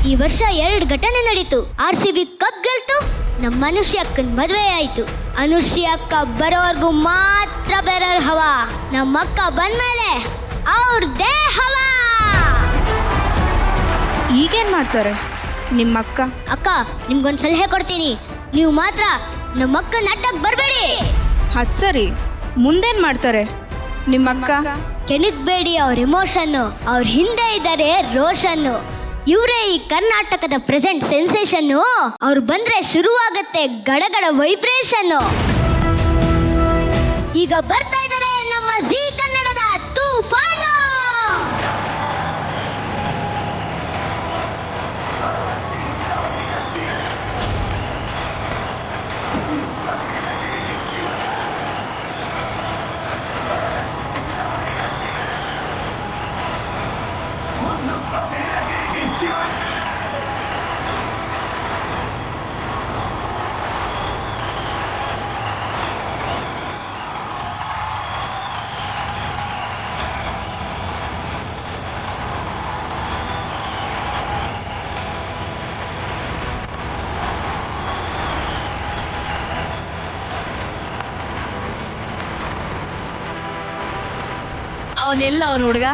ಈ ವರ್ಷ 2 ಘಟನೆ ನಡೀತು. RCB ಕಪ್ ಗೆಲ್ತು, ನಮ್ಮ ಅನುಶ್ರೀ ಅಕ್ಕನ ಮದುವೆ ಆಯ್ತು. ಅನುಶ್ರೀ ಅಕ್ಕ ಬರೋವರೆಗೂ ಮಾತ್ರ ಬೇರೆಯವ್ರ ಹವಾ, ನಮ್ಮ ಅಕ್ಕ ಬಂದ್ಮೇಲೆ ಅವ್ರದೇ ಹವಾ. ಈಗೇನ್ ಮಾಡ್ತಾರೆ ನಿಮ್ಮ ಅಕ್ಕ? ಅಕ್ಕ, ನಿಮ್ಗೊಂದು ಸಲಹೆ ಕೊಡ್ತೀನಿ, ನೀವು ಮಾತ್ರ ನಮ್ಮ ಅಕ್ಕನ ಅಡ್ಡಕ್ಕೆ ಬರಬೇಡಿ. ಅದ್ ಸರಿ, ಮುಂದೇನ್ ಮಾಡ್ತಾರೆ ನಿಮ್ಮ ಅಕ್ಕ? ಕೆಣಕ್ಬೇಡಿ ಅವ್ರ ಎಮೋಷನ್ನು, ಅವ್ರ ಹಿಂದೆ ಇದ್ದಾರೆ ರೋಷನ್ನು. ಇವರೇ ಈ ಕರ್ನಾಟಕದ ಪ್ರೆಸೆಂಟ್ ಸೆನ್ಸೇಷನ್ನು. ಅವ್ರು ಬಂದ್ರೆ ಶುರುವಾಗತ್ತೆ ಗಡಗಡ ವೈಬ್ರೇಷನ್ನು. ಈಗ ಬರ್ತಾ ಇದ್ದಾರೆ ನಮ್ಮ ಜೀ ಕನ್ನಡದ ತೂಫಾನು. ಅವನೆಲ್ಲ ಅವನ ಹುಡುಗ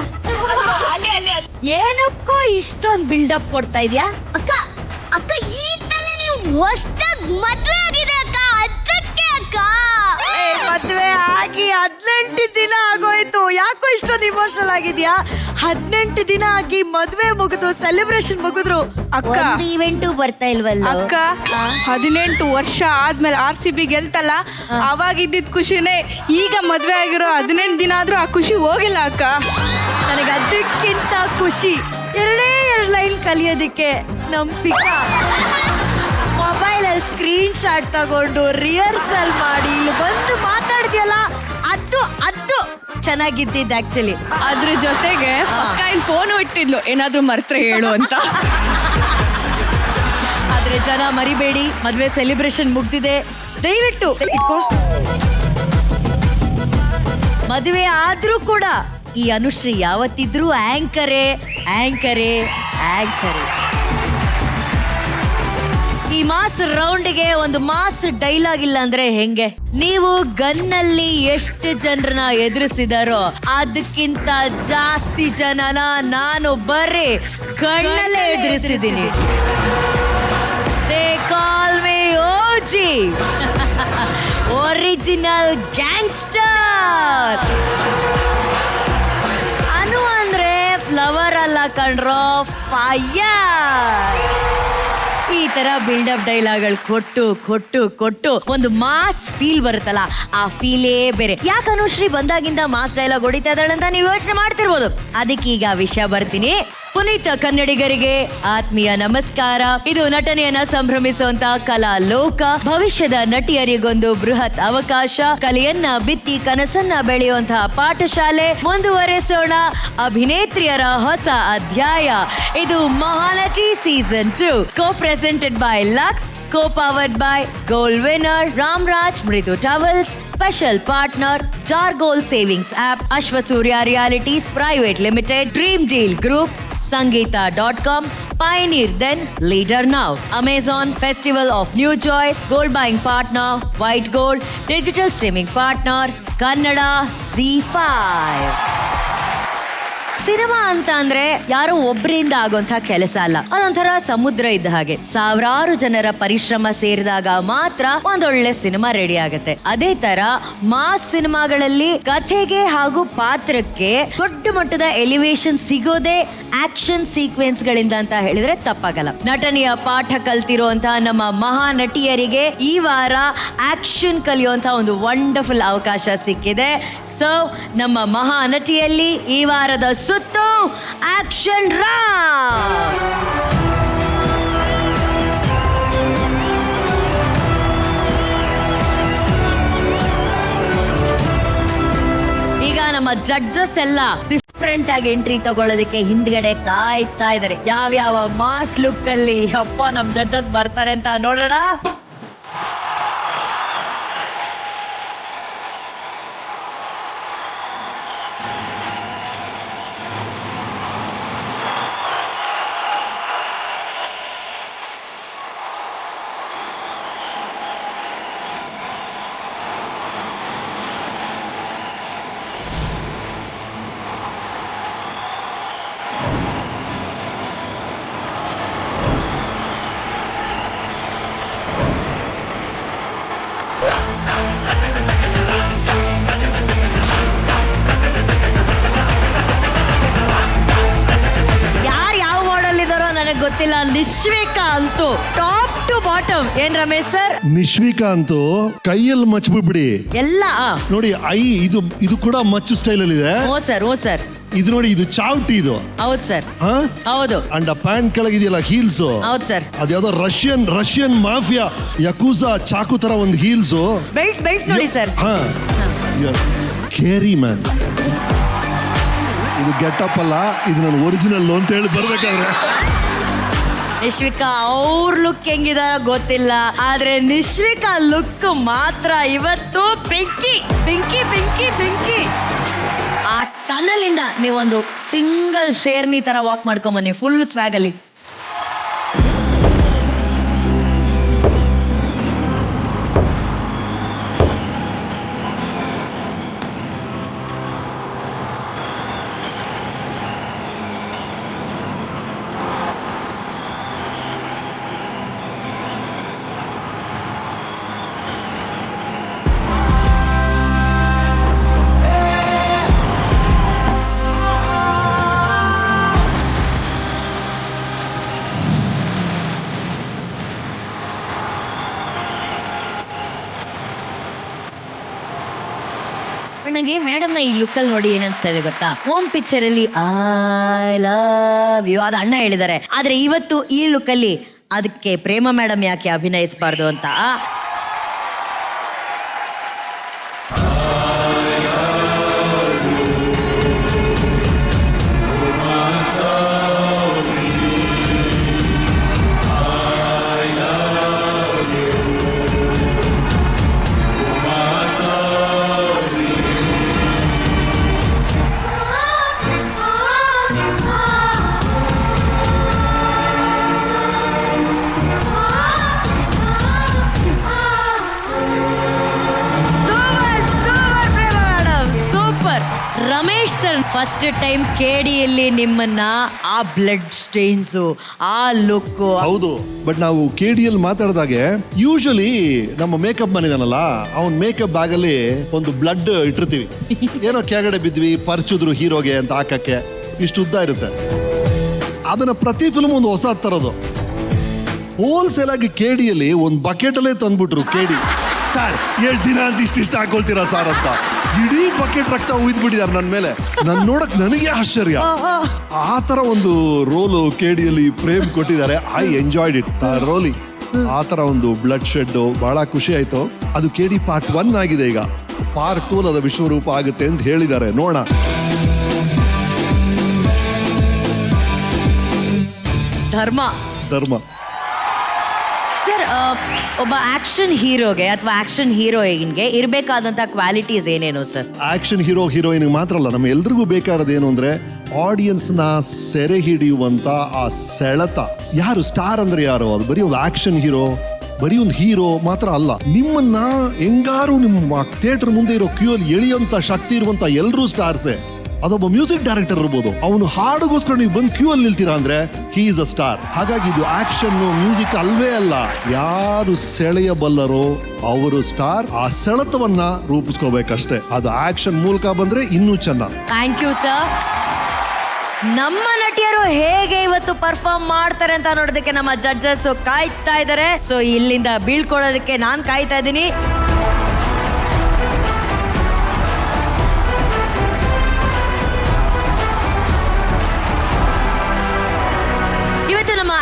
ಏನಕ್ಕೋ ಇಷ್ಟೊಂದು ಬಿಲ್ಡಪ್ ಕೊಡ್ತಾ ಇದ್ಯಾ? ಅಕ್ಕ ಅಕ್ಕ ಈ ತಲೆ ನೀವು ಹೊಸ್ದಾಗ್ ಮದ್ವೆ ಆಗಿದೆ ಅಕ್ಕ, ಅದಕ್ಕೆ ಅಕ್ಕ. ಮದ್ವೆ ಆಗಿ 18 ದಿನ ಆಗೋಯ್ತು, ಯಾಕೋ ಇಷ್ಟೊಂದು ಇಮೋಷನಲ್ ಆಗಿದ್ಯಾ? 18 ದಿನ ಆಗಿ ಮದ್ವೆ ಮುಗಿದು ಸೆಲೆಬ್ರೇಷನ್ ಮುಗಿದ್ರು ಅಕ್ಕ, ಇವೆಂಟು ಬರ್ತಾ ಇಲ್ವಲ್ಲ ಅಕ್ಕ. 18 ವರ್ಷ ಆದ್ಮೇಲೆ RCB ಗೆಲ್ತಲ್ಲ, ಅವಾಗ ಇದ್ದಿದ್ ಖುಷಿನೇ ಈಗ ಮದ್ವೆ ಆಗಿರೋ 18 ದಿನ ಆದ್ರೂ ಆ ಖುಷಿ ಹೋಗಿಲ್ಲ ಅಕ್ಕ. ನನಗೆ ಅದಕ್ಕಿಂತ ಖುಷಿ 2 ಲೈನ್ ಕಲಿಯೋದಿಕ್ಕೆ ನಮ್ ಫಿಕಾ ಮೊಬೈಲ್ ಅಲ್ಲಿ ಸ್ಕ್ರೀನ್ ಶಾಟ್ ತಗೊಂಡು ರಿಹರ್ಸಲ್ ಮಾಡಿ ಇಲ್ಲಿ ಬಂದು ಮಾತಾಡ್ತಿಯಲ್ಲ, ಅದು ಚೆನ್ನಾಗಿದ್ದಿದ್ದು ಆಕ್ಚುಲಿ. ಅದ್ರ ಜೊತೆಗೆ ಪಕ್ಕ ಇಲ್ಲಿ ಫೋನ್ ಇಟ್ಟಿದ್ಲು, ಏನಾದ್ರೂ ಮರ್ತ್ರೆ ಹೇಳು ಅಂತ. ಆದ್ರೆ ಜನ ಮರಿಬೇಡಿ, ಮದ್ವೆ ಸೆಲೆಬ್ರೇಷನ್ ಮುಗ್ದಿದೆ, ದಯವಿಟ್ಟು ಇಟ್ಕೊ. ಮದುವೆ ಆದ್ರೂ ಕೂಡ ಈ ಅನುಶ್ರೀ ಯಾವತ್ತಿದ್ರೂ ಆಂಕರೇ. ಈ ಮಾಸ್ ರೌಂಡ್ಗೆ ಒಂದು ಮಾಸ್ ಡೈಲಾಗ್ ಇಲ್ಲ ಅಂದ್ರೆ ಹೆಂಗೆ? ನೀವು ಗನ್ನಲ್ಲಿ ಎಷ್ಟು ಜನರನ್ನ ಎದುರಿಸಿದಾರೋ ಅದಕ್ಕಿಂತ ಜಾಸ್ತಿ ಜನನ ನಾನು ಬರೀ ಕಣ್ಣಲ್ಲೇ ಎದುರಿಸಿದ್ದೀನಿ. They call me OG, original gangster. Anu ಅಂದ್ರೆ ಫ್ಲವರ್ ಅಲ್ಲ ಕಣ್ರೋ, ಫೈರ್. ಈ ತರ ಬಿಲ್ಡಪ್ ಡೈಲಾಗ್ಗಳು ಕೊಟ್ಟು ಒಂದು ಮಾಸ್ ಫೀಲ್ ಬರುತ್ತಲ್ಲ, ಆ ಫೀಲೇ ಬೇರೆ. ಯಾಕೆ ಅನುಶ್ರೀ ಬಂದಾಗಿಂದ ಮಾಸ್ ಡೈಲಾಗ್ ಹೊಡಿತಾ ಇದ್ದಾಳೆ ಅಂತ ನೀವು ಯೋಚನೆ ಮಾಡ್ತಿರ್ಬೋದು. ಅದಕ್ಕೀಗ ವಿಷಯ ಬರ್ತೀನಿ. ಪುನೀತ ಕನ್ನಡಿಗರಿಗೆ ಆತ್ಮೀಯ ನಮಸ್ಕಾರ. ಇದು ನಟನೆಯನ್ನ ಸಂಭ್ರಮಿಸುವಂತ ಕಲಾ ಲೋಕ. ಭವಿಷ್ಯದ ನಟಿಯರಿಗೊಂದು ಬೃಹತ್ ಅವಕಾಶ. ಕಲೆಯನ್ನ ಬಿತ್ತಿ ಕನಸನ್ನ ಬೆಳೆಯುವಂತಹ ಪಾಠಶಾಲೆ. ಮುಂದುವರೆಸೋಣ ಅಭಿನೇತ್ರಿಯರ ಹೊಸ ಅಧ್ಯಾಯ. ಇದು Mahanati season 2, co-presented by Lux, co-powered by Gold winner Ramraj Mridu Towels, special partner Jargol Savings App, Ashwasurya Realities Private Limited, Dream Deal Group, Sangeeta.com, Pioneer Then, Leader Now, Amazon, Festival of New Choice, Gold Buying Partner, White Gold, Digital Streaming Partner, Kannada, Z5. Cinema ಅಂತ ಅಂದ್ರೆ ಯಾರೋ ಒಬ್ಬರಿಂದ ಆಗೋಂಥ ಕೆಲಸ ಅಲ್ಲ, ಅದೊಂಥರ ಸಮುದ್ರ ಇದ್ದ ಹಾಗೆ. ಸಾವಿರಾರು ಜನರ ಪರಿಶ್ರಮ ಸೇರಿದಾಗ ಮಾತ್ರ ಒಂದೊಳ್ಳೆ ಸಿನಿಮಾ ರೆಡಿ ಆಗುತ್ತೆ. ಅದೇ ತರ ಮಾಸ್ ಸಿನಿಮಾಗಳಲ್ಲಿ ಕಥೆಗೆ ಹಾಗೂ ಪಾತ್ರಕ್ಕೆ ದೊಡ್ಡ ಮಟ್ಟದ ಎಲಿವೇಶನ್ ಸಿಗೋದೇ ಆಕ್ಷನ್ ಸೀಕ್ವೆನ್ಸ್ ಗಳಿಂದ ಅಂತ ಹೇಳಿದ್ರೆ ತಪ್ಪಾಗಲ್ಲ. ನಟನೆಯ ಪಾಠ ಕಲ್ತಿರುವಂತಹ ನಮ್ಮ ಮಹಾ ನಟಿಯರಿಗೆ ಈ ವಾರ ಆಕ್ಷನ್ ಕಲಿಯುವಂತ ಒಂದು ವಂಡರ್ಫುಲ್ ಅವಕಾಶ ಸಿಕ್ಕಿದೆ. ಸೊ ನಮ್ಮ ಮಹಾ ನಟಿಯಲ್ಲಿ ಈ ವಾರದ ಸುತ್ತು ಆಕ್ಷನ್ ರಾಮ್. ಈಗ ನಮ್ಮ ಜಡ್ಜಸ್ ಎಲ್ಲ ಡಿಫ್ರೆಂಟ್ ಆಗಿ ಎಂಟ್ರಿ ತಗೊಳ್ಳೋದಕ್ಕೆ ಹಿಂದ್ಗಡೆ ಕಾಯ್ತಾ ಇದಾರೆ. ಯಾವ್ಯಾವ ಮಾಸ್ ಲುಕ್ ಅಲ್ಲಿ ಅಪ್ಪ ನಮ್ ಜಡ್ಜಸ್ ಬರ್ತಾರೆ ಅಂತ ನೋಡೋಣ. ಇಲ್ಲ ನಿಶ್ವಿಕಾ ಅಂತೂ ಟಾಪ್ ಟು ಬಾಟಮ್. ಏನ್ ರಮೇಶ್ ಸರ್? ನಿಶ್ವಿಕಾ ಅಂತೂ ಕೈಯಲ್ಲಿ ಮಚ್ಬಿಡ್ಬಿಡಿ ಎಲ್ಲ ನೋಡಿ. ಇದು ಕೂಡ ಮಚ್ಚು ಸ್ಟೈಲ್ ಅಲ್ಲಿ ಇದೆ. ಓ ಸರ್, ಓ ಸರ್, ಇದು ನೋಡಿ, ಇದು ಚಾವ್ಟಿ ಇದು. ಹೌದು ಸರ್, ಹೌದು. ಅಂಡ್ ಆ ಪ್ಯಾಂಟ್ ಕೆಳಗಿದೆಯಲ್ಲ ಹೀಲ್ಸ್, ಹೌದು ಸರ್. ಅದ್ಯಾವ್ದೋ ರಷ್ಯನ್ ಮಾಫಿಯಾ ಯಕೂಸಾ ಚಾಕು ತರ ಒಂದು ಹೀಲ್ಸ್. ಬೆಲ್ಟ್ ನೋಡಿ ಸರ್. Scary man. ಇದು ಗೆಟಪ್ ಅಲ್ಲ, ಇದು ನನ್ನ ಒರಿಜಿನಲ್ ಅಂತ ಹೇಳಿ ಬರ್ಬೇಕಾದ್ರೆ. ನಿಶ್ವಿಕಾ ಅವ್ರ ಲುಕ್ ಹೆಂಗಿದಾರ ಗೊತ್ತಿಲ್ಲ, ಆದ್ರೆ ನಿಶ್ವಿಕಾ ಲುಕ್ ಮಾತ್ರ ಇವತ್ತು ಬೆಂಕಿ ಬೆಂಕಿ ಬೆಂಕಿ ಬೆಂಕಿ. ಆ ಟನಲ್ ಇಂದ ನೀವೊಂದು ಸಿಂಗಲ್ ಶೇರ್ನಿ ತರ ವಾಕ್ ಮಾಡ್ಕೊಂಡ್ ಬನ್ನಿ ಫುಲ್ ಸ್ವ್ಯಾಗ್ ಅಲ್ಲಿ. ನನಗೆ ಮೇಡಮ್ ನ ಈ ಲುಕ್ ಅಲ್ಲಿ ನೋಡಿ ಏನನ್ಸ್ತಾ ಇದೆ ಗೊತ್ತಾ? ಹೋಮ್ ಪಿಕ್ಚರ್ ಅಲ್ಲಿ ಐ ಲವ್ ಯು ಅದು ಅಣ್ಣ ಹೇಳಿದ್ದಾರೆ, ಆದ್ರೆ ಇವತ್ತು ಈ ಲುಕ್ ಅಲ್ಲಿ ಅದಕ್ಕೆ ಪ್ರೇಮ ಮೇಡಮ್ ಯಾಕೆ ಅಭಿನಯಿಸಬಾರ್ದು ಅಂತ. ರಮೇಶ್ ಸರ್ ಫಸ್ಟ್ ಟೈಮ್ ಕೇಡಿಯಲ್ಲಿ ನಿಮ್ಮನ್ನ ಆ ಬ್ಲಡ್ ಸ್ಟೇನ್ಸ್ ಆ ಲುಕ್. ಹೌದು, ಬಟ್ ನಾವು ಕೆಡಿಯಲ್ಲಿ ಮಾತಾಡಿದಾಗೆ ಯೂಶಲಿ ನಮ್ಮ ಮೇಕಪ್ ಮನಿದಾನಲ್ಲ, ಅವನ್ ಮೇಕಪ್ ಬ್ಯಾಗ್ ಅಲ್ಲಿ ಒಂದು ಬ್ಲಡ್ ಇಟ್ಟಿರ್ತೀವಿ. ಏನೋ ಕೆಳಗಡೆ ಬಿದ್ವಿ ಪರ್ಚಿದ್ರು ಹೀರೋಗೆ ಅಂತ ಹಾಕಕ್ಕೆ, ಇಷ್ಟು ಉದ್ದ ಇರುತ್ತೆ. ಅದನ್ನ ಪ್ರತಿ ಫಿಲ್ಮ್ ಒಂದು ಹೊಸ ತರೋದು. ಹೋಲ್ಸೇಲ್ ಆಗಿ ಕೆಡಿಯಲ್ಲಿ ಒಂದು ಬಕೆಟ್ ಅಲ್ಲೇ ತಂದ್ಬಿಟ್ರು. ಕೆಡಿ ಸರ್ ಎಷ್ಟ್ ದಿನ ಅಂತ ಇಷ್ಟ ಹಾಕೊಳ್ತೀರಾ ಸರ್ ಅಂತ, ಇಡೀ ಬಕೆಟ್ ರಕ್ತ ಉಯ್ದ್ಬಿಟ್ಟಿದ್ದಾರೆ ನನ್ನ ಮೇಲೆ. ನನ್ ನೋಡಕ್ ನನಗೆ ಆಶ್ಚರ್ಯ. ಆ ತರ ಒಂದು ರೋಲು ಕೆಡಿಯಲ್ಲಿ ಪ್ರೇಮ್ ಕೊಟ್ಟಿದ್ದಾರೆ. ಐ ಎಂಜಾಯ್ಡ್ ಇಟ್ ರೋಲಿ. ಆ ತರ ಒಂದು ಬ್ಲಡ್ ಶೆಡ್ ಬಹಳ ಖುಷಿ ಆಯ್ತು. ಅದು ಕೆಡಿ ಪಾರ್ಟ್ 1 ಆಗಿದೆ. ಈಗ ಪಾರ್ಟ್ 2 ಅದ ವಿಶ್ವರೂಪ ಆಗುತ್ತೆ ಅಂತ ಹೇಳಿದ್ದಾರೆ, ನೋಡೋಣ. ಧರ್ಮ ಸರ್, ಒಬ್ಬ ಆಕ್ಷನ್ ಹೀರೋಗೆ ಅಥವಾ ಆಕ್ಷನ್ ಹೀರೋಯಿನ್ಗೆ ಇರಬೇಕಾದಂತ ಕ್ವಾಲಿಟೀಸ್ ಏನೇನು ಸರ್? ಆಕ್ಷನ್ ಹೀರೋಯಿನ್ ಮಾತ್ರ ಅಲ್ಲ, ನಮ್ಮ ಎಲ್ರಿಗೂ ಬೇಕಾದ ಏನು ಅಂದ್ರೆ ಆಡಿಯನ್ಸ್ ನ ಸೆರೆ ಹಿಡಿಯುವಂತ ಆ ಸೆಳೆತ. ಯಾರು ಸ್ಟಾರ್ ಅಂದ್ರೆ ಯಾರು? ಅದು ಬರೀ ಒಂದು ಆಕ್ಷನ್ ಹೀರೋ, ಬರೀ ಒಂದು ಹೀರೋ ಮಾತ್ರ ಅಲ್ಲ. ನಿಮ್ಮನ್ನ ಹೆಂಗಾರು ನಿಮ್ಮ ಥಿಯೇಟರ್ ಮುಂದೆ ಇರೋ ಕ್ಯೂ ಅಲ್ಲಿ ಎಳೆಯುವಂತ ಶಕ್ತಿ ಇರುವಂತ ಎಲ್ಲರೂ ಸ್ಟಾರ್ಸೇ. ಅದೊಬ್ಬ ಮ್ಯೂಸಿಕ್ ಡೈರೆಕ್ಟರ್ ಇರ್ಬೋದು, ಅವನು ಹಾಡುಗೋಸ್ಕರ ನೀವು ಬಂದು ಕ್ಯೂ ಅಲ್ಲಿ ನಿಲ್ತೀರಾ ಅಂದ್ರೆ ಹಿ ಈಸ್ ಅ ಸ್ಟಾರ್. ಹಾಗಾಗಿ ಇದು ಆಕ್ಷನ್ ಮ್ಯೂಸಿಕ್ ಅಲ್ವೇ ಅಲ್ಲ, ಯಾರು ಸೆಳೆಯಬಲ್ಲರೋ ಅವರು ಸ್ಟಾರ್. ಆ ಸೆಳೆತವನ್ನ ರೂಪಿಸ್ಕೋಬೇಕಷ್ಟೇ. ಅದು ಆಕ್ಷನ್ ಮೂಲಕ ಬಂದ್ರೆ ಇನ್ನೂ ಚೆನ್ನಾಗಿ. Thank you sir. ನಮ್ಮ ನಟಿಯರು ಹೇಗೆ ಇವತ್ತು ಪರ್ಫಾರ್ಮ್ ಮಾಡ್ತಾರೆ ಅಂತ ನೋಡೋದಕ್ಕೆ ನಮ್ಮ ಜಡ್ಜಸ್ ಕಾಯ್ತಾ ಇದ್ದಾರೆ. ಸೊ ಇಲ್ಲಿಂದ ಬೀಳ್ಕೊಳ್ಳೋದಕ್ಕೆ ನಾನ್ ಕಾಯ್ತಾ ಇದ್ದೀನಿ.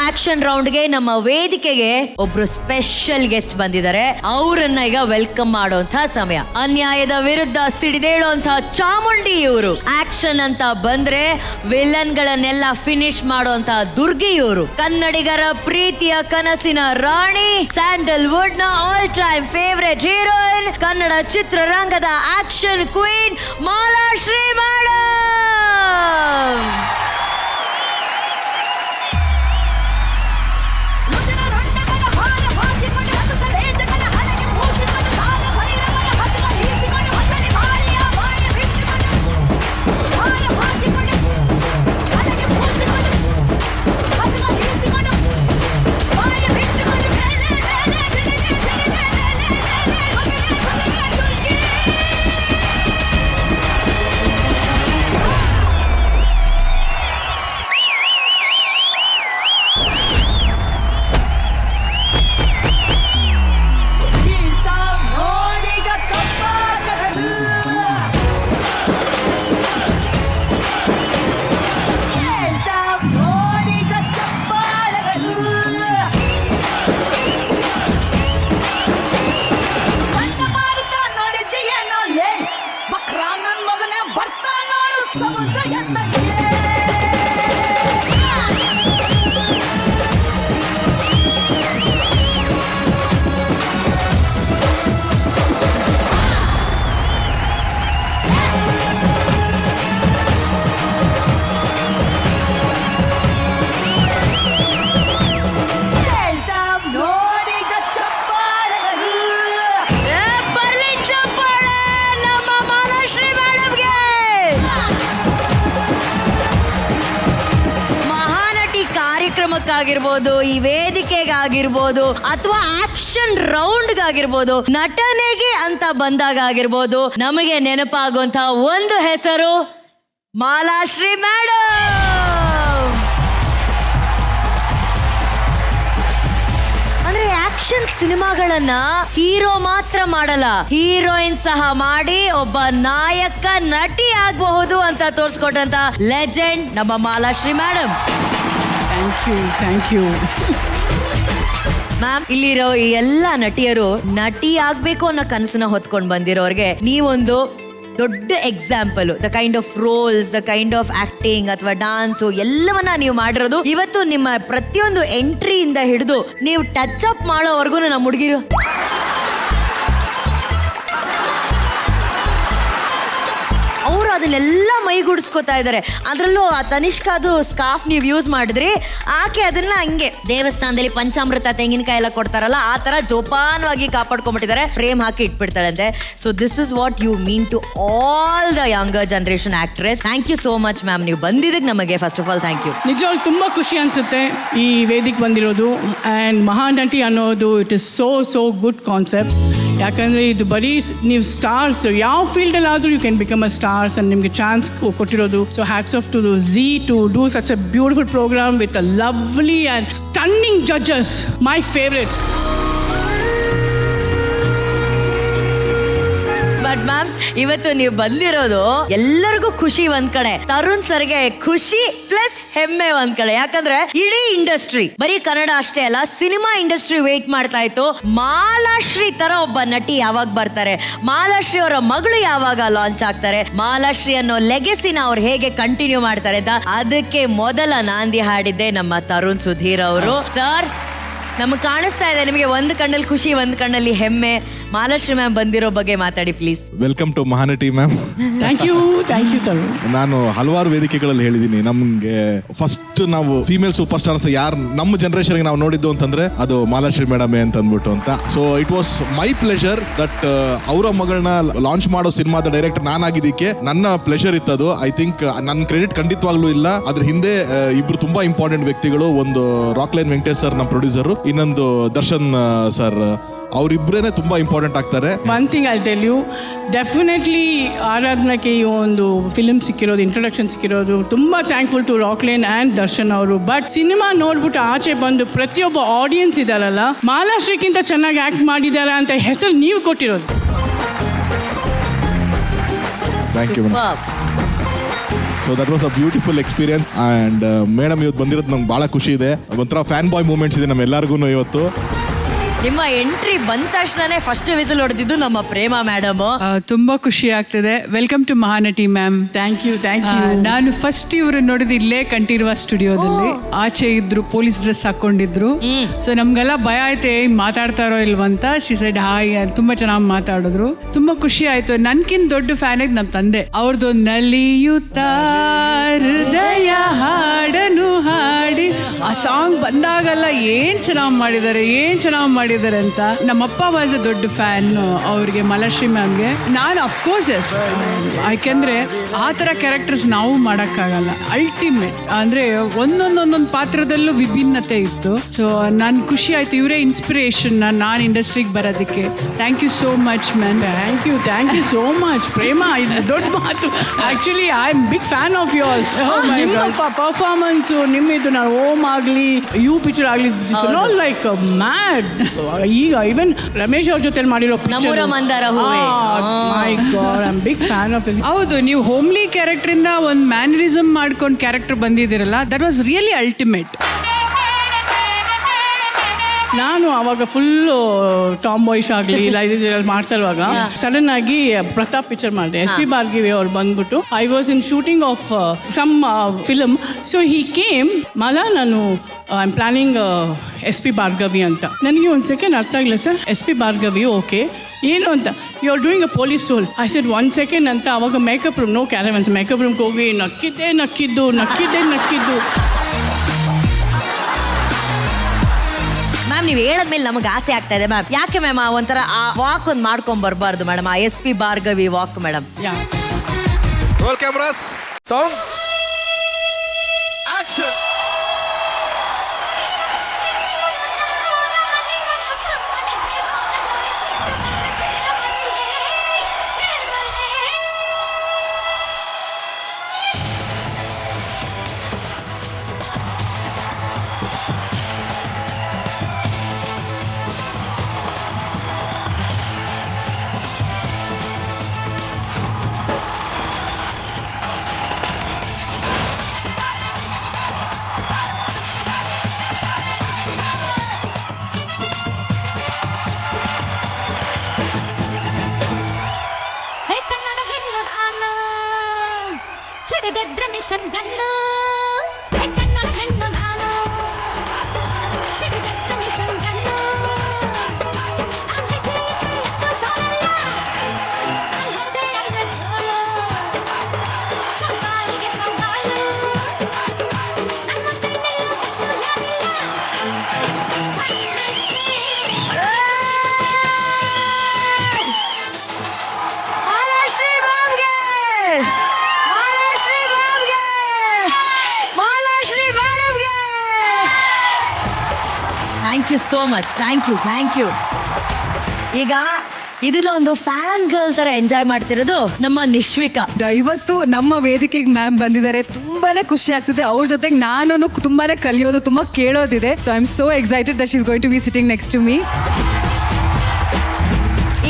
ಆಕ್ಷನ್ ರೌಂಡ್ಗೆ ನಮ್ಮ ವೇದಿಕೆಗೆ ಒಬ್ರು ಸ್ಪೆಷಲ್ ಗೆಸ್ಟ್ ಬಂದಿದ್ದಾರೆ. ಅವರನ್ನ ಈಗ ವೆಲ್ಕಮ್ ಮಾಡುವಂತಹ ಸಮಯ. ಅನ್ಯಾಯದ ವಿರುದ್ಧ ಸಿಡಿದೇಳುವಂತಹ ಚಾಮುಂಡಿ ಇವರು. ಆಕ್ಷನ್ ಅಂತ ಬಂದ್ರೆ ವಿಲನ್ ಗಳನ್ನೆಲ್ಲ ಫಿನಿಶ್ ಮಾಡುವಂತಹ ದುರ್ಗಿ ಇವರು. ಕನ್ನಡಿಗರ ಪ್ರೀತಿಯ ಕನಸಿನ ರಾಣಿ, ಸ್ಯಾಂಡಲ್ವುಡ್ ನ all time favourite heroine, Kannada ಚಿತ್ರರಂಗದ ಆಕ್ಷನ್ ಕ್ವೀನ್ ಮಾಲಾಶ್ರೀ ಮೇಡಮ್. ಆಗಿರ್ಬೋದು, ಈ ವೇದಿಕೆಗಾಗಿರ್ಬೋದು, ಅಥವಾ ಆಕ್ಷನ್ ರೌಂಡ್ಗಾಗಿರ್ಬೋದು, ನಟನೆಗೆ ಅಂತ ಬಂದಾಗ ಆಗಿರ್ಬೋದು, ನಮಗೆ ನೆನಪಾಗುವಂತ ಒಂದು ಹೆಸರು ಮಾಲಾಶ್ರೀ ಮೇಡಮ್. ಅಂದ್ರೆ ಆಕ್ಷನ್ ಸಿನಿಮಾಗಳನ್ನ ಹೀರೋ ಮಾತ್ರ ಮಾಡಲ್ಲ, ಹೀರೋಯಿನ್ ಸಹ ಮಾಡಿ ಒಬ್ಬ ನಾಯಕ ನಟಿ ಆಗಬಹುದು ಅಂತ ತೋರಿಸ್ಕೊಟ್ಟಂತ ಲೆಜೆಂಡ್ ನಮ್ಮ Malashree madam. Thank you ma'am, ಇಲ್ಲಿರೋ ಈ ಎಲ್ಲಾ ನಟಿಯರು ನಟಿ ಆಗ್ಬೇಕು ಅನ್ನೋ ಕನಸನ್ನ ಹೊತ್ಕೊಂಡು ಬಂದಿರೋರ್ಗೆ ನೀವೊಂದು ದೊಡ್ಡ example. The kind of roles, the kind of acting ಅಥವಾ ಡಾನ್ಸು ಎಲ್ಲವನ್ನ ನೀವು ಮಾಡಿರೋದು ಇವತ್ತು ನಿಮ್ಮ ಪ್ರತಿಯೊಂದು ಎಂಟ್ರಿಯಿಂದ ಹಿಡಿದು ನೀವು ಟಚ್ ಅಪ್ ಮಾಡೋವರೆಗೂ ನಮ್ಮ ಹುಡುಗಿರು ಅವರು ಅದನ್ನೆಲ್ಲ ಮೈಗೂಡಿಸ್ಕೊತಾ ಇದ್ದಾರೆ. ಅದರಲ್ಲೂ ಆ ತನಿಷ್ಕಾದು ಸ್ಕಾರ್ಫ್ ನೀವು ಯೂಸ್ ಮಾಡಿದ್ರಿ, ಆಕೆ ಅದನ್ನ ಹಂಗೆ ದೇವಸ್ಥಾನದಲ್ಲಿ ಪಂಚಾಮೃತ ತೆಂಗಿನಕಾಯಿ ಎಲ್ಲ ಕೊಡ್ತಾರಲ್ಲ ಆ ತರ ಜೋಪಾನವಾಗಿ ಕಾಪಾಡ್ಕೊಂಡ್ಬಿಟ್ಟಿದ್ದಾರೆ, ಫ್ರೇಮ್ ಹಾಕಿ ಇಟ್ಬಿಡ್ತಾರಂತೆ. So this is what you mean to all the younger generation actress. Thank you so much ma'am, ನೀವು ಬಂದಿದ್ದಕ್ಕೆ ನಮಗೆ first of all thank you. ನಿಜವಾಗ್ಲೂ ತುಂಬ ಖುಷಿ ಅನಿಸುತ್ತೆ ಈ ವೇದಿಕೆ ಬಂದಿರೋದು. ಆ್ಯಂಡ್ ಮಹಾನಟಿ ಅನ್ನೋದು it is so good concept. ಯಾಕಂದರೆ ಇದು ಬರೀ ನೀವು ಸ್ಟಾರ್ಸ್ ಯಾವ ಫೀಲ್ಡಲ್ಲಿ ಆದರೂ you can become a stars and ನಿಮಗೆ ಚಾನ್ಸ್ ಕೊಟ್ಟಿರೋದು. So hats off to Zee to do such a beautiful programme with a lovely and stunning judges, my favourites. But ma'am, ಇವತ್ತು ನೀವು ಬಂದಿರೋದು ಎಲ್ಲರಿಗೂ ಖುಷಿ ಒಂದ್ ಕಡೆ, ತರುಣ್ ಸರ್ಗೆ ಖುಷಿ ಪ್ಲಸ್ ಹೆಮ್ಮೆ ಒಂದ್ ಕಡೆ. ಯಾಕಂದ್ರೆ ಇಡೀ ಇಂಡಸ್ಟ್ರಿ, ಬರೀ ಕನ್ನಡ ಅಷ್ಟೇ ಅಲ್ಲ, ಸಿನಿಮಾ ಇಂಡಸ್ಟ್ರಿ ವೇಟ್ ಮಾಡ್ತಾ ಇತ್ತು ಮಾಲಾಶ್ರೀ ತರ ಒಬ್ಬ ನಟಿ ಯಾವಾಗ ಬರ್ತಾರೆ, ಮಾಲಾಶ್ರೀ ಅವರ ಮಗಳು ಯಾವಾಗ ಲಾಂಚ್ ಆಗ್ತಾರೆ, ಮಾಲಾಶ್ರೀ ಅನ್ನೋ ಲೆಗೆಸಿನ ಅವ್ರು ಹೇಗೆ ಕಂಟಿನ್ಯೂ ಮಾಡ್ತಾರೆ ಅಂತ. ಅದಕ್ಕೆ ಮೊದಲ ನಾಂದಿ ಹಾಡಿದ್ದೆ ನಮ್ಮ ತರುಣ್ ಸುಧೀರ್ ಅವರು. ಸರ್, ನಮಗೆ ಕಾಣಿಸ್ತಾ ಇದೆ ನಿಮಗೆ ಒಂದು ಕಣ್ಣಲ್ಲಿ ಖುಷಿ, ಒಂದು ಕಣ್ಣಲ್ಲಿ ಹೆಮ್ಮೆ. ಮಾಲಾಶ್ರೀ ಮ್ಯಾಮ್ ಬಂದಿರೋ ಬಗ್ಗೆ ಮಾತಾಡಿ please. Welcome to Mahanati ma'am. Thank you Tarun. ನಾನು ಹಲವಾರು ವೇದಿಕೆಗಳಲ್ಲಿ ಹೇಳಿದ್ದೀನಿ, ನಮ್ಗೆ ಫಸ್ಟ್ ನಾವು ಫೀಮೇಲ್ ಸೂಪರ್ ಸ್ಟಾರ್ಸ್ ಯಾರು ನಮ್ಮ ಜನರೇಷನ್ಗೆ ನಾವು ನೋಡಿದ್ದು ಅಂತಂದ್ರೆ ಅದು ಮಾಲಾಶ್ರೀ ಮೇಡಮ್ ಅಂತ ಅಂದ್ಬಿಟ್ಟು ಅಂತ. So it was my pleasure that ಅವರ ಮಗಳನ್ನ ಲಾಂಚ್ ಮಾಡೋ ಸಿನಿಮಾದ ಡೈರೆಕ್ಟರ್ ನಾನಾಗಿದ್ದಕ್ಕೆ ನನ್ನ ಪ್ಲೆಷರ್ ಇತ್ತದು. ಐ ಥಿಂಕ್ ನನ್ನ ಕ್ರೆಡಿಟ್ ಖಂಡಿತವಾಗ್ಲೂ ಇಲ್ಲ. ಅದ್ರ ಹಿಂದೆ ಇಬ್ರು ತುಂಬಾ ಇಂಪಾರ್ಟೆಂಟ್ ವ್ಯಕ್ತಿಗಳು. ಒಂದು ರಾಕ್ಲೈನ್ ವೆಂಕಟೇಶ್ ಸರ್ ನಮ್ಮ ಪ್ರೊಡ್ಯೂಸರ್, ಇನ್ನೊಂದು ದರ್ಶನ್ ಸರ್, ಅವರಿಬ್ಬರೇನೆ ತುಂಬಾ ಇಂಪಾರ್ಟೆಂಟ್ ಆಗ್ತಾರೆ. One thing I tell you, definitely ಆರಾಧನಕ್ಕೆ ಈ ಒಂದು ಫಿಲ್ಮ್ ಸಿಕ್ಕಿರೋದು, ಇಂಟ್ರೊಡಕ್ಷನ್ ಸಿಕ್ಕಿರೋದು ತುಂಬಾ thankful to Rockline and Darshan ಅವರು. ಬಟ್ ಸಿನಿಮಾ ನೋಡ್ಬಿಟ್ಟು ಆಚೆ ಬಂದು ಪ್ರತಿಯೊಬ್ಬ ಆಡಿಯನ್ಸ್ ಇದಾರಲ್ಲ, ಮಾಲಾಶ್ರೀಗಿಂತ ಚೆನ್ನಾಗಿ ಆಕ್ಟ್ ಮಾಡಿದ್ದಾರೆ ಅಂತ ಹೆಸರು ನೀವು ಕೊಟ್ಟಿರೋದು. Thank you. So that was a beautiful experience. And madam ಇವತ್ತು ಬಂದಿರೋದು ನಂಗೆ ಭಾಳ ಖುಷಿ ಇದೆ. ಒಂಥರ ಫ್ಯಾನ್ ಬಾಯ್ ಮೂಮೆಂಟ್ಸ್ ಇದೆ ನಮ್ಮೆಲ್ಲರಿಗೂ ಇವತ್ತು. ನಿಮ್ಮ ಎಂಟ್ರಿ ಬಂದ ತಕ್ಷಣನೇ ಫಸ್ಟ್ ವಿಸಿಲ್ ಹೊಡೆದಿದ್ದು ನಮ್ಮ ಪ್ರೇಮ ಮೇಡಮ್. ತುಂಬಾ ಖುಷಿ ಆಗ್ತದೆ. Welcome to Mahanati ma'am. Thank you. ನಾನು ಫಸ್ಟ್ ಇವರು ನೋಡಿದ್ದು ಇಲ್ಲೇ ಕಂಠೀರವ ಸ್ಟುಡಿಯೋದಲ್ಲಿ. ಆಚೆ ಇದ್ರು, ಪೊಲೀಸ್ ಡ್ರೆಸ್ ಹಾಕೊಂಡಿದ್ರು. ಸೊ ನಮ್ಗೆಲ್ಲ ಭಯ ಆಯ್ತು, ಮಾತಾಡ್ತಾರೋ ಇಲ್ವಂತ. ಶಿ ಸೈಡ್ ಹಾಯ್, ತುಂಬಾ ಚೆನ್ನಾಗಿ ಮಾತಾಡಿದ್ರು. ತುಂಬಾ ಖುಷಿ ಆಯ್ತು. ನನ್ಕಿಂತ ದೊಡ್ಡ ಫ್ಯಾನ್ ಆಗಿ ನಮ್ ತಂದೆ ಅವ್ರದ್ದು ನಲಿಯುತ್ತ ಹೃದಯ ಹಾಡನು ಹಾಡಿ ಆ ಸಾಂಗ್ ಬಂದಾಗಲ್ಲ ಏನ್ ಚೆನ್ನಾಗಿ ಮಾಡಿದ್ದಾರೆ ಅಂತ. ನಮ್ಮಪ್ಪ ವಾಸ್ ಅ ದೊಡ್ಡ ಫ್ಯಾನ್ ಅವ್ರಿಗೆ, ಮಾಲಾಶ್ರೀ ಮ್ಯಾಮ್ಗೆ. ನಾನು ಅಫ್ಕೋರ್ಸ್ ಎಸ್, ಯಾಕೆಂದ್ರೆ ಆ ಥರ ಕ್ಯಾರೆಕ್ಟರ್ಸ್ ನಾವು ಮಾಡೋಕ್ಕಾಗಲ್ಲ. ಅಲ್ಟಿಮೇಟ್ ಅಂದ್ರೆ ಒಂದೊಂದು ಪಾತ್ರದಲ್ಲೂ ವಿಭಿನ್ನತೆ ಇತ್ತು. ಸೊ ನನ್ ಖುಷಿ ಆಯ್ತು. ಇವರೇ ಇನ್ಸ್ಪಿರೇಷನ್ ನಾನು ಇಂಡಸ್ಟ್ರಿಗೆ ಬರೋದಕ್ಕೆ. Thank you so much ma'am. Thank you so much Prema. ಇದು ದೊಡ್ಡ ಮಾತು. Actually I am big fan of yours. ನಿಮ್ಮ ಪರ್ಫಾರ್ಮೆನ್ಸ್, ನಿಮ್ಮಿದು ನಾನು ಓಮ್ ಆಗ್ಲಿ, ಯು ಪಿಕ್ಚರ್ ಆಗ್ಲಿ, ಲೈಕ್ ಮ್ಯಾಡ್. ಈಗ ಈವನ್ ರಮೇಶ್ ಅವ್ರ ಜೊತೆ ಮಾಡಿರೋ ನಮ್ಮೂರ ಮಂದಾರ ಹೂವೆ. My god, I am big fan of his. ಹೌದು, ನೀವು ಹೋಮ್ಲಿ ಕ್ಯಾರೆಕ್ಟರ್ ಇಂದ ಒಂದು ಮ್ಯಾನರಿಸಮ್ ಮಾಡ್ಕೊಂಡು ಕ್ಯಾರೆಕ್ಟರ್ ಬಂದಿದ್ದೀರಲ್ಲ, ದಟ್ ವಾಸ್ ರಿಯಲಿ ಅಲ್ಟಿಮೇಟ್. ನಾನು ಅವಾಗ ಫುಲ್ಲು ಟಾಮ್ ಬಾಯ್ಸ್ ಆಗಲಿ ಇಲ್ಲ ಇದ್ರಲ್ಲಿ ಮಾಡ್ತಾ ಇರುವಾಗ ಸಡನ್ ಆಗಿ ಪ್ರತಾಪ್ ಪಿಕ್ಚರ್ ಮಾಡಿದೆ. SP ಭಾರ್ಗವಿ ಅವ್ರು ಬಂದ್ಬಿಟ್ಟು I was in shooting of some film. So he came ಮಾಲಾ, ನಾನು I am planning SP Bhargavi ಅಂತ. ನನಗೆ ಒಂದು ಸೆಕೆಂಡ್ ಅರ್ಥ ಆಗಿಲ್ಲ ಸರ್. SP ಭಾರ್ಗವಿ ಓಕೆ ಏನು ಅಂತ, you are doing a police role. I said 1 second ಅಂತ. ಅವಾಗ makeup room, no caravans, makeup ರೂಮ್ಗೆ ಹೋಗಿ ನಕ್ಕಿದ್ದು. ಮ್ಯಾಮ್ ನೀವು ಹೇಳದ್ಮೇಲೆ ನಮಗೆ ಆಸೆ ಆಗ್ತಾ ಇದೆ ಮ್ಯಾಮ್. ಯಾಕೆ ಮ್ಯಾಮ್ ಒಂಥರ ಆ ವಾಕ್ ಒಂದು ಮಾಡ್ಕೊಂಡ್ ಬರಬಾರ್ದು ಮೇಡಮ್, ಆ SP Bhargavi walk madam? Role cameras, sound, action. Mission gun Kannada ಹೆಣ್ಣು ನಾನು ಸಿಡಿದೆದ್ದ mission gun thank you so much, thank you. ಈಗ ಇದನ್ನ ಒಂದು ಫ್ಯಾನ್ ಗರ್ಲ್ ತರ ಎಂಜಾಯ್ ಮಾಡ್ತಿರೋದು ನಮ್ಮ ನಿಶ್ವಿಕಾ. ಇವತ್ತು ನಮ್ಮ ವೇದಿಕೆಗೆ ಮ್ಯಾಮ್ ಬಂದಿದ್ದಾರೆ, ತುಂಬಾನೇ ಖುಷಿ ಆಗ್ತಿದೆ. ಅವ್ರ ಜೊತೆಗೆ ನಾನು ತುಂಬಾನೇ ಕಲಿಯೋದು, ತುಂಬಾ ಕೇಳೋದಿದೆ. So I am so excited that she is going to be sitting next to me.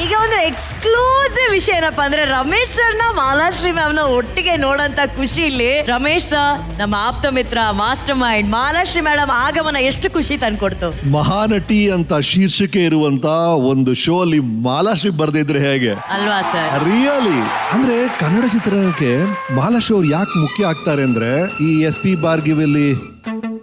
ಈಗ ಒಂದು ಎಕ್ಸ್ಕ್ಲೂಸಿವ್ ವಿಷಯ ಏನಪ್ಪಾ ಅಂದ್ರೆ, ರಮೇಶ್ ಸರ್ನ ಮಾಲಾಶ್ರೀ ಮ್ಯಾಮ್ನ ಒಟ್ಟಿಗೆ ನೋಡಂತ ಖುಷಿ ಇಲ್ಲಿ. ರಮೇಶ್ ಸರ್ ನಮ್ಮ ಆಪ್ತ ಮಿತ್ರ, ಮಾಸ್ಟರ್ ಮೈಂಡ್, ಮಾಲಾಶ್ರೀ ಮೇಡಮ್ ಆಗಮನ ಎಷ್ಟು ಖುಷಿ ತಂದ್ಕೊಡ್ತು. ಮಹಾನಟಿ ಅಂತ ಶೀರ್ಷಿಕೆ ಇರುವಂತ ಒಂದು ಶೋ ಅಲ್ಲಿ ಮಾಲಾಶ್ರೀ ಬರ್ದಿದ್ರೆ ಹೇಗೆ ಅಲ್ವಾ ಸರ್? ರಿಯಲಿ ಅಂದ್ರೆ ಕನ್ನಡ ಚಿತ್ರರಂಗಕ್ಕೆ ಮಾಲಾಶ್ರೀ ಅವ್ರು ಯಾಕೆ ಮುಖ್ಯ ಆಗ್ತಾರೆ ಅಂದ್ರೆ, ಈ SP ಭಾರ್ಗವಿಯಲ್ಲಿ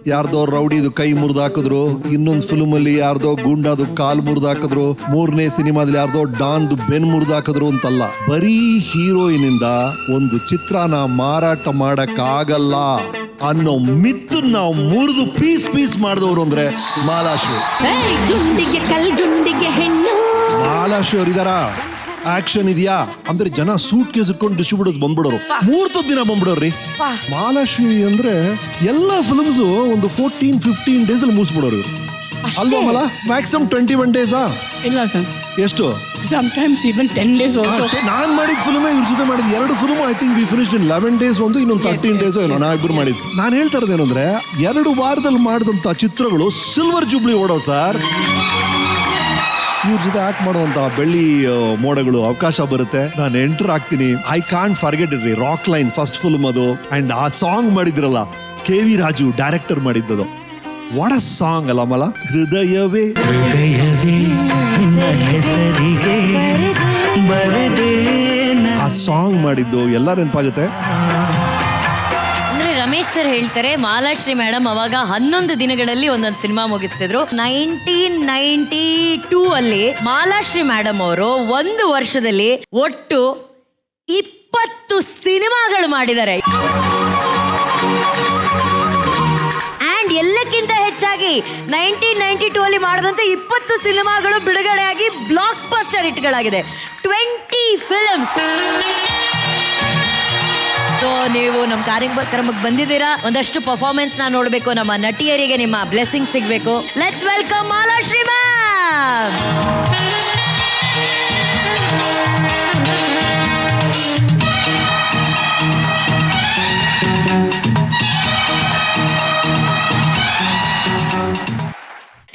ಯಾರ್ದೋ ರೌಡಿದು ಕೈ ಮುರಿದಾಕಿದ್ರು, ಇನ್ನೊಂದು ಫಿಲ್ಮ್ ಅಲ್ಲಿ ಯಾರ್ದೋ ಗೂಂಡಾದು ಕಾಲ್ ಮುರಿದಾಕಿದ್ರು, 3ನೇ ಸಿನಿಮಾದಲ್ಲಿ ಯಾರ್ದೋ ಡಾನ್ದು ಬೆನ್ ಮುರಿದಾಕಿದ್ರು ಅಂತಲ್ಲ, ಬರೀ ಹೀರೋಯಿನ್ ಇಂದ ಒಂದು ಚಿತ್ರನ ಮಾರಾಟ ಮಾಡಕ್ಕಾಗಲ್ಲ ಅನ್ನೋ ಮಿತ್ತು ನಾವು ಮುರಿದು ಪೀಸ್ ಮಾಡಿದವರು ಅಂದ್ರೆ ಮಾಲಾಶ್ರೀ. ಮಾಲಾಶ್ರೀ ಅವ್ರು ಇದಾರ, ಆಕ್ಷನ್ ಇದೆಯಾ ಅಂದ್ರೆ ಜನ ಸೂಟ್ ಕೇಸ್ ಇಟ್ಕೊಂಡು ಡಿಸ್ಟ್ರಿಬ್ಯೂಟರ್ಸ್ ಬಂದ್ಬಿಡೋರು, ಮುಹೂರ್ತದ ದಿನ ಬಂದ್ಬಿಡೋರಿ. ಮಾಲಾಶ್ರೀ ಅಂದ್ರೆ ಎಲ್ಲ ಫಿಲ್ಮ್ಸ್ ಒಂದು 14-15 ಡೇಸ್ ಅಲ್ಲಿ ಮುಗಿಸ್ಬಿಡೋರು ಅಲ್ವಾ ಮಲ? ಮ್ಯಾಕ್ಸಿಮಮ್ 21 ಡೇಸಾ? ಇಲ್ಲ ಸರ್, ಎಷ್ಟು? Sometimes even 10 days also. ನಾನ್ ಮಾಡಿದ ಫಿಲ್ಮ್ ಇವ್ರ ಜೊತೆ ಮಾಡಿದ್ 2 film I think we finished in 11 days, ಒಂದು ಇನ್ನೊಂದು 13 days ಏನೋ ನಾವಿಬ್ರು ಮಾಡಿದ್ವಿ. ನಾನು ಹೇಳ್ತಾ ಇರೋದೇನಂದ್ರೆ 2 ವಾರದಲ್ಲಿ ಮಾಡಿದಂತ ಚಿತ್ರಗಳು ಸಿಲ್ವರ್ ಜೂಬ್ಲಿ ಓಡೋ ಸರ್. ಇವ್ರ ಜೊತೆ ಆಕ್ಟ್ ಮಾಡುವಂತ ಬೆಳ್ಳಿ ಮೋಡಗಳು ಅವಕಾಶ ಬರುತ್ತೆ, ನಾನು ಎಂಟರ್ ಆಗ್ತೀನಿ. ಐ ಕಾಂಟ್ ಫರ್ಗೆಟ್ ಇಟ್ ರೀ, ರಾಕ್ ಲೈನ್ ಫಸ್ಟ್ ಫಿಲ್ಮ್ ಅದು. ಅಂಡ್ ಆ ಸಾಂಗ್ ಮಾಡಿದ್ರಲ್ಲ KV ರಾಜು ಡೈರೆಕ್ಟರ್ ಮಾಡಿದ್ದದು, ವಾಟ್ ಅ ಸಾಂಗ್ ಅಲ್ಲ ಮಲ? ಹೃದಯವೇ ಆ ಸಾಂಗ್ ಮಾಡಿದ್ದು ಎಲ್ಲ ನೆನಪಾಗುತ್ತೆ. ರಮೇಶ್ ಸರ್ ಹೇಳ್ತಾರೆ ಮಾಲಾಶ್ರೀ ಮೇಡಮ್ ಅವಾಗ 11 ದಿನಗಳಲ್ಲಿ ಒಂದೊಂದು ಸಿನಿಮಾ ಮುಗಿಸ್ತಿದ್ರು. 1992 ಅಲ್ಲಿ ಮಾಲಾಶ್ರೀ ಮೇಡಮ್ ಅವರು 1 ವರ್ಷದಲ್ಲಿ ಒಟ್ಟು 20 ಸಿನಿಮಾಗಳು ಮಾಡಿದ್ದಾರೆ. ಅಂಡ್ ಎಲ್ಲಕ್ಕಿಂತ ಹೆಚ್ಚಾಗಿ 1992 ಅಲ್ಲಿ ಮಾಡಿದಂತ 20 ಸಿನಿಮಾಗಳು ಬಿಡುಗಡೆಯಾಗಿ ಬ್ಲಾಕ್ ಬಸ್ಟರ್ ಹಿಟ್ಗಳಾಗಿದೆ. 20 ಫಿಲ್ಮ್ಸ್. ಸೊ ನೀವು ನಮ್ಮ ಕಾರ್ಯಕ್ರಮಕ್ಕೆ ಬಂದಿದ್ದೀರಾ, ಒಂದಷ್ಟು ಪರ್ಫಾರ್ಮೆನ್ಸ್ ನ ನೋಡಬೇಕು, ನಮ್ಮ ನಟಿಯರಿಗೆ ನಿಮ್ಮ ಬ್ಲೆಸ್ಸಿಂಗ್ ಸಿಗಬೇಕು. Let's welcome Malashree ma'am.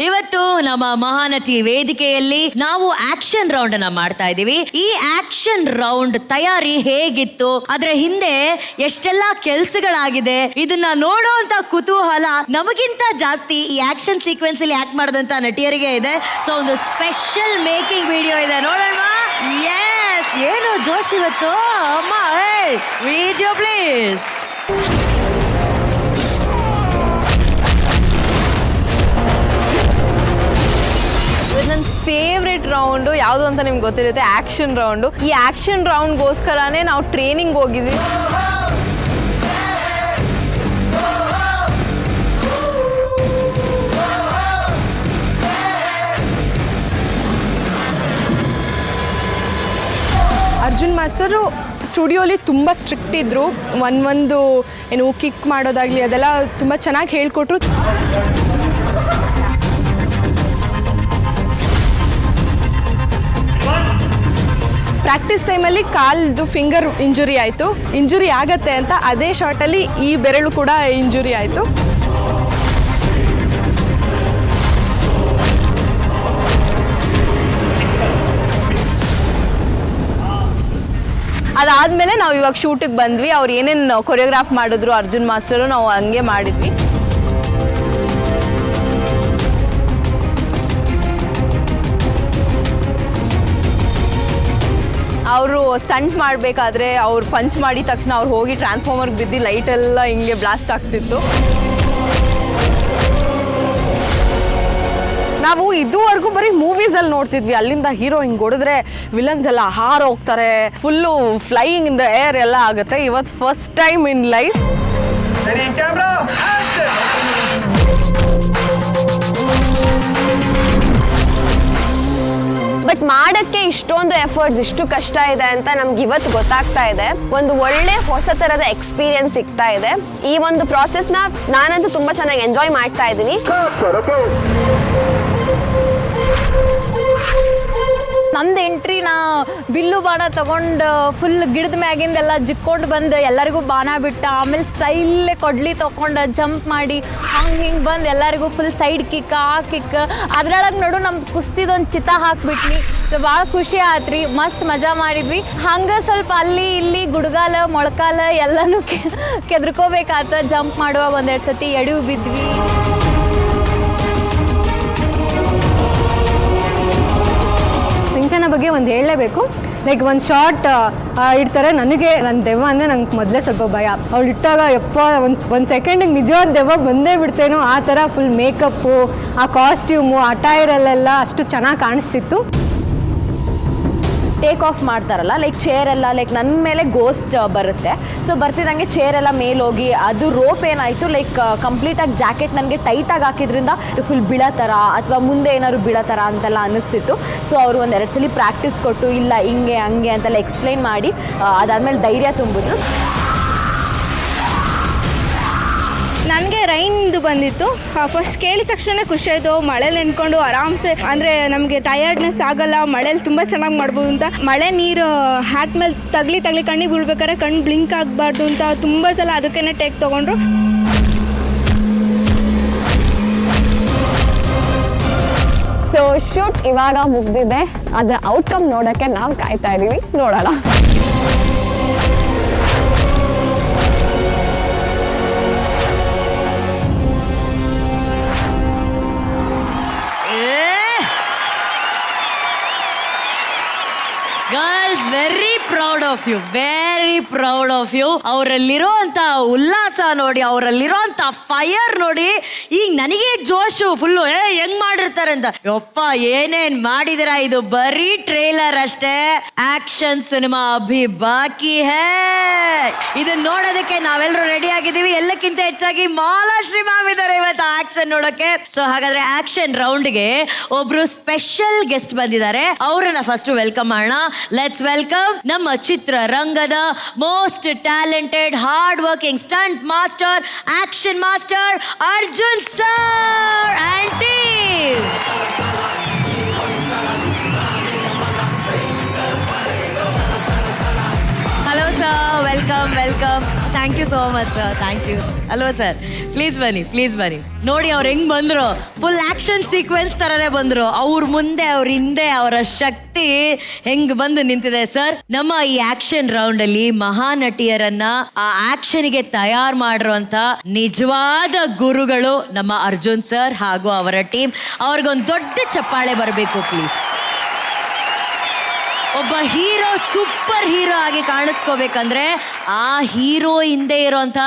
ಇವತ್ತು ನಮ್ಮ ಮಹಾನಟಿ ವೇದಿಕೆಯಲ್ಲಿ ನಾವು ಆಕ್ಷನ್ ರೌಂಡ್ ಅನ್ನ ಮಾಡ್ತಾ ಇದೀವಿ. ಈ ಆಕ್ಷನ್ ರೌಂಡ್ ತಯಾರಿ ಹೇಗಿತ್ತು, ಅದ್ರ ಹಿಂದೆ ಎಷ್ಟೆಲ್ಲಾ ಕೆಲ್ಸಗಳಾಗಿದೆ, ಇದನ್ನ ನೋಡುವಂತ ಕುತೂಹಲ ನಮಗಿಂತ ಜಾಸ್ತಿ ಈ ಆಕ್ಷನ್ ಸೀಕ್ವೆನ್ಸ್ ಅಲ್ಲಿ ಆಕ್ಟ್ ಮಾಡಿದಂತ ನಟಿಯರಿಗೆ ಇದೆ. ಸೊ ಒಂದು ಸ್ಪೆಷಲ್ ಮೇಕಿಂಗ್ ವಿಡಿಯೋ ಇದೆ, ನೋಡೋಣ. ಎಸ್, ಏನು ಜೋಶ್ ಇವತ್ತು ಅಮ್ಮ. Video please. ನನ್ನ ಫೇವ್ರೆಟ್ ರೌಂಡು ಯಾವುದು ಅಂತ ನಿಮ್ಗೆ ಗೊತ್ತಿರುತ್ತೆ, ಆಕ್ಷನ್ ರೌಂಡು. ಈ ಆಕ್ಷನ್ ರೌಂಡ್ಗೋಸ್ಕರನೇ ನಾವು ಟ್ರೈನಿಂಗ್ ಹೋಗಿದ್ವಿ. ಅರ್ಜುನ್ ಮಾಸ್ಟರು ಸ್ಟುಡಿಯೋಲಿ ತುಂಬ ಸ್ಟ್ರಿಕ್ಟ್ ಇದ್ದರು. ಒಂದು ಏನು ಕಿಕ್ ಮಾಡೋದಾಗಲಿ ಅದೆಲ್ಲ ತುಂಬ ಚೆನ್ನಾಗಿ ಹೇಳಿಕೊಟ್ರು. ಪ್ರಾಕ್ಟೀಸ್ ಟೈಮಲ್ಲಿ ಕಾಲ್ದು ಫಿಂಗರ್ ಇಂಜುರಿ ಆಯಿತು. ಇಂಜುರಿ ಆಗತ್ತೆ ಅಂತ ಅದೇ ಶಾರ್ಟಲ್ಲಿ ಈ ಬೆರಳು ಕೂಡ ಇಂಜುರಿ ಆಯಿತು. ಅದಾದಮೇಲೆ ನಾವು ಇವಾಗ ಶೂಟಿಗೆ ಬಂದ್ವಿ. ಅವ್ರು ಏನೇನು ಕೊರಿಯೋಗ್ರಾಫ್ ಮಾಡಿದ್ರು ಅರ್ಜುನ್ ಮಾಸ್ಟರು, ನಾವು ಹಂಗೆ ಮಾಡಿದ್ವಿ. ಅವರು ಸ್ಟಂಟ್ ಮಾಡಬೇಕಾದ್ರೆ ಅವ್ರು ಪಂಚ್ ಮಾಡಿದ ತಕ್ಷಣ ಅವ್ರು ಹೋಗಿ ಟ್ರಾನ್ಸ್ಫಾರ್ಮರ್ಗೆ ಬಿದ್ದು ಲೈಟೆಲ್ಲ ಹಿಂಗೆ ಬ್ಲಾಸ್ಟ್ ಆಗ್ತಿತ್ತು. ನಾವು ಇದುವರೆಗೂ ಬರೀ ಮೂವೀಸಲ್ಲಿ ನೋಡ್ತಿದ್ವಿ, ಅಲ್ಲಿಂದ ಹೀರೋ ಹಿಂಗೆ ಹೊಡೆದ್ರೆ ವಿಲನ್ಸ್ ಎಲ್ಲ ಹಾರ ಹೋಗ್ತಾರೆ, full flying in the air ಎಲ್ಲ ಆಗುತ್ತೆ. ಇವತ್ತು first time in life. But ಮಾಡೋಕ್ಕೆ ಇಷ್ಟೊಂದು ಎಫರ್ಟ್ಸ್, ಇಷ್ಟು ಕಷ್ಟ ಇದೆ ಅಂತ ನಮ್ಗೆ ಇವತ್ತು ಗೊತ್ತಾಗ್ತಾ ಇದೆ. ಒಂದು ಒಳ್ಳೆ ಹೊಸ ಥರದ ಎಕ್ಸ್ಪೀರಿಯನ್ಸ್ ಸಿಗ್ತಾ ಇದೆ. ಈ ಒಂದು ಪ್ರಾಸೆಸ್ನ ನಾನಂತೂ ತುಂಬ ಚೆನ್ನಾಗಿ ಎಂಜಾಯ್ ಮಾಡ್ತಾ ಇದ್ದೀನಿ. ನಮ್ದು ಎಂಟ್ರಿನ ಬಿಲ್ಲು ಬಾಣ ತಗೊಂಡು ಫುಲ್ ಗಿಡದ ಮ್ಯಾಗಿಂದೆಲ್ಲ ಜಿಕ್ಕೊಂಡು ಬಂದು ಎಲ್ಲರಿಗೂ ಬಾಣ ಬಿಟ್ಟು, ಆಮೇಲೆ ಸ್ಟೈಲೇ ಕೊಡ್ಲಿ ತೊಗೊಂಡು ಜಂಪ್ ಮಾಡಿ ಹಿಂಗೆ ಬಂದು ಎಲ್ಲರಿಗೂ ಫುಲ್ ಸೈಡ್ ಕಿಕ್, ಆ ಕಿಕ್, ಅದ್ರೊಳಗೆ ನೋಡು ನಮ್ದು ಕುಸ್ತಿದೊಂದು ಚಿತ್ತ ಹಾಕ್ಬಿಟ್ವಿ. ಸೊ ಭಾಳ ಖುಷಿ ಆತ್ರಿ, ಮಸ್ತ್ ಮಜಾ ಮಾಡಿದ್ವಿ. ಹಂಗೆ ಸ್ವಲ್ಪ ಅಲ್ಲಿ ಇಲ್ಲಿ ಗುಡ್ಗಾಲ ಮೊಳಕಾಲ ಎಲ್ಲನೂ ಕೆದ್ರಕೋಬೇಕಾತ. ಜಂಪ್ ಮಾಡುವಾಗ ಒಂದೆರಡು ಸತಿ ಎಡವು ಬಿದ್ವಿ. ಸಿಂಚನ ಬಗ್ಗೆ ಒಂದು ಹೇಳಲೇಬೇಕು. ಲೈಕ್ ಒಂದು ಶಾರ್ಟ್ ಇಡ್ತಾರೆ, ನನಗೆ ನನ್ನ ದೆವ್ವ ಅಂದರೆ ನಂಗೆ ಮೊದಲೇ ಸ್ವಲ್ಪ ಭಯ. ಅವಳು ಇಟ್ಟಾಗ ಯಪ್ಪ ಒಂದು ಸೆಕೆಂಡಿಗೆ ನಿಜವಾದ ದೆವ್ವ ಬಂದೇ ಬಿಡ್ತೇನೋ ಆ ಥರ ಫುಲ್ ಮೇಕಪ್ಪು, ಆ ಕಾಸ್ಟ್ಯೂಮು, ಅಟೈರಲ್ಲೆಲ್ಲ ಅಷ್ಟು ಚೆನ್ನಾಗಿ ಕಾಣಿಸ್ತಿತ್ತು. ಟೇಕ್ ಆಫ್ ಮಾಡ್ತಾರಲ್ಲ, ಲೈಕ್ ಚೇರ್ ಎಲ್ಲ ಲೈಕ್ ನನ್ನ ಮೇಲೆ ಗೋಸ್ಟ್ ಬರುತ್ತೆ. ಸೊ ಬರ್ತಿದ್ದಂಗೆ ಚೇರ್ ಎಲ್ಲ ಮೇಲೋಗಿ ಅದು ರೋಪ್ ಏನಾಯಿತು, ಲೈಕ್ ಕಂಪ್ಲೀಟಾಗಿ ಜಾಕೆಟ್ ನನಗೆ ಟೈಟಾಗಿ ಹಾಕಿದ್ರಿಂದ ಫುಲ್ ಬೀಳೋ ಥರ ಅಥವಾ ಮುಂದೆ ಏನಾದ್ರು ಬೀಳೋ ಥರ ಅಂತೆಲ್ಲ ಅನ್ನಿಸ್ತಿತ್ತು. ಸೊ ಅವರು ಒಂದೆರಡು ಸಲ ಪ್ರಾಕ್ಟೀಸ್ ಕೊಟ್ಟು ಇಲ್ಲ ಹಿಂಗೆ ಹಂಗೆ ಅಂತೆಲ್ಲ ಎಕ್ಸ್ಪ್ಲೈನ್ ಮಾಡಿ ಅದಾದಮೇಲೆ ಧೈರ್ಯ ತುಂಬಿದ್ರು. ನನಗೆ ರೈನ್ದು ಬಂದಿತ್ತು. ಫಸ್ಟ್ ಕೇಳಿದ ತಕ್ಷಣ ಖುಷಿ ಆಯಿತು. ಮಳೇಲಿ ನೆನ್ಕೊಂಡು ಆರಾಮ್ಸೆ, ಅಂದರೆ ನಮಗೆ ಟಯರ್ಡ್ನೆಸ್ ಆಗಲ್ಲ, ಮಳೇಲಿ ತುಂಬ ಚೆನ್ನಾಗಿ ಮಾಡ್ಬೋದು ಅಂತ. ಮಳೆ ನೀರು ಹ್ಯಾಟ್ ಮೇಲೆ ತಗಲಿ ಕಣ್ಣಿಗೆ ಬೀಳ್ಬೇಕಾದ್ರೆ ಕಣ್ಣು ಬ್ಲಿಂಕ್ ಆಗಬಾರ್ದು ಅಂತ ತುಂಬ ಸಲ ಅದಕ್ಕೇ ಟೇಕ್ ತೊಗೊಂಡ್ರು. ಸೊ ಶೂಟ್ ಇವಾಗ ಮುಗ್ದಿದೆ, ಅದರ ಔಟ್ಕಮ್ ನೋಡೋಕ್ಕೆ ನಾವು ಕಾಯ್ತಾ ಇದ್ದೀವಿ. ನೋಡೋಣ. Girls, very proud of you, very proud of you. ಅವರಲ್ಲಿರೋಂಥ ಉಲ್ಲಾಸ ನೋಡಿ, ಅವರಲ್ಲಿರೋಂಥ ಫೈರ್ ನೋಡಿ, ಈಗ ನನಗೆ ಜೋಶು ಫುಲ್ಲು. ಹೆಂಗ್ ಮಾಡಿರ್ತಾರೆ ಅಂತ. ಯಪ್ಪ, ಏನೇನ್ ಮಾಡಿದಿರ, ಇದು ಬರೀ ಟ್ರೇಲರ್ ಅಷ್ಟೇ. ಆಕ್ಷನ್ ಸಿನಿಮಾ ಅಭಿ ಬಾಕಿ ಹೇ. ಇದನ್ನ ನೋಡೋದಕ್ಕೆ ನಾವೆಲ್ಲರೂ ರೆಡಿ ಆಗಿದ್ದೀವಿ. ಎಲ್ಲಕ್ಕಿಂತ ಹೆಚ್ಚಾಗಿ ಮಾಲಾಶ್ರೀ ಮ್ಯಾಮ್ ಇದ್ದಾರೆ ಇವತ್ತು ಆಕ್ಷನ್ ನೋಡೋಕೆ. ಸೊ ಹಾಗಾದ್ರೆ ಆಕ್ಷನ್ ರೌಂಡ್ಗೆ ಒಬ್ರು ಸ್ಪೆಷಲ್ ಗೆಸ್ಟ್ ಬಂದಿದ್ದಾರೆ, ಅವರನ್ನ ಫಸ್ಟ್ ವೆಲ್ಕಮ್ ಮಾಡೋಣ. ಲೆಟ್ಸ್ ವೆಲ್ಕಮ್ ನಮ್ಮ ಚಿತ್ರರಂಗದ most talented, hard working stunt master, action master Arjun sir and team. Hello sir, welcome welcome. Thank you so much sir, thank you. ಅಲ್ವಾ sir? Please ಬನ್ನಿ. ನೋಡಿ ಅವ್ರು ಹೆಂಗ್ ಬಂದ್ರು, ಫುಲ್ ಆಕ್ಷನ್ ಸೀಕ್ವೆನ್ಸ್ ತರನೇ ಬಂದ್ರು. ಅವ್ರ ಮುಂದೆ ಅವ್ರ ಹಿಂದೆ ಅವರ ಶಕ್ತಿ ಹೆಂಗ್ ಬಂದು ನಿಂತಿದೆ ಸರ್. ನಮ್ಮ ಈ ಆಕ್ಷನ್ ರೌಂಡ್ ಅಲ್ಲಿ ಮಹಾನಟಿಯರನ್ನ ಆ ಆಕ್ಷನ್ಗೆ ತಯಾರು ಮಾಡಿರುವಂತ ನಿಜವಾದ ಗುರುಗಳು ನಮ್ಮ ಅರ್ಜುನ್ ಸರ್ ಹಾಗೂ ಅವರ ಟೀಮ್. ಅವ್ರಿಗೊಂದು ದೊಡ್ಡ ಚಪ್ಪಾಳೆ ಬರಬೇಕು ಪ್ಲೀಸ್. ಒಬ್ಬ ಹೀರೋ ಸೂಪರ್ ಹೀರೋ ಆಗಿ ಕಾಣಿಸ್ಕೋಬೇಕಂದ್ರೆ ಆ ಹೀರೋ ಹಿಂದೆ ಇರೋಂಥ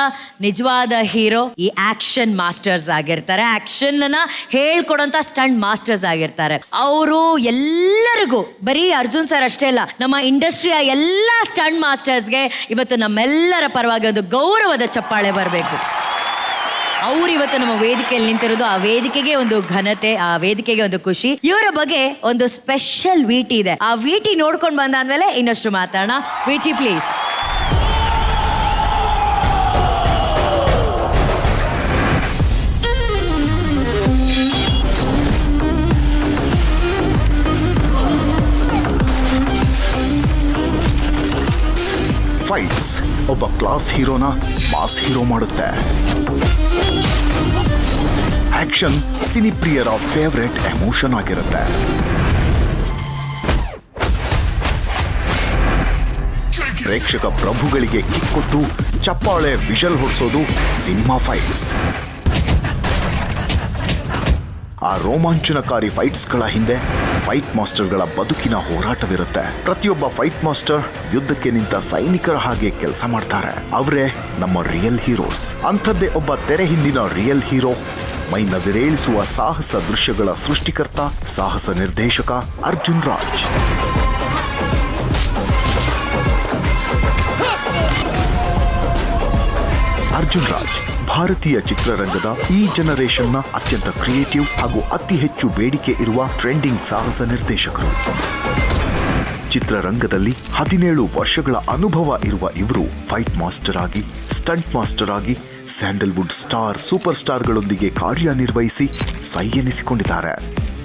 ನಿಜವಾದ ಹೀರೋ ಈ ಆಕ್ಷನ್ ಮಾಸ್ಟರ್ಸ್ ಆಗಿರ್ತಾರೆ. ಆಕ್ಷನ್ ಅನ್ನ ಹೇಳ್ಕೊಡೋಂಥ ಸ್ಟಂಟ್ ಮಾಸ್ಟರ್ಸ್ ಆಗಿರ್ತಾರೆ. ಅವರು ಎಲ್ಲರಿಗೂ, ಬರೀ ಅರ್ಜುನ್ ಸರ್ ಅಷ್ಟೇ ಅಲ್ಲ, ನಮ್ಮ ಇಂಡಸ್ಟ್ರಿಯ ಎಲ್ಲ ಸ್ಟಂಟ್ ಮಾಸ್ಟರ್ಸ್ಗೆ ಇವತ್ತು ನಮ್ಮೆಲ್ಲರ ಪರವಾಗಿ ಒಂದು ಗೌರವದ ಚಪ್ಪಾಳೆ ಬರಬೇಕು. ಅವ್ರು ಇವತ್ತು ನಮ್ಮ ವೇದಿಕೆಯಲ್ಲಿ ನಿಂತಿರೋದು, ಆ ವೇದಿಕೆಗೆ ಒಂದು ಘನತೆ, ಆ ವೇದಿಕೆಗೆ ಒಂದು ಖುಷಿ. ಇವರ ಬಗ್ಗೆ ಒಂದು ಸ್ಪೆಷಲ್ ವಿಟಿ ಇದೆ. ಆ ವಿಟಿ ನೋಡ್ಕೊಂಡು ಬಂದಾದ್ಮೇಲೆ ಇನ್ನಷ್ಟು ಮಾತಾಡೋಣ. VT please. ಫೈಟ್ಸ್ ಒಬ್ಬ ಕ್ಲಾಸ್ ಹೀರೋನ ಮಾಸ್ ಹೀರೋ ಮಾಡುತ್ತೆ. ಆಕ್ಷನ್ ಸಿನಿಪ್ರಿಯರ ಫೇವರೇಟ್ ಎಮೋಷನ್ ಆಗಿರುತ್ತೆ. ಪ್ರೇಕ್ಷಕ ಪ್ರಭುಗಳಿಗೆ ಕಿಕ್ ಕೊಟ್ಟು ಚಪ್ಪಾಳೆ ವಿಷಲ್ ಹೊಡಿಸೋದು ಸಿನಿಮಾ ಫೈಟ್ಸ್. ಆ ರೋಮಾಂಚನಕಾರಿ ಫೈಟ್ಸ್ಗಳ ಹಿಂದೆ ಫೈಟ್ ಮಾಸ್ಟರ್ಗಳ ಬದುಕಿನ ಹೋರಾಟವಿರುತ್ತೆ. ಪ್ರತಿಯೊಬ್ಬ ಫೈಟ್ ಮಾಸ್ಟರ್ ಯುದ್ಧಕ್ಕೆ ನಿಂತ ಸೈನಿಕರ ಹಾಗೆ ಕೆಲಸ ಮಾಡ್ತಾರೆ. ಅವರೇ ನಮ್ಮ ರಿಯಲ್ ಹೀರೋಸ್. ಅಂಥದ್ದೇ ಒಬ್ಬ ತೆರೆ ಹಿಂದಿನ ರಿಯಲ್ ಹೀರೋ, ಮೈನ ವಿರೇಳಿಸುವ ಸಾಹಸ ದೃಶ್ಯಗಳ ಸೃಷ್ಟಿಕರ್ತ, ಸಾಹಸ ನಿರ್ದೇಶಕ ಅರ್ಜುನ್ ರಾಜ್. ಅರ್ಜುನ್ ರಾಜ್ ಭಾರತೀಯ ಚಿತ್ರರಂಗದ ಈ ಜನರೇಷನ್ನ ಅತ್ಯಂತ ಕ್ರಿಯೇಟಿವ್ ಹಾಗೂ ಅತಿ ಹೆಚ್ಚು ಬೇಡಿಕೆ ಇರುವ ಟ್ರೆಂಡಿಂಗ್ ಸಾಹಸ ನಿರ್ದೇಶಕರು. ಚಿತ್ರರಂಗದಲ್ಲಿ 17 ವರ್ಷಗಳ ಅನುಭವ ಇರುವ ಇವರು ಫೈಟ್ ಮಾಸ್ಟರ್ ಆಗಿ, ಸ್ಟಂಟ್ ಮಾಸ್ಟರ್ ಆಗಿ ಸ್ಯಾಂಡಲ್ವುಡ್ ಸ್ಟಾರ್, ಸೂಪರ್ ಸ್ಟಾರ್ಗಳೊಂದಿಗೆ ಕಾರ್ಯನಿರ್ವಹಿಸಿ ಸೈ ಎನಿಸಿಕೊಂಡಿದ್ದಾರೆ.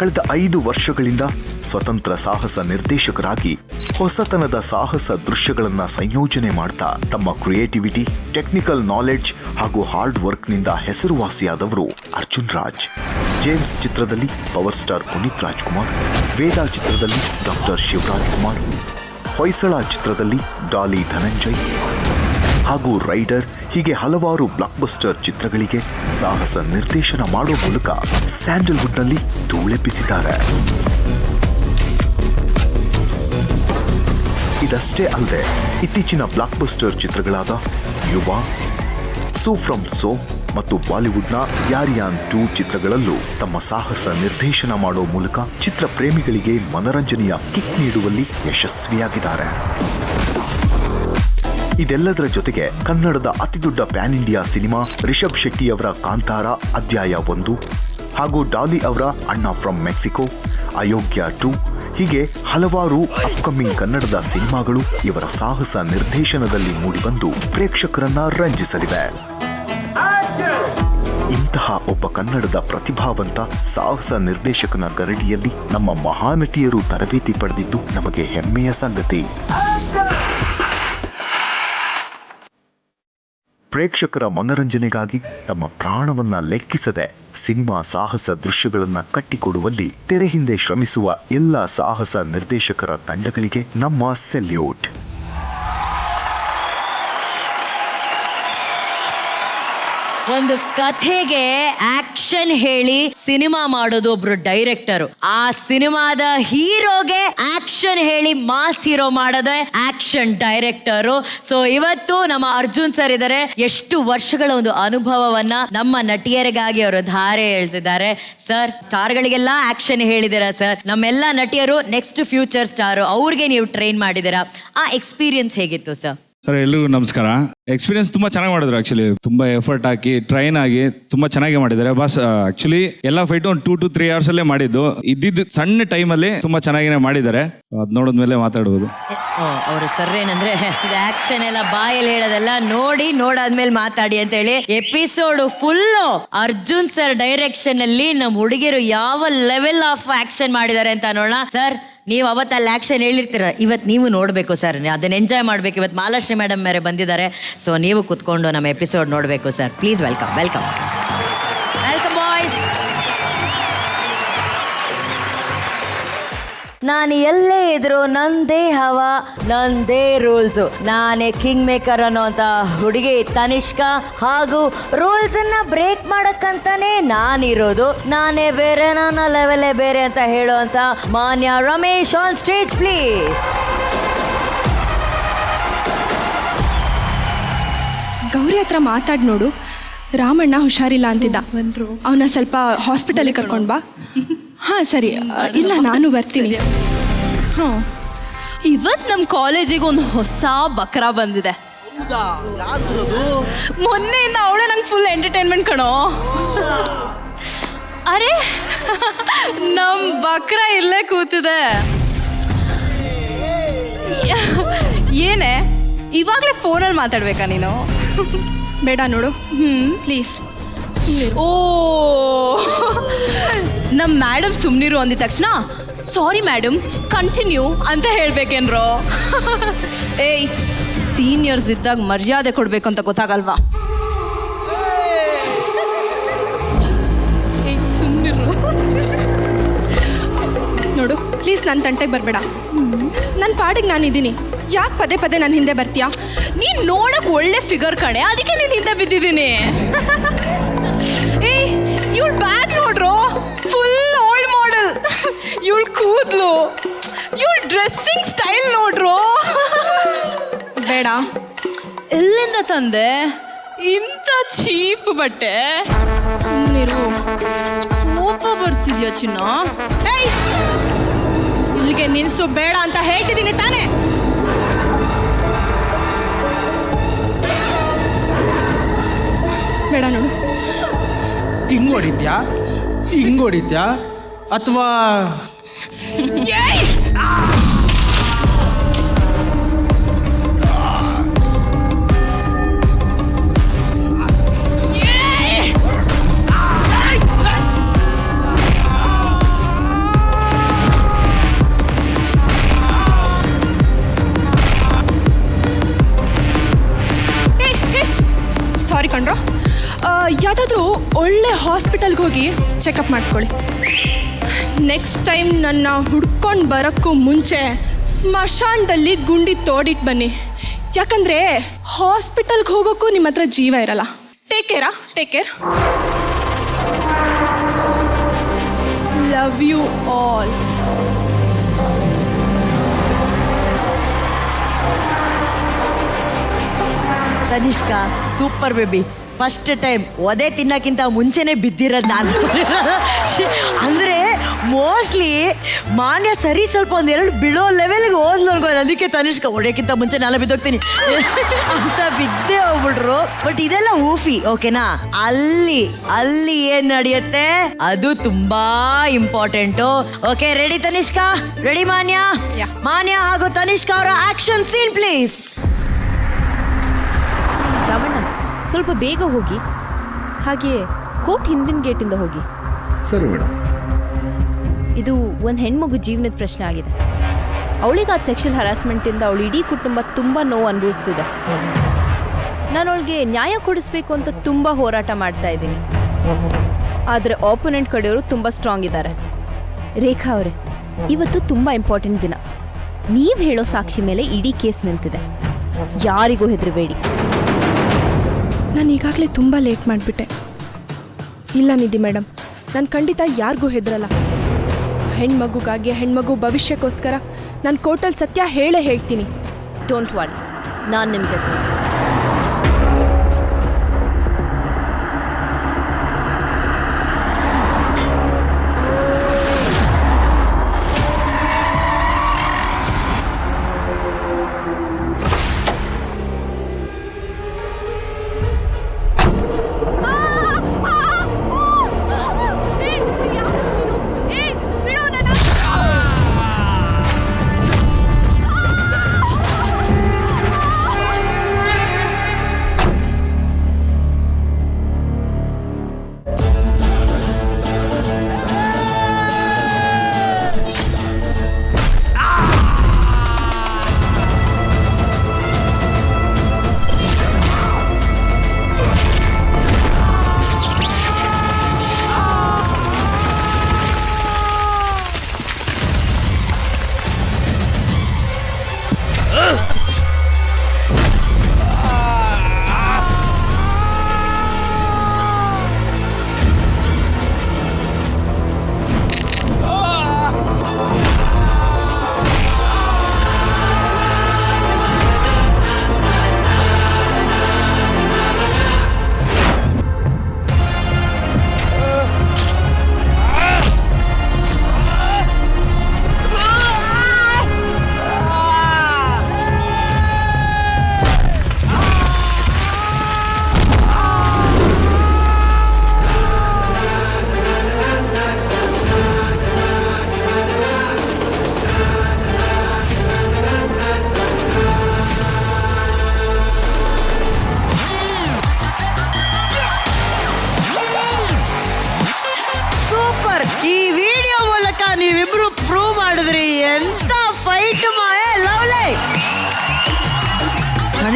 ಕಳೆದ 5 ವರ್ಷಗಳಿಂದ ಸ್ವತಂತ್ರ ಸಾಹಸ ನಿರ್ದೇಶಕರಾಗಿ ಹೊಸತನದ ಸಾಹಸ ದೃಶ್ಯಗಳನ್ನು ಸಂಯೋಜನೆ ಮಾಡ್ತಾ ತಮ್ಮ ಕ್ರಿಯೇಟಿವಿಟಿ, ಟೆಕ್ನಿಕಲ್ ನಾಲೆಡ್ಜ್ ಹಾಗೂ ಹಾರ್ಡ್ ವರ್ಕ್ನಿಂದ ಹೆಸರುವಾಸಿಯಾದವರು ಅರ್ಜುನ್ ರಾಜ್. ಜೇಮ್ಸ್ ಚಿತ್ರದಲ್ಲಿ ಪವರ್ ಸ್ಟಾರ್ ಪುನೀತ್ ರಾಜ್ಕುಮಾರ್, ವೇದಾ ಚಿತ್ರದಲ್ಲಿ ಡಾಕ್ಟರ್ ಶಿವರಾಜ್ ಕುಮಾರ್, ಹೊಯ್ಸಳ ಚಿತ್ರದಲ್ಲಿ ಡಾಲಿ ಧನಂಜಯ್ ಹಾಗೂ ರೈಡರ್, ಹೀಗೆ ಹಲವಾರು ಬ್ಲಾಕ್ ಬಸ್ಟರ್ ಚಿತ್ರಗಳಿಗೆ ಸಾಹಸ ನಿರ್ದೇಶನ ಮಾಡುವ ಮೂಲಕ ಸ್ಯಾಂಡಲ್ವುಡ್ನಲ್ಲಿ ಧೂಳೆಬ್ಬಿಸಿದ್ದಾರೆ. ಇದಷ್ಟೇ ಅಲ್ಲದೆ ಇತ್ತೀಚಿನ ಬ್ಲಾಕ್ ಬಸ್ಟರ್ ಚಿತ್ರಗಳಾದ ಯುವ, ಸೋ ಫ್ರಮ್ ಸೋ ಮತ್ತು ಬಾಲಿವುಡ್ನ ಯಾರಿಯಾನ್ 2 ಚಿತ್ರಗಳಲ್ಲೂ ತಮ್ಮ ಸಾಹಸ ನಿರ್ದೇಶನ ಮಾಡುವ ಮೂಲಕ ಚಿತ್ರ ಪ್ರೇಮಿಗಳಿಗೆ ಮನರಂಜನೆಯ ಕಿಕ್ ನೀಡುವಲ್ಲಿ ಯಶಸ್ವಿಯಾಗಿದ್ದಾರೆ. ಇದೆಲ್ಲದರ ಜೊತೆಗೆ ಕನ್ನಡದ ಅತಿದೊಡ್ಡ pan India cinema Rishab Shetty ಅವರ ಕಾಂತಾರ ಅಧ್ಯಾಯ 1 ಹಾಗೂ ಡಾಲಿ ಅವರ ಅಣ್ಣ ಫ್ರಮ್ ಮೆಕ್ಸಿಕೋ, ಅಯೋಗ್ಯ 2, ಹೀಗೆ ಹಲವಾರು ಅಪ್ಕಮಿಂಗ್ ಕನ್ನಡದ ಸಿನಿಮಾಗಳು ಇವರ ಸಾಹಸ ನಿರ್ದೇಶನದಲ್ಲಿ ಮೂಡಿಬಂದು ಪ್ರೇಕ್ಷಕರನ್ನ ರಂಜಿಸಲಿವೆ. ಇಂತಹ ಒಬ್ಬ ಕನ್ನಡದ ಪ್ರತಿಭಾವಂತ ಸಾಹಸ ನಿರ್ದೇಶಕನ ಗರಡಿಯಲ್ಲಿ ನಮ್ಮ ಮಹಾನಟಿಯರು ತರಬೇತಿ ಪಡೆದಿದ್ದು ನಮಗೆ ಹೆಮ್ಮೆಯ ಸಂಗತಿ. ಪ್ರೇಕ್ಷಕರ ಮನರಂಜನೆಗಾಗಿ ತಮ್ಮ ಪ್ರಾಣವನ್ನ ಲೆಕ್ಕಿಸದೆ ಸಿನಿಮಾ ಸಾಹಸ ದೃಶ್ಯಗಳನ್ನು ಕಟ್ಟಿಕೊಡುವಲ್ಲಿ ತೆರೆ ಹಿಂದೆ ಶ್ರಮಿಸುವ ಎಲ್ಲ ಸಾಹಸ ನಿರ್ದೇಶಕರ ತಂಡಗಳಿಗೆ ನಮ್ಮ ಸೆಲ್ಯೂಟ್. ಒಂದು ಕಥೆಗೆ ಆಕ್ಷನ್ ಹೇಳಿ ಸಿನಿಮಾ ಮಾಡೋದು ಒಬ್ರು ಡೈರೆಕ್ಟರು. ಆ ಸಿನಿಮಾದ ಹೀರೋಗೆ ಆಕ್ಷನ್ ಹೇಳಿ ಮಾಸ್ ಹೀರೋ ಮಾಡೋದೇ ಆಕ್ಷನ್ ಡೈರೆಕ್ಟರು. ಸೊ ಇವತ್ತು ನಮ್ಮ ಅರ್ಜುನ್ ಸರ್ ಇದ್ದಾರೆ. ಎಷ್ಟು ವರ್ಷಗಳ ಒಂದು ಅನುಭವವನ್ನ ನಮ್ಮ ನಟಿಯರಿಗಾಗಿ ಅವರು ಧಾರೆ ಹೇಳ್ತಿದ್ದಾರೆ. ಸರ್, ಸ್ಟಾರ್ಗಳಿಗೆಲ್ಲ ಆಕ್ಷನ್ ಹೇಳಿದಿರಾ ಸರ್, ನಮ್ಮೆಲ್ಲ ನಟಿಯರು ನೆಕ್ಸ್ಟ್ ಫ್ಯೂಚರ್ ಸ್ಟಾರ್, ಅವ್ರಿಗೆ ನೀವು ಟ್ರೈನ್ ಮಾಡಿದಿರಾ. ಆ ಎಕ್ಸ್ಪೀರಿಯನ್ಸ್ ಹೇಗಿತ್ತು ಸರ್? ಸರ್, ಎಲ್ರಿಗೂ ನಮಸ್ಕಾರ. ಎಕ್ಸ್ಪೀರಿಯನ್ಸ್ ತುಂಬಾ ಚೆನ್ನಾಗಿ ಮಾಡಿದ್ರು. ಆಕ್ಚುಲಿ ತುಂಬಾ ಎಫರ್ಟ್ ಹಾಕಿ ಟ್ರೈನ್ ಆಗಿ ತುಂಬಾ ಚೆನ್ನಾಗಿ ಮಾಡಿದ್ದಾರೆ. ಬಸ್ ಆಕ್ಚುಲಿ ಎಲ್ಲ ಫೈಟ್ ಒಂದು 2 to 3 hours ಅಲ್ಲೇ ಮಾಡಿದ್ದು. ಇದ್ದಿದ್ದು ಸಣ್ಣ ಟೈಮಲ್ಲಿ ತುಂಬಾ ಚೆನ್ನಾಗಿನೇ ಮಾಡಿದ್ದಾರೆ. ಸೊ ಅದು ನೋಡಿದ್ಮೇಲೆ ಮಾತಾಡ್ಬೋದು. ಅವ್ರ ಸರ್ ಏನಂದ್ರೆ ಇದು ಆಕ್ಷನ್ ಎಲ್ಲ ಬಾಯಲ್ಲಿ ಹೇಳೋದೆಲ್ಲ ನೋಡಾದ್ಮೇಲೆ ಮಾತಾಡಿ ಅಂತ ಹೇಳಿ episode full Arjun sir direction ಅಲ್ಲಿ ನಮ್ಮ ಹುಡುಗಿರು ಯಾವ ಲೆವೆಲ್ ಆಫ್ ಆಕ್ಷನ್ ಮಾಡಿದ್ದಾರೆ ಅಂತ ನೋಡೋಣ. ಸರ್ ನೀವು ಅವತ್ತಲ್ಲಿ ಆಕ್ಷನ್ ಹೇಳಿರ್ತೀರ, ಇವತ್ತು ನೀವು ನೋಡಬೇಕು ಸರ್, ಅದನ್ನ ಎಂಜಾಯ್ ಮಾಡ್ಬೇಕು. ಇವತ್ತು ಮಾಲಾಶ್ರೀ ಮೇಡಮ್ ಬೇರೆ ಬಂದಿದ್ದಾರೆ, ಸೊ ನೀವು ಕುತ್ಕೊಂಡು ನಮ್ಮ ಎಪಿಸೋಡ್ ನೋಡಬೇಕು sir. Please welcome welcome welcome boys. ನಾನು ಎಲ್ಲೇ ಇದ್ರು ನಂದೇ ಹವ ನಂದೇ ರೂಲ್ಸು, ನಾನೇ ಕಿಂಗ್ ಮೇಕರ್ ಅನ್ನೋಂಥ ಹುಡುಗಿ ತನಿಷ್ಕಾ, ಹಾಗೂ ರೂಲ್ಸ್ ಅನ್ನ ಬ್ರೇಕ್ ಮಾಡಕ್ಕಂತಾನೆ ನಾನಿರೋದು, ನಾನೇ ಬೇರೆ ನನ್ನ ಲೆವೆಲೇ ಬೇರೆ ಅಂತ ಹೇಳುವಂತ ಮಾನ್ಯ Ramesh on stage please. Gauri ಹತ್ರ ಮಾತಾಡಿ ನೋಡು. ರಾಮಣ್ಣ ಹುಷಾರಿಲ್ಲ ಅಂತಿದ್ದ, ಅವನ ಸ್ವಲ್ಪ ಹಾಸ್ಪಿಟಲಿಗೆ ಕರ್ಕೊಂಡು ಬಾ. ಹಾಂ ಸರಿ, ಇಲ್ಲ ನಾನು ಬರ್ತೀನಿ. ಹಾಂ, ಇವತ್ತು ನಮ್ಮ ಕಾಲೇಜಿಗೆ ಒಂದು ಹೊಸ ಬಕ್ರ ಬಂದಿದೆ. ಮೊನ್ನೆಯಿಂದ ಅವಳೇ ನಂಗೆ ಫುಲ್ ಎಂಟರ್ಟೈನ್ಮೆಂಟ್ ಕಣೋ. ಅರೆ ನಮ್ಮ ಬಕ್ರ ಇಲ್ಲೇ ಕೂತಿದೆ. ಏನೇ ಇವಾಗಲೇ ಫೋನಲ್ಲಿ ಮಾತಾಡ್ಬೇಕಾ ನೀನು? ಬೇಡ ನೋಡು, ಪ್ಲೀಸ್. ಓ, ನಮ್ಮ ಮೇಡಮ್ ಸುಮ್ಮನಿರು ಅಂದಿದ ತಕ್ಷಣ ಸಾರಿ ಮೇಡಮ್ ಕಂಟಿನ್ಯೂ ಅಂತ ಹೇಳ್ಬೇಕೇನ್ರೋ? ಏಯ್, ಸೀನಿಯರ್ಸ್ ಇದ್ದಾಗ ಮರ್ಯಾದೆ ಕೊಡ್ಬೇಕು ಅಂತ ಗೊತ್ತಾಗಲ್ವಾ? ಸುಮ್ಮನಿರು ನೋಡು ಪ್ಲೀಸ್, ನನ್ನ ತಂಟೆಗೆ ಬರಬೇಡ. ನನ್ನ ಪಾಡಿಗೆ ನಾನಿದ್ದೀನಿ, ಯಾಕೆ ಪದೇ ಪದೇ ನನ್ನ ಹಿಂದೆ ಬರ್ತೀಯಾ? ನೀನು ನೋಡಕ್ ಒಳ್ಳೆ ಫಿಗರ್ ಕಣೆ, ಅದಕ್ಕೆ ನೀನು ಹಿಂದೆ ಬಿದ್ದಿದ್ದೀನಿ. ಏಯ್, ಇವಳು ಬ್ಯಾಗ್ ನೋಡ್ರು, ಫುಲ್ ಓಲ್ಡ್ ಮಾಡೆಲ್. ಇವಳು ಕೂದಲು, ಇವಳು ಡ್ರೆಸ್ಸಿಂಗ್ ಸ್ಟೈಲ್ ನೋಡ್ರು. ಬೇಡ. ಎಲ್ಲಿಂದ ತಂದೆ ಇಂಥ ಚೀಪ್ ಬಟ್ಟೆ? ಸುಮ್ಮನಿರು. ಕೋಪ ಬರ್ತಿದ್ಯಾ ಚಿನ್ನ? ಏಯ್, ಇಲ್ಲಿಗೆ ನಿಲ್ಸು, ಬೇಡ ಅಂತ ಹೇಳ್ತಿದ್ದೀನಿ ತಾನೇ. ಬೇಡ ನೋಡು. ಹಿಂಗ್ ಹೊಡಿತ್ಯಾ ಅಥವಾ ಸಾರಿ ಕಣ್ರೋ. ಯಾವುದಾದ್ರೂ ಒಳ್ಳೆ ಹಾಸ್ಪಿಟಲ್ಗೆ ಹೋಗಿ ಚೆಕಪ್ ಮಾಡಿಸ್ಕೊಳ್ಳಿ. ನೆಕ್ಸ್ಟ್ ಟೈಮ್ ನನ್ನ ಹುಡ್ಕೊಂಡು ಬರೋಕ್ಕೂ ಮುಂಚೆ ಸ್ಮಶಾನದಲ್ಲಿ ಗುಂಡಿ ತೋಡಿಟ್ಟು ಬನ್ನಿ. ಯಾಕಂದರೆ ಹಾಸ್ಪಿಟಲ್ಗೆ ಹೋಗೋಕ್ಕೂ ನಿಮ್ಮ ಹತ್ರ ಜೀವ ಇರಲ್ಲ. Take care. Love you all. Tanishka super baby. First time ಒದೆ ತಿನ್ನಕ್ಕಿಂತ ಮುಂಚೆನೆ ಬಿದ್ದಿರೋದು ನಾನು. ಅಂದರೆ ಮೋಸ್ಟ್ಲಿ ಮಾನ್ಯ ಸರಿ ಸ್ವಲ್ಪ ಒಂದೆರಡು ಬೀಳೋ ಲೆವೆಲ್ಗೆ ಹೋದ್ಲು ಅನ್ಕೊಳ್ಳೋದು. ಅದಕ್ಕೆ ತನಿಷ್ಕಾ ಹೊಡೆಯೋಕ್ಕಿಂತ ಮುಂಚೆ ನಾನು ಬಿದ್ದೋಗ್ತೀನಿ ಅಂತ ಬಿದ್ದೇ ಹೋಗ್ಬಿಟ್ರು. ಬಟ್ ಇದೆಲ್ಲ ಊಫಿ, ಓಕೆನಾ? ಅಲ್ಲಿ ಏನ್ ನಡೆಯುತ್ತೆ ಅದು ತುಂಬಾ important. Okay, ready Tanishka? Ready ಮಾನ್ಯ ಹಾಗೂ ತನಿಷ್ಕಾ ಅವರ ಆಕ್ಷನ್ ಸೀನ್ ಪ್ಲೀಸ್. ರಾಮಣ್ಣ, ಸ್ವಲ್ಪ ಬೇಗ ಹೋಗಿ, ಹಾಗೆ ಕೋರ್ಟ್ ಹಿಂದಿನ ಗೇಟಿಂದ ಹೋಗಿ. ಸರಿ ಮೇಡಮ್. ಇದು ಒಂದು ಹೆಣ್ಮಗು ಜೀವನದ ಪ್ರಶ್ನೆ ಆಗಿದೆ. ಅವಳಿಗೆ ಆ ಸೆಕ್ಷುವಲ್ ಹರಾಸ್ಮೆಂಟಿಂದ ಅವಳು ಇಡೀ ಕುಟುಂಬ ತುಂಬ ನೋವು ಅನುಭವಿಸ್ತಿದೆ. ನಾನು ಅವಳಿಗೆ ನ್ಯಾಯ ಕೊಡಿಸ್ಬೇಕು ಅಂತ ತುಂಬ ಹೋರಾಟ ಮಾಡ್ತಾ ಇದ್ದೀನಿ. ಆದರೆ ಆಪೋನೆಂಟ್ ಕಡೆಯವರು ತುಂಬ ಸ್ಟ್ರಾಂಗ್ ಇದ್ದಾರೆ. ರೇಖಾ ಅವರೇ, ಇವತ್ತು ತುಂಬ ಇಂಪಾರ್ಟೆಂಟ್ ದಿನ. ನೀವು ಹೇಳೋ ಸಾಕ್ಷಿ ಮೇಲೆ ಇಡೀ ಕೇಸ್ ನಿಂತಿದೆ. ಯಾರಿಗೂ ಹೆದರಬೇಡಿ. ನಾನು ಈಗಾಗಲೇ ತುಂಬ ಲೇಟ್ ಮಾಡಿಬಿಟ್ಟೆ. ಇಲ್ಲ ನಿಧಿ ಮೇಡಮ್, ನಾನು ಖಂಡಿತ ಯಾರಿಗೂ ಹೆದರಲ್ಲ. ಹೆಣ್ಮಗು ಭವಿಷ್ಯಕ್ಕೋಸ್ಕರ ನಾನು ಕೋರ್ಟಲ್ಲಿ ಸತ್ಯ ಹೇಳೇ ಹೇಳ್ತೀನಿ. ಡೋಂಟ್ ವಾರಿ, ನಾನು ನಿಮ್ಮ ಜೊತೆ.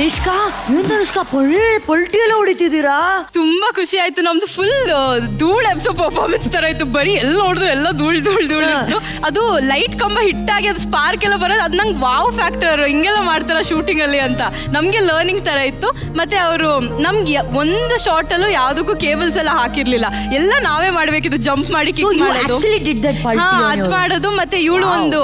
ತನಿಷ್ಕಾ ಏನ್ ತನಿಷ್ಕಾ ಪಲ್ಟಿ ಎಲ್ಲ ಹೊಡಿತಿದ್ದೀರಾ? ತುಂಬಾ ಖುಷಿ ಆಯ್ತು. ನಮ್ದು ಫುಲ್ ಧೂಳ್ ಎಬ್ಸೋ ಪರ್ಫಾರ್ಮೆನ್ಸ್ ತರ ಇತ್ತು. ಬರೀ ಎಲ್ಲ ನೋಡಿದ್ರು ಎಲ್ಲ ಧೂಳ್ ಇತ್ತು. ಅದು ಲೈಟ್ ಕಂಬ ಹಿಟ್ಟಾಗಿ ಅದು ಸ್ಪಾರ್ಕ್ ಎಲ್ಲ ಬರೋದು, ಅದು ನಂಗೆ ವಾವ್ ಫ್ಯಾಕ್ಟರ್. ಹಿಂಗೆಲ್ಲ ಮಾಡ್ತಾರ ಶೂಟಿಂಗ್ ಅಲ್ಲಿ ಅಂತ ನಮ್ಗೆ ಲರ್ನಿಂಗ್ ತರ ಇತ್ತು. ಮತ್ತೆ ಅವರು ನಮ್ಗೆ ಒಂದು ಶಾರ್ಟ್ ಅಲ್ಲೂ ಯಾವ್ದಕ್ಕೂ ಕೇಬಲ್ಸ್ ಎಲ್ಲ ಹಾಕಿರ್ಲಿಲ್ಲ, ಎಲ್ಲ ನಾವೇ ಮಾಡ್ಬೇಕಿತ್ತು. ಜಂಪ್ ಮಾಡಿ ಕಿಕ್ ಮಾಡೋದು, ಅದ್ ಮಾಡೋದು. ಮತ್ತೆ ಇವಳು ಒಂದು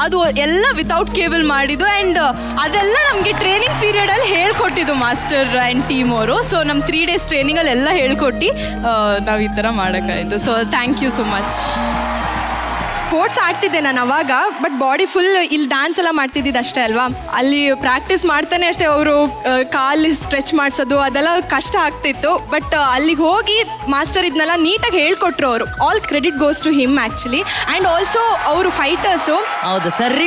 ಅದು ಎಲ್ಲ ವಿತೌಟ್ ಕೇಬಲ್ ಮಾಡಿದ್ದು. ಅಂಡ್ ಅದೆಲ್ಲ ನಮ್ಗೆ ಟ್ರೈನಿಂಗ್ ಪೀರಿಯಡ್ ಅಲ್ಲಿ ಹೇಳ್ಕೊಟ್ಟಿದ್ದು ಮಾಸ್ಟರ್ ಅಂಡ್ ಟೀಮ್ ಅವರು. ಸೊ ನಮ್ 3 days ಟ್ರೈನಿಂಗ್ ಅಲ್ಲಿ ಎಲ್ಲ ಹೇಳ್ಕೊಟ್ಟು ನಾವ್ ಈ ತರ ಮಾಡಕ್ಕಾಯ್ತು. So thank you so much. Sports ಆಡ್ತಿದ್ದೆ ನಾನು ಅವಾಗ, ಬಟ್ ಬಾಡಿ ಫುಲ್ ಇಲ್ಲಿ ಡ್ಯಾನ್ಸ್ ಎಲ್ಲ ಮಾಡ್ತಿದ್ದಿದ್ದು ಅಷ್ಟೇ ಅಲ್ವಾ. ಅಲ್ಲಿ ಪ್ರಾಕ್ಟೀಸ್ ಮಾಡ್ತಾನೆ ಅಷ್ಟೇ ಅವರು ಕಾಲು ಸ್ಟ್ರೆಚ್ ಮಾಡಿಸೋದು ಅದೆಲ್ಲ ಕಷ್ಟ ಆಗ್ತಿತ್ತು. ಬಟ್ ಅಲ್ಲಿಗೆ ಹೋಗಿ ಮಾಸ್ಟರ್ ಇದನ್ನೆಲ್ಲ ನೀಟಾಗಿ ಹೇಳ್ಕೊಟ್ರು ಅವರು. All credit goes to him actually. And also ಅವರು ಫೈಟರ್ಸು. ಹೌದು ಸರಿ,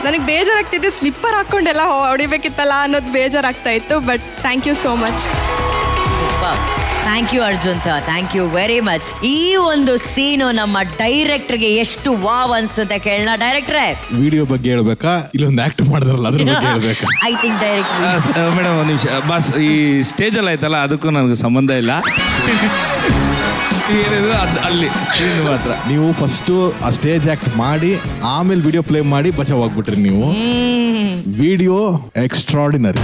ನನಗೆ ಬೇಜಾರಾಗ್ತಿದ್ದು ಸ್ಲಿಪ್ಪರ್ ಹಾಕೊಂಡೆಲ್ಲ ಹೊಡಿಬೇಕಿತ್ತಲ್ಲ ಅನ್ನೋದು ಬೇಜಾರಾಗ್ತಾ ಇತ್ತು. But thank you so much. Thank you Arjun sir, thank you very much. ಈ ಒಂದು ಸೀನು ನಮ್ಮ ಡೈರೆಕ್ಟರ್ಗೆ ಎಷ್ಟು ವಾವ್ ಅನ್ಸುತ್ತೆ ಕೇಳೋಣ. ಡೈರೆಕ್ಟ್ರೇ, ವಿಡಿಯೋ ಬಗ್ಗೆ ಹೇಳ್ಬೇಕಾ ಇಲ್ಲೊಂದು ಆಕ್ಟ್ ಮಾಡಿದ್ರಲ್ಲ ಅದ್ರ ಬಗ್ಗೆ ಹೇಳ್ಬೇಕಾ? ಐ ಥಿಂಕ್ ಡೈರೆಕ್ಟರ್ ಮೇಡಮ್ ಒಂದು ನಿಮಿಷ ಬಾಸ್, ಈ ಸ್ಟೇಜಲ್ಲಿ ಆಯ್ತಲ್ಲ ಅದಕ್ಕೂ ನನಗೆ ಸಂಬಂಧ ಇಲ್ಲ. ಏನಿದ್ರು ಅಲ್ಲಿ ಸ್ಕ್ರೀನ್ ಮಾತ್ರ. ನೀವು ಫಸ್ಟ್ ಆ ಸ್ಟೇಜ್ ಆಕ್ಟ್ ಮಾಡಿ ಆಮೇಲೆ ವಿಡಿಯೋ ಪ್ಲೇ ಮಾಡಿ ಬಚಾವಾಗ್ಬಿಟ್ರಿ ನೀವು. Video extraordinary.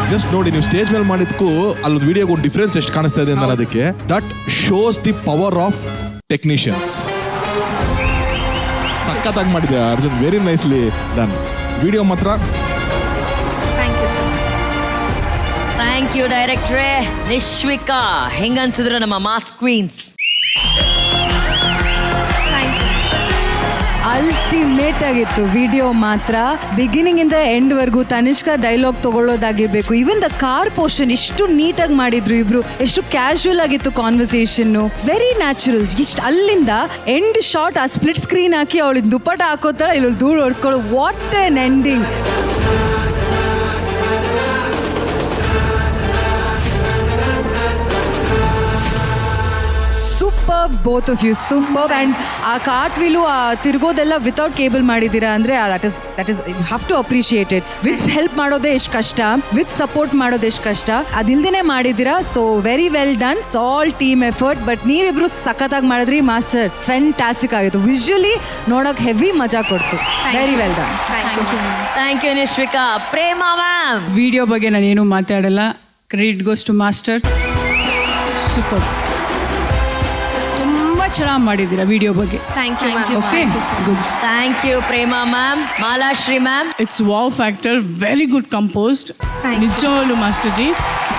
ಜಸ್ಟ್ ನೋಡಿ, ನೀವು ಸ್ಟೇಜ್ ಮೇಲೆ ಮಾಡಿದ್ಕು ಅಲ್ಲೊಂದು ವಿಡಿಯೋಗೆ ಒಂದು ಡಿಫ್ರೆನ್ಸ್ ಎಷ್ಟು ಕಾಣಿಸ್ತಾ ಇದೆ ಅಂದ್ರೆ ಅದಕ್ಕೆ that shows the power of technicians. ಸಖತ್ತಾಗಿ ಮಾಡಿದೆ Arjun, very nicely done. Video ಮಾತ್ರ ಥ್ಯಾಂಕ್ ಯು ಡೈರೆಕ್ಟ್ರೇ. ನಿಶ್ವಿಕಾ, ಹೆಂಗ ಅನ್ಸಿದ್ರು ನಮ್ಮ ಮಾಸ್ ಕ್ವೀನ್ಸ್? ಅಲ್ಟಿಮೇಟ್ ಆಗಿತ್ತು ವಿಡಿಯೋ ಮಾತ್ರ. ಬಿಗಿನಿಂಗ್ ಇಂದ ಎಂಡ್ ವರ್ಗು ತನಿಷ್ಕಾ ಡೈಲಾಗ್ ತಗೊಳ್ಳೋದಾಗಿರ್ಬೇಕು, ಇವನ್ ದ ಕಾರ್ ಪೋರ್ಷನ್ ಎಷ್ಟು ನೀಟಾಗಿ ಮಾಡಿದ್ರು ಇಬ್ರು. ಎಷ್ಟು ಕ್ಯಾಶುವಲ್ ಆಗಿತ್ತು ಕಾನ್ವರ್ಸೇಷನ್, ವೆರಿ ನ್ಯಾಚುರಲ್. ಇಷ್ಟ ಅಲ್ಲಿಂದ ಎಂಡ್ ಶಾಟ್ ಆ ಸ್ಪ್ಲಿಟ್ ಸ್ಕ್ರೀನ್ ಹಾಕಿ ಅವಳಿಗೆ ದುಪ್ಪಟ ಹಾಕೋತಾಳ, ಇಲ್ಲಿ ಧೂಳು ಹೊಡ್ಸ್ಕೊಳ್ಳೋ. What an ending. Super, both of you super. And ಆ ಕಾರ್ಟ್ ವೀಲು ಆ ತಿರ್ಗೋದೆಲ್ಲ ವಿತೌಟ್ ಕೇಬಲ್ ಮಾಡಿದ್ದೀರಾ ಅಂದ್ರೆ that is you have to appreciate it. With help ಮಾಡೋದೇ ಎಷ್ಟು ಕಷ್ಟ, ವಿತ್ ಸಪೋರ್ಟ್ ಮಾಡೋದು ಎಷ್ಟು ಕಷ್ಟ, ಅದಿಲ್ದೇನೆ ಮಾಡಿದ್ದೀರಾ. So very well done. It's all team effort. But ನೀವಿಬ್ರು ಸಖತ್ತಾಗಿ ಮಾಡಿದ್ರಿ ಮಾಸ್ಟರ್. ಫ್ಯಾಂಟಾಸ್ಟಿಕ್ ಆಗಿತ್ತು. ವಿಜುವಲಿ ನೋಡಕ್ ಹೆವಿ ಮಜಾ ಕೊಡ್ತು. Very well done. Thank you Nishvika. Prema ma'am, video ಬಗ್ಗೆ ನಾನೇನು ಮಾತಾಡಲ್ಲ. Credit goes to master. Super, ಚೆನ್ನಾಗಿ ಮಾಡಿದ್ದೀರಾ ವಿಡಿಯೋ ಬಗ್ಗೆ. Thank you. Okay, good. Thank you Prema ma'am. Malashree ma'am, it's wow factor, very good composed. ನಿಜವಾಗ್ಲು ಮಾಸ್ಟರ್ ಜಿ.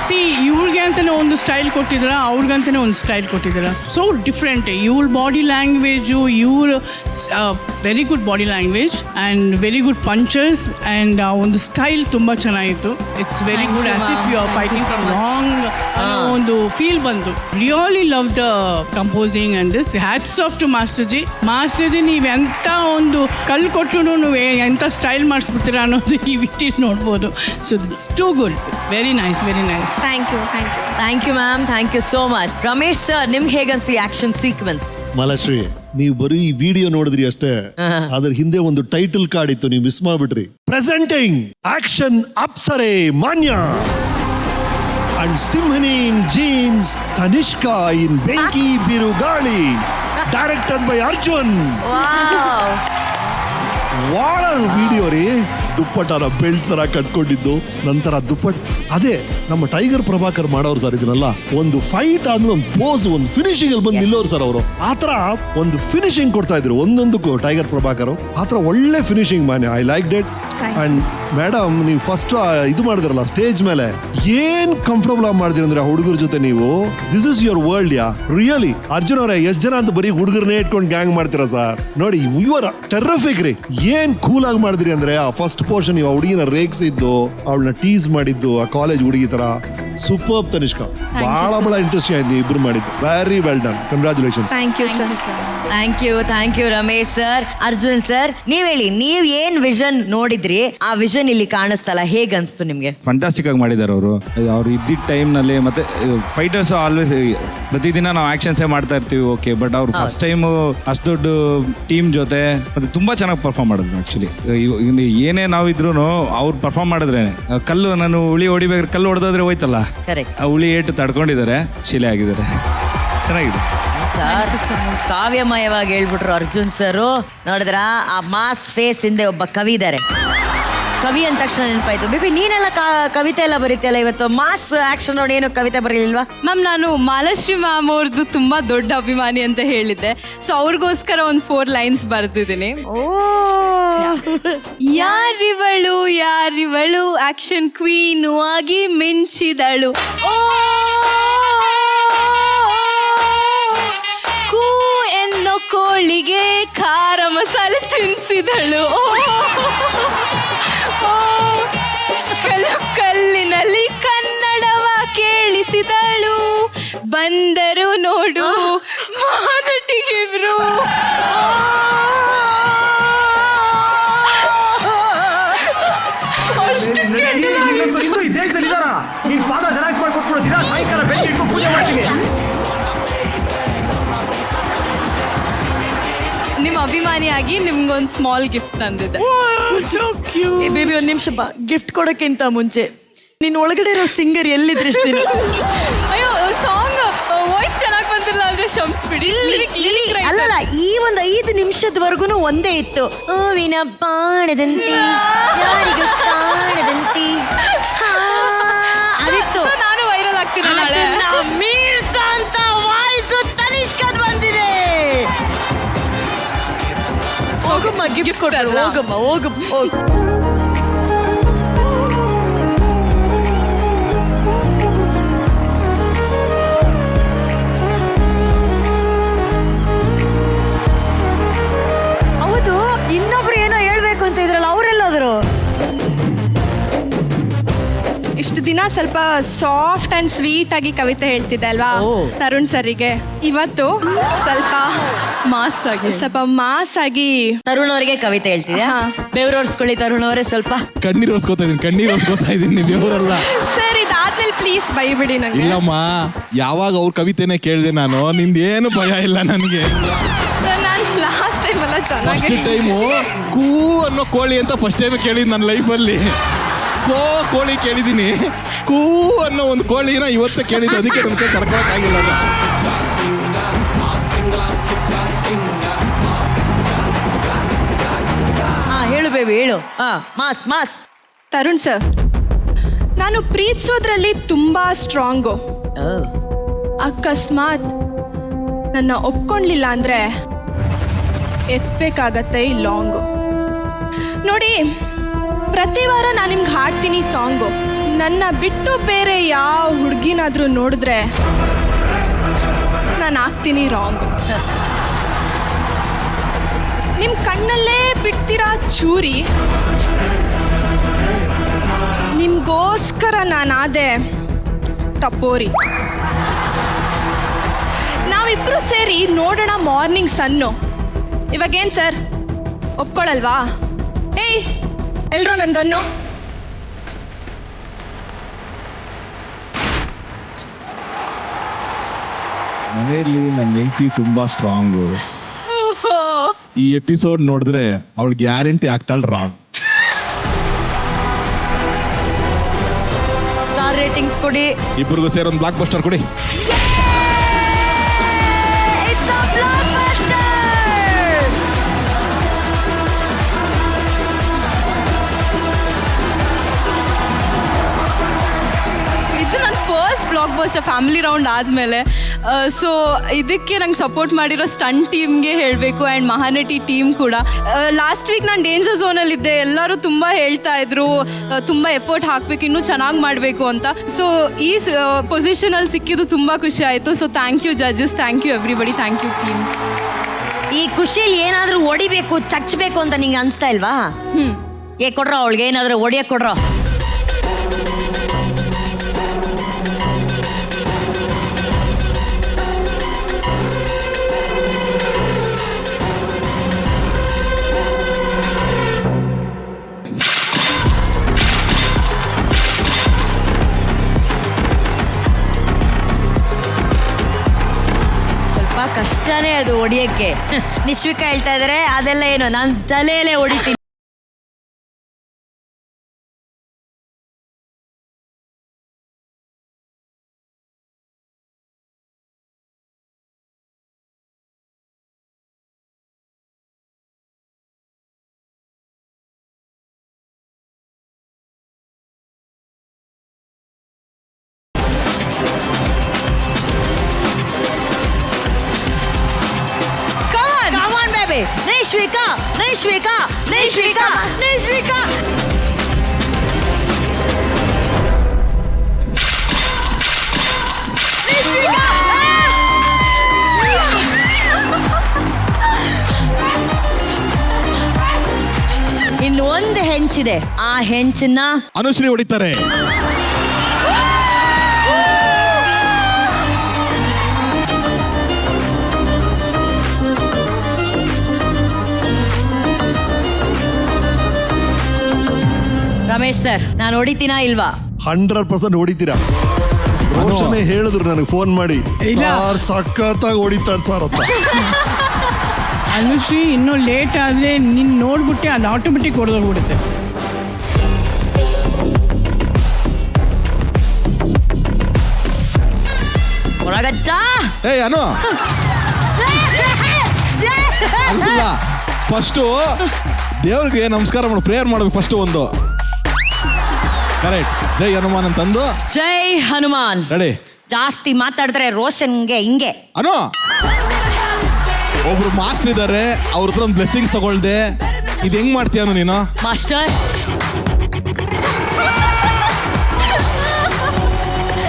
ಸಿ, ಇವ್ರಿಗೆ ಅಂತಾನೆ ಒಂದು ಸ್ಟೈಲ್ ಕೊಟ್ಟಿದ್ರ, ಅವ್ರಿಗಂತಾನೆ ಒಂದು ಸ್ಟೈಲ್ ಕೊಟ್ಟಿದ್ದೀರ. So different. ಇವ್ರ ಬಾಡಿ ಲ್ಯಾಂಗ್ವೇಜು, ಇವ್ರ very good body language and very good punchers and ಒಂದು ಸ್ಟೈಲ್ ತುಂಬ ಚೆನ್ನಾಗಿತ್ತು. It's very good. As if you are fighting from long ಒಂದು ಫೀಲ್ ಬಂತು. Really love the composing and this. Hats off to master ji. Master ji, ನೀವು ಎಂಥ ಒಂದು ಕಲ್ಲು ಕೊಟ್ಟು ನೀವು ಎಂಥ ಸ್ಟೈಲ್ ಮಾಡಿಸ್ಬಿಡ್ತೀರಾ ಅನ್ನೋದು ಈ ವಿಟಿಲ್ ನೋಡ್ಬೋದು. So it's too good. Very nice, very nice. Thank you. Thank you ma'am, thank you so much. Ramesh sir, ನಿಮ್ಗೆ ಹೇಗನ್ಸ್ತಿ ಆಕ್ಷನ್ ಸೀಕ್ವೆನ್ಸ್? ಮಾಲಾಶ್ರೀ, ನೀವು ಬರೀ ಈ ವಿಡಿಯೋ ನೋಡಿದ್ರಿ ಅಷ್ಟೇ, ಅದ್ರ ಹಿಂದೆ ಒಂದು ಟೈಟಲ್ ಕಾರ್ಡ್ ಇತ್ತು, ನೀವು ಮಿಸ್ ಮಾಡ್ಬಿಟ್ರಿ. ಪ್ರೆಸೆಂಟಿಂಗ್ ಆಕ್ಷನ್ ಅಪ್ಸರೆ ಮಾನ್ಯ ಅಂಡ್ ಸಿಂಹನಿ ಇನ್ ಜೀನ್ಸ್, ತನಿಷ್ಕಾ ಇನ್ ಬೆಂಕಿ ಬಿರುಗಾಳಿ, ಡೈರೆಕ್ಟೆಡ್ ಬೈ ಅರ್ಜುನ್. ವಾಳ ವಿಡಿಯೋ ರೀ. ದುಪ್ಪಟ್ಟನ ಬೆಲ್ಟ್ ತರ ಕಟ್ಕೊಂಡಿದ್ದು, ನಂತರ ದುಪ್ಪಟ್ ಅದೇ ನಮ್ಮ ಟೈಗರ್ ಪ್ರಭಾಕರ್ ಮಾಡೋರು ಸರ್. ಇದನ್ನೆಲ್ಲ ಒಂದು ಫೈಟ್ ಆದ್ಮೇಲೆ ಒಂದು ಪೋಸ್, ಒಂದು ಫಿನಿಶಿಂಗ್ ಅಲ್ಲಿ ಬಂದು ನಿಲ್ಲೋರು ಸರ್ ಅವರು. ಆತರ ಒಂದು ಫಿನಿಶಿಂಗ್ ಕೊಡ್ತಾ ಇದ್ರು ಒಂದೊಂದಕ್ಕೂ ಟೈಗರ್ ಪ್ರಭಾಕರ್. ಆತರ ಒಳ್ಳೆ finishing man. I like debt. And madam, ನೀವು ಫಸ್ಟ್ ಇದು ಮಾಡಿದ್ರಲ್ಲ ಸ್ಟೇಜ್ ಮೇಲೆ, ಏನ್ ಕಂಫರ್ಟಬಲ್ ಆಗಿ ಮಾಡಿದ್ರಿ ಅಂದ್ರೆ ಹುಡುಗರ ಜೊತೆ ನೀವು. This is your world. Yeah really. Arjun ಅವರೇ, ಎಷ್ಟ್ ಜನ ಅಂತ ಬರೀ ಹುಡುಗರನ್ನೇ ಇಟ್ಕೊಂಡು ಗ್ಯಾಂಗ್ ಮಾಡ್ತೀರಾ ಸರ್. ನೋಡಿ, ಯುವರ್ ಟೆರ್ರಿಫಿಕ್ ರೀ. ಏನ್ ಕೂಲ್ ಆಗಿ ಮಾಡಿದ್ರಿ ಅಂದ್ರೆ ಆ ಫಸ್ಟ್ ಪೋರ್ಷನ್, ನೀವು ಆ ಹುಡುಗಿನ ರೇಗ್ಸಿದ್ದು, ಅವಳನ್ನ ಟೀಸ್ ಮಾಡಿದ್ದು, ಆ ಕಾಲೇಜ್ ಹುಡುಗಿ ತರ. ಸೂಪರ್ ತನಿಷ್ಕಾ, ಬಹಳ ಇಂಟ್ರೆಸ್ಟಿಂಗ್ ಆಯ್ತು ನೀವು ಇಬ್ರು ಮಾಡಿದ್ದು. Very well done. Congratulations. Thank you sir. Thank you Ramesh sir. Arjun sir, ನೀವ್ ಹೇಳಿ, ನೀವ್ ಏನ್ ವಿಷನ್ ನೋಡಿದ್ರಿ, ಆ ವಿಷನ್ ಇಲ್ಲಿ ಕಾಣಿಸ್ತಲ್ಲ, ಹೇಗ್ ಅನ್ಸ್ತು ನಿಮ್ಗೆ? ಫಂಟಾಸ್ಟಿಕ್ ಆಗಿ ಮಾಡಿದ್ದಾರೆ ಅವರು. ಅವ್ರು ಇದ್ದಿದ್ದ ಟೈಮ್ನಲ್ಲಿ ಮತ್ತೆ ಫೈಟರ್ಸ್ ಆಲ್ವೇಸ್ ಪ್ರತಿದಿನ ನಾವು ಆಕ್ಷನ್ಸೇ ಮಾಡ್ತಾ ಇರ್ತೀವಿ, ಓಕೆ, ಬಟ್ ಅವ್ರು ಫಸ್ಟ್ ಟೈಮ್ ಅಷ್ಟು ದೊಡ್ಡ ಟೀಮ್ ಜೊತೆ ಮತ್ತೆ ತುಂಬಾ ಚೆನ್ನಾಗಿ ಪರ್ಫಾರ್ಮ್ ಮಾಡಿದ್ರು. ಆಕ್ಚುಲಿ ಏನೇ ನಾವಿದ್ರು ಅವ್ರು ಪರ್ಫಾರ್ಮ್ ಮಾಡಿದ್ರೆ, ಕಲ್ಲು ನಾನು ಹುಳಿ ಹೊಡಿಬೇಕಾದ್ರೆ ಕಲ್ಲು ಹೊಡೆದಾದ್ರೆ ಹೋಯ್ತಲ್ಲ, ಆ ಹುಳಿ ಏಟು ತಡ್ಕೊಂಡಿದ್ದಾರೆ, ಶಿಲೆ ಆಗಿದ್ದಾರೆ. ಚೆನ್ನಾಗಿದೆ ಸರ್. ಕಾವ್ಯಮಯವಾಗಿ ಹೇಳ್ಬಿಟ್ರು ಅರ್ಜುನ್ ಸರ್. ನೋಡಿದ್ರ ಆ ಮಾಸ್ ಫೇಸ್ ಹಿಂದೆ ಒಬ್ಬ ಕವಿ ಇದ್ದಾರೆ. ಕವಿ ಅಂದ ತಕ್ಷಣ ನೆನಪಾಯ್ತು. ಬೇಬಿ, ನೀನೆಲ್ಲ ಕವಿತೆ ಎಲ್ಲ ಬರೀತಿಯಲ್ಲ, ಇವತ್ತು ಮಾಸ್ ಆಕ್ಷನ್ ನೋಡಿ ಏನು ಕವಿತೆ ಬರೀಲಿಲ್ವಾ? ಮ್ಯಾಮ್, ನಾನು ಮಾಲಾಶ್ರೀ ಮ್ಯಾಮ್ ಅವ್ರದ್ದು ತುಂಬಾ ದೊಡ್ಡ ಅಭಿಮಾನಿ ಅಂತ ಹೇಳಿದ್ದೆ, ಸೊ ಅವ್ರಿಗೋಸ್ಕರ ಒಂದು 4 ಲೈನ್ಸ್ ಬರ್ದಿದ್ದೀನಿ. ಯಾರಿವಳು ಆಕ್ಷನ್ ಕ್ವೀನು ಆಗಿ ಮಿಂಚಿದಳು, ಕೂ ಎನ್ನೋ ಕೋಳಿಗೆ ಖಾರ ಮಸಾಲೆ ತಿನ್ಸಿದಳು, ಕಲ್ಲಿನಲ್ಲಿ ಕನ್ನಡವ ಕೇಳಿಸಿದಳು, ಬಂದರು ನೋಡು ಮಾನಟಿಗಿಬ್ರು. ನಿಮ್ಮ ಅಭಿಮಾನಿಯಾಗಿ ನಿಮ್ಗೊಂದು ಸ್ಮಾಲ್ ಗಿಫ್ಟ್ ತಂದಿದೆ. ಬೇಬಿ, ಒಂದ್ ನಿಮಿಷ ಬಾ. ಗಿಫ್ಟ್ ಕೊಡೋಕ್ಕಿಂತ ಮುಂಚೆ ನಿನ್ ಒಳಗಡೆ ಇರೋ ಸಿಂಗರ್ ಎಲ್ಲಿದ್ರಿಸ್ತೀನಿ. ಅಯ್ಯೋ, ಸಾಂಗ್ ವಾಯ್ಸ್ ಚೆನ್ನಾಗಿ ಬಂದಿಲ್ಲ ಅಂದ್ರೆ ಕ್ಷಮಿಸ್ಬಿಡಿ. ಅಲ್ಲಲ್ಲ, ಈ ಒಂದು 5 ನಿಮಿಷದವರೆಗೂ ಒಂದೇ ಇತ್ತು. ಹೂವಿನ ಬಾಣದಂತೆ ಯಾರಿಗೂ ಕಾಣದಂತೆ ಅದಿತ್ತು. ನಾನು ವೈರಲ್ ಆಗ್ತೀನಿ ನಾಳೆ. ಮೀರ್ಸ್ ಅಂತ ವಾಯ್ಸು ತನಿಷ್ಕದ್ ಬಂದಿದೆ. ಹೋಗಮ್ಮ, ಗಿಫ್ಟ್ ಕೊಡಲ್ಲ. ಹೋಗಮ್ಮ. ಹೌದು, ಇನ್ನೊಬ್ರು ಏನೋ ಹೇಳ್ಬೇಕು ಅಂತ ಇದ್ರಲ್ಲ, ಅವರೆಲ್ಲೋದ್ರು? ಇಷ್ಟು ದಿನ ಸ್ವಲ್ಪ ಸಾಫ್ಟ್ ಅಂಡ್ ಸ್ವೀಟ್ ಆಗಿ ಕವಿತೆ ಹೇಳ್ತಿದ್ದೆ ಅಲ್ವಾ ತರುಣ್ ಸರಿಗೆ. ಇವತ್ತು ಸ್ವಲ್ಪ ಮಾಸ್ ಆಗಿ ತರುಣ್ ಅವರಿಗೆ ಕವಿತೆ ಹೇಳ್ತಿದ್ಯಾ? ಬೆವ್ರೋರ್ಸ್ಕೊಳ್ಳಿ ತರುಣ್ ಅವರೇ. ಸ್ವಲ್ಪ ಕಣ್ಣೀರು ಓದ್ಕೋತಾ ಇದೀನಿ, ಬೆವರಲ್ಲ. ಸರ್, ಇದಾದ್ಮೇಲೆ ಪ್ಲೀಸ್ ಬೈಬಿಡಿ ನಂಗೆ. ಇಲ್ಲಮ್ಮ, ಯಾವಾಗ ಅವ್ರ ಕವಿತೆನೆ ಕೇಳಿದೆ ನಾನು, ನಿಂದೇನು ಭಯ ಇಲ್ಲ ನನಗೆ. ನಾನು ಲಾಸ್ಟ್ ಟೈಮ್ ಎಲ್ಲ ಫಸ್ಟ್ ಚೆನ್ನಾಗಿ ಟೈಮು ಕೂ ಅನ್ನೋ ಕೋಳಿ ಅಂತ ಫಸ್ಟ್ ಟೈಮ್ ಕೇಳಿದ್ ನನ್ನ ಲೈಫಲ್ಲಿ. ಕೋಳಿ ಕೇಳಿದೀನಿ, ಕೂ ಅನ್ನೋ ಒಂದು ಕೋಳಿನ ಇವತ್ತೇ ಕೇಳಿದ್ದು, ಅದಕ್ಕೆ ನನ್ನ ಕೈ ತಡ್ಕೊಳಕ್ಕಾಗಿಲ್ಲ. ಹೇಳು ಬೇಬಿ, ಹೇಳು. ಮಾಸ್. ತರುಣ್ ಸರ್, ನಾನು ಪ್ರೀತಿಸೋದ್ರಲ್ಲಿ ತುಂಬಾ ಸ್ಟ್ರಾಂಗು. ಅಕಸ್ಮಾತ್ ನನ್ನ ಒಪ್ಕೊಂಡ್ಲಿಲ್ಲ ಅಂದ್ರೆ ಎತ್ಬೇಕಾಗತ್ತೆ ಈ ಲಾಂಗು. ನೋಡಿ, ಪ್ರತಿ ವಾರ ನಾನು ನಿಮ್ಗೆ ಹಾಡ್ತೀನಿ ಸಾಂಗು. ನನ್ನ ಬಿಟ್ಟು ಬೇರೆ ಯಾವ ಹುಡುಗಿನಾದ್ರೂ ನೋಡಿದ್ರೆ ನಾನು ಆಗ್ತೀನಿ ರಾಂಗ್. ನಿಮ್ಮ ಕಣ್ಣಲ್ಲೇ ಬಿಡ್ತೀರಾ ಚೂರಿ, ನಿಮ್ಗೋಸ್ಕರ ನಾನಾದೆ ಟಪೋರಿ. ನಾವಿಬ್ರು ಸೇರಿ ನೋಡೋಣ ಮಾರ್ನಿಂಗ್ ಸನ್ನು. ಇವಾಗೇನು ಸರ್, ಒಪ್ಕೊಳ್ಳಲ್ವಾ? ಏಯ್, ಎಲ್ರೂ ನಂದನ್ನು. ಮನೆಯಲ್ಲಿ ನನ್ನ ಹೆಂಡತಿ ತುಂಬಾ ಸ್ಟ್ರಾಂಗು. ಈ ಎಪಿಸೋಡ್ ನೋಡಿದ್ರೆ ಅವಳು ಗ್ಯಾರಂಟಿ ಆಗ್ತಾಳ ರಾಂಗ್. ಸ್ಟಾರ್ ರೇಟಿಂಗ್ಸ್ ಕೊಡಿ. ಇಬ್ಬರಿಗೂ ಸೇರಿ ಒಂದು ಬ್ಲಾಕ್ ಬಸ್ಟರ್ ಕೊಡಿ. ಇದು ನನ್ನ first blockbuster family round ಆದಮೇಲೆ. ಸೊ ಇದಕ್ಕೆ ನಂಗೆ ಸಪೋರ್ಟ್ ಮಾಡಿರೋ ಸ್ಟಂಟ್ ಟೀಮ್ಗೆ ಹೇಳಬೇಕು ಆ್ಯಂಡ್ ಮಹಾನಟಿ ಟೀಮ್ ಕೂಡ. ಲಾಸ್ಟ್ ವೀಕ್ ನಾನು ಡೇಂಜರ್ ಝೋನಲ್ಲಿದ್ದೆ, ಎಲ್ಲರೂ ತುಂಬ ಹೇಳ್ತಾ ಇದ್ರು ತುಂಬ ಎಫರ್ಟ್ ಹಾಕಬೇಕು, ಇನ್ನೂ ಚೆನ್ನಾಗಿ ಮಾಡಬೇಕು ಅಂತ. ಸೊ ಈ ಪೊಸಿಷನಲ್ಲಿ ಸಿಕ್ಕಿದ್ದು ತುಂಬ ಖುಷಿ ಆಯಿತು. So thank you judges, thank you everybody, thank you team. ಈ ಖುಷಿಯಲ್ಲಿ ಏನಾದರೂ ಹೊಡಿಬೇಕು, ಚಚ್ಚಬೇಕು ಅಂತ ನಿಂಗೆ ಅನಿಸ್ತಾ ಇಲ್ವಾ? ಕೊಡ್ರೋ ಅವಳಿಗೆ ಏನಾದರೂ ಹೊಡಿಯಕ್ಕೆ ಕೊಡ್ರೋ. ಕಷ್ಟನೇ ಅದು ಹೊಡಿಯಕ್ಕೆ. ನಿಶ್ವಿಕಾ ಹೇಳ್ತಾ ಇದಾರೆ ಅದೆಲ್ಲ ಏನು, ನಾನು ತಲೆಯಲ್ಲೇ ಹೊಡಿತೀನಿ. Nishwika, Nishwika, Nishwika, Nishwika. Nishwika. ಇನ್ನೊಂದು ಹೆಂಚಿದೆ, ಆ ಹೆಂಚನ್ನ ಅನುಶ್ರೀ ಹೊಡಿತಾರೆ. ರಮೇಶ್ ಸರ್, ನಾನು ಹೊಡಿತೀನಾ ಇಲ್ವಾ? 100% ಹೊಡಿತೀರಾ. ರೋಷನೇ ಹೇಳಿದ್ರು ನನಗೆ ಫೋನ್ ಮಾಡಿ, ಸರ್ ಸಖತ್ತಾಗಿ ಹೊಡಿತಾರೆ ಸರ್ ಅಂತ. ಅನುಶ್ರೀ ಇನ್ನೂ ಲೇಟ್ ಆದರೆ ನಿನ್ನ ನೋಡ್ಬಿಟ್ಟೆ ಅದು ಆಟೋಮೆಟಿಕ್ ಹೊಡೆದೋಗ್ಬಿಡುತ್ತೆ. ಹೊರಗಜ್ಜ. ಏಯ್ ಅನು, ಅಲ್ಲ ಫಸ್ಟು ದೇವ್ರಿಗೆ ನಮಸ್ಕಾರ ಮಾಡು, ಪ್ರೇಯರ್ ಮಾಡ್ಬೇಕು ಫಸ್ಟ್. ಒಂದು ಕರೆಕ್ಟ್, ಜೈ ಹನುಮಾನ್ ಅಂತಂದು. ಜೈ ಹನುಮಾನ್. ರೆಡಿ. ಜಾಸ್ತಿ ಮಾತಾಡಿದ್ರೆ ರೋಷನ್ಗೆ ಹಿಂಗೆ. ಅನು, ಒಬ್ರು ಮಾಸ್ಟರ್ ಇದ್ದಾರೆ, ಅವ್ರ ಹತ್ರ ಒಂದು ಬ್ಲೆಸ್ಸಿಂಗ್ಸ್ ತಗೊಳ್ದೆ, ಇದು ಹೆಂಗ್ ಮಾಡ್ತೀಯನು ನೀನು? ಮಾಸ್ಟರ್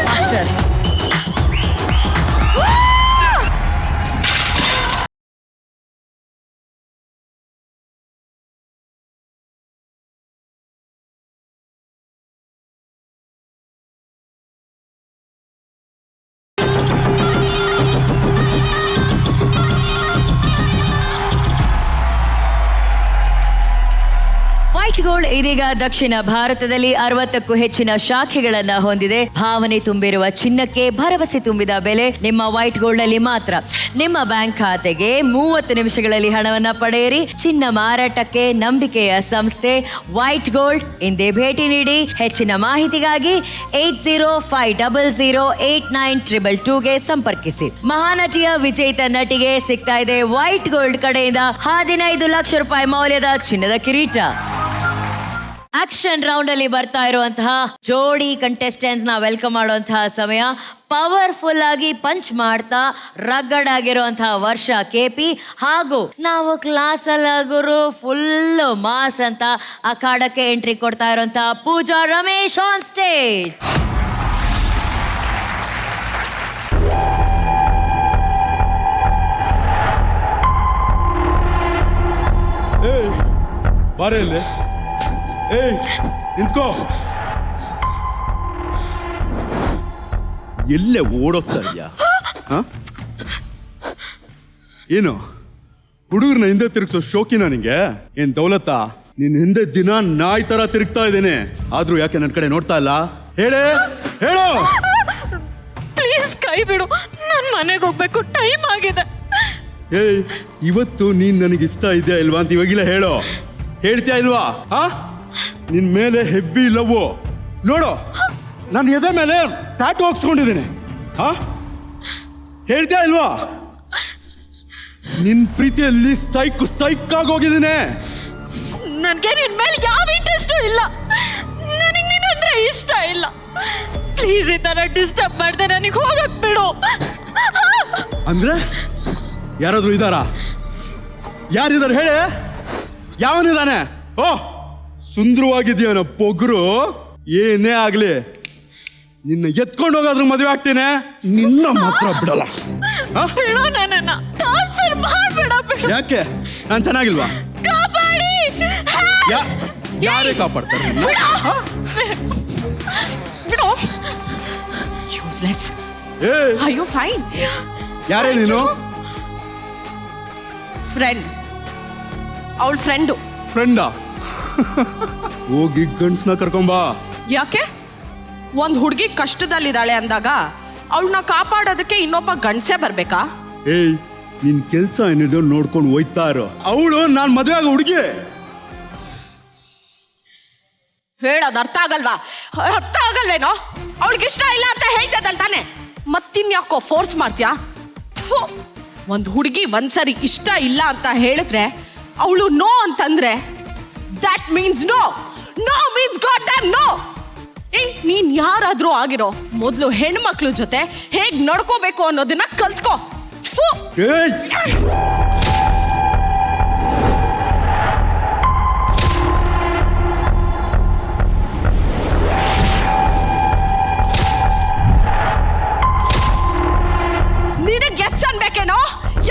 ಮಾಸ್ಟರ್ ವೈಟ್ ಗೋಲ್ಡ್ ಇದೀಗ ದಕ್ಷಿಣ ಭಾರತದಲ್ಲಿ 60ಕ್ಕೂ ಹೆಚ್ಚಿನ ಶಾಖೆಗಳನ್ನ ಹೊಂದಿದೆ. ಭಾವನೆ ತುಂಬಿರುವ ಚಿನ್ನಕ್ಕೆ ಭರವಸೆ ತುಂಬಿದ ಬೆಲೆ ನಿಮ್ಮ ವೈಟ್ ಗೋಲ್ಡ್ ನಲ್ಲಿ ಮಾತ್ರ. ನಿಮ್ಮ ಬ್ಯಾಂಕ್ ಖಾತೆಗೆ 30 ನಿಮಿಷಗಳಲ್ಲಿ ಹಣವನ್ನ ಪಡೆಯಿರಿ. ಚಿನ್ನ ಮಾರಾಟಕ್ಕೆ ನಂಬಿಕೆಯ ಸಂಸ್ಥೆ ವೈಟ್ ಗೋಲ್ಡ್. ಇಂದೇ ಭೇಟಿ ನೀಡಿ. ಹೆಚ್ಚಿನ ಮಾಹಿತಿಗಾಗಿ 8050089222ಗೆ ಸಂಪರ್ಕಿಸಿ. ಮಹಾನಟಿಯ ವಿಜೇತ ನಟಿಗೆ ಸಿಗ್ತಾ ಇದೆ ವೈಟ್ ಗೋಲ್ಡ್ ಕಡೆಯಿಂದ 15 ಲಕ್ಷ ರೂಪಾಯಿ ಮೌಲ್ಯದ ಚಿನ್ನದ ಕಿರೀಟ. ಆಕ್ಷನ್ ರೌಂಡ್ ಅಲ್ಲಿ ಬರ್ತಾ ಇರುವಂತಹ ಜೋಡಿ ಕಂಟೆಸ್ಟೆಂಟ್ಸ್ ನ ವೆಲ್ಕಮ್ ಮಾಡುವಂತಹ ಸಮಯ. ಪವರ್ಫುಲ್ ಆಗಿ ಪಂಚ್ ಮಾಡ್ತಾ ರಗಡ್ ಆಗಿರುವಂತಹ ವರ್ಷ ಕೆಪಿ, ಹಾಗೂ ನಾವು ಕ್ಲಾಸ್ ಅಲ್ಲಾಗುರು ಫುಲ್ ಮಾಸ್ ಅಂತ ಅಖಾಡಕ್ಕೆ ಎಂಟ್ರಿ ಕೊಡ್ತಾ ಇರುವಂತಹ ಪೂಜಾ ರಮೇಶ್ ಆನ್ ಸ್ಟೇಜ್. ಬಾರೆ ಇಲ್ಲಿ. ಏಯ್ ನಿಂತ್ಕೋ. ಎಲ್ಲೇ ಓಡೋಗ್ತಾ ಇದೆಯಾ? ಏನು ಹುಡುಗರನ್ನ ಹಿಂದೆ ತಿರುಗಿಸೋ ಶೋಕಿನ ನಿಂಗೆ? ಏನ್ ದೌಲತ್ತಾ? ನಿನ್ ಹಿಂದೆ ದಿನ ನಾಯಿ ತರ ತಿರುಗ್ತಾ ಇದ್ದೇನೆ, ಆದ್ರೂ ಯಾಕೆ ನನ್ನ ಕಡೆ ನೋಡ್ತಾ ಇಲ್ಲ? ಹೇಳೇ ಹೇಳು. ಪ್ಲೀಸ್ ಕೈ ಬಿಡು, ನಾನು ಮನೆಗೆ ಹೋಗ್ಬೇಕು, ಟೈಮ್ ಆಗಿದೆ. ಏಯ್, ಇವತ್ತು ನೀನ್ ನನಗೆ ಇಷ್ಟ ಇದೆಯಾ ಇಲ್ವಾ ಅಂತ ಇವಾಗಿಲ್ಲ ಹೇಳು. ಹೇಳ್ತೀಯಾ ಇಲ್ವಾ? ನಿನ್ ಮೇಲೆ ಹೆವಿ ಲವ್. ನೋಡು, ನಾನು ಎದೆ ಮೇಲೆ ಟ್ಯಾಟೂ ಹಾಕ್ಸ್ಕೊಂಡಿದ್ದೀನಿ. ಹೇಳ್ತೀಯಾ ಇಲ್ವಾ? ನಿನ್ ಪ್ರೀತಿಯಲ್ಲಿ ಸೈಕ್ ಆಗೋಗಿದ್ದೀನಿ. ನನಗೆ ನಿನ್ ಮೇಲೆ ಯಾವ ಇಂಟ್ರೆಸ್ಟು ಇಲ್ಲ. ನನಗೆ ನೀನು ಅಂದ್ರೆ ಇಷ್ಟ ಇಲ್ಲ. ಪ್ಲೀಸ್ ಈ ತರ ಡಿಸ್ಟರ್ಬ್ ಮಾಡ್ದೆ ನನಗೆ ಹೋಗಕ್ ಬಿಡು. ಅಂದ್ರೆ ಯಾರಾದ್ರೂ ಇದ್ದಾರಾ? ಯಾರಿದ್ದಾರೆ ಹೇಳಿ? ಯಾವನಿದ್ದಾನೆ? ಓಹ್, ಸುಂದರವಾಗಿದ್ಯಾನ ಪೊಗ್ರು. ಏನೇ ಆಗ್ಲಿ ನಿನ್ನ ಎತ್ಕೊಂಡು ಹೋಗೋದ್ರ ಮದುವೆ ಆಗ್ತೀನಿ, ನಿನ್ನ ಮಾತ್ರ ಬಿಡಲ್ಲ. ಬಿಡು ನನ್ನನ್ನ, ಟಾರ್ಚರ್ ಮಾಡ್ಬೇಡ. ಬಿಡು. ಯಾಕೆ? ನಾನು ಚೆನ್ನಾಗಿಲ್ವಾ? ಕಾಪಾಡಿ. ಯಾರೇ ಕಾಪಾಡ್ತಾರೆ? ಬಿಡು. ಯೂಸ್ಲೆಸ್. Are you fine? ಯಾರೇ ನೀನು? ಫ್ರೆಂಡ್. ಅವಳ ಫ್ರೆಂಡು. ಫ್ರೆಂಡಾ? ಹೋಗಿ ಗಂಡ್ಸ್ನ ಕರ್ಕೊಂಬಾ. ಯಾಕೆ? ಒಂದ್ ಹುಡುಗಿ ಕಷ್ಟದಲ್ಲಿದ್ದಾಳೆ ಅಂದಾಗ ಅವಳನ್ನ ಕಾಪಾಡೋದಕ್ಕೆ ಇನ್ನೊಬ್ಬ ಗಂಡ್ಸೆ ಬರ್ಬೇಕಾ? ಏಯ್, ನಿನ್ ಕೆಲ್ಸ ಏನಿದೆ ನೋಡ್ಕೊಂಡು ಹೋಯ್ತಾ ಇರೋ. ಅವಳು ನಾನ್ ಮದುವೆ ಆಗೋ ಹುಡುಗಿ. ಹೇಳೋದು ಅರ್ಥ ಆಗಲ್ವಾ? ಅರ್ಥ ಆಗಲ್ವೇನೋ? ಅವಳಿಗೆ ಇಷ್ಟ ಇಲ್ಲ ಅಂತ ಹೇಳ್ತದಲ್ ತಾನೆ, ಮತ್ತಿನ್ಯಾಕೋ ಫೋರ್ಸ್ ಮಾಡ್ತೀಯಾ? ಒಂದು ಹುಡುಗಿ ಒಂದ್ಸರಿ ಇಷ್ಟ ಇಲ್ಲ ಅಂತ ಹೇಳಿದ್ರೆ ಅವಳು ನೋ ಅಂತಂದ್ರೆ that means no. No means god damn no. ನೀನ್ ಯಾರಾದ್ರೂ ಆಗಿರೋ ಮೊದಲು ಹೆಣ್ಮಕ್ಳು ಜೊತೆ ಹೇಗ್ ನಡ್ಕೋಬೇಕು ಅನ್ನೋದನ್ನ ಕಲ್ತ್ಕೋ. ನಿನಗೆ ಎಸ್ ಅನ್ಬೇಕೇನೋ?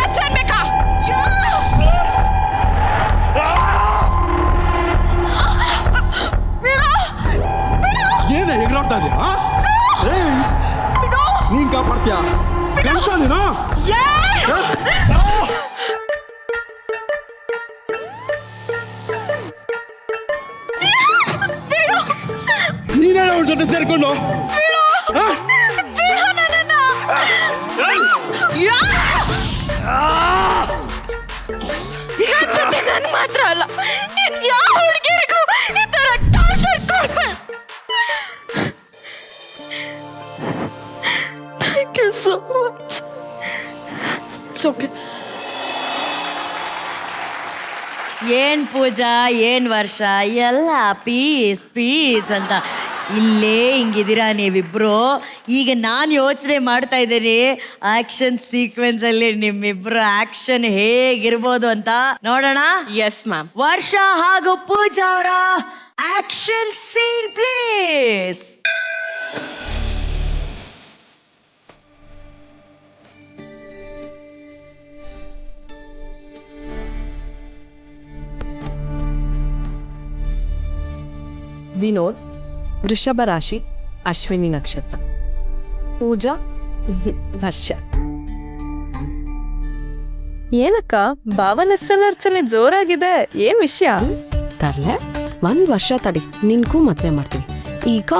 ಎಸ್ ಅನ್ಬೇಕಾ? ಏನೇ ಎಗ್ರಾಡ್ತಾ ಇದೆಯಾ? ನೀನ್ ಕಾಪಾಡ್ತೀಯಾ? ಕೆಲ್ಸ ನೀನು ನೀನೇ ಅವ್ರ ಜೊತೆ ಸೇರ್ಕೊಂಡು ನನ್ ಮಾತ್ರ ಅಲ್ಲ, ಯಾವ ಹುಡುಗಿರಿಗೂ ಈ ತರ torture ಕೊಡ್ಬೇಡ. Thank you so much. It's okay. ಏನ್ ಪೂಜಾ, ಏನ್ ವರ್ಷ, ಎಲ್ಲ ಪೀಸ್ ಪೀಸ್ ಅಂತ ಇಲ್ಲೇ ಹಿಂಗಿದ್ದೀರಾ ನೀವಿಬ್ರು. ಈಗ ನಾನು ಯೋಚನೆ ಮಾಡ್ತಾ ಇದ್ದೀನಿ ಆಕ್ಷನ್ ಸೀಕ್ವೆನ್ಸ್ ಅಲ್ಲಿ ನಿಮ್ಮಿಬ್ರು ಆಕ್ಷನ್ ಹೇಗಿರ್ಬೋದು ಅಂತ ನೋಡೋಣ. Yes ma'am. ವರ್ಷ ಹಾಗೂ ಪೂಜಾ ಅವರ ಆಕ್ಷನ್ ಸೀನ್ ಪ್ಲೀಸ್. ವಿನೋದ್ ವೃಷಭ ರಾಶಿ, ಅಶ್ವಿನಿ ನಕ್ಷತ್ರ. ಪೂಜಾ ವರ್ಷ. ಏನಕ್ಕ ಭಾವನ ಹೆಸರನ್ನ ಜೋರಾಗಿದೆ, ಏನ್ ವಿಷಯ? ತರ್ಲೆ ಒಂದ್ ವರ್ಷ ತಡಿ, ನಿನ್ಗೂ ಮದ್ವೆ ಮಾಡ್ತೀವಿ ಈಗ.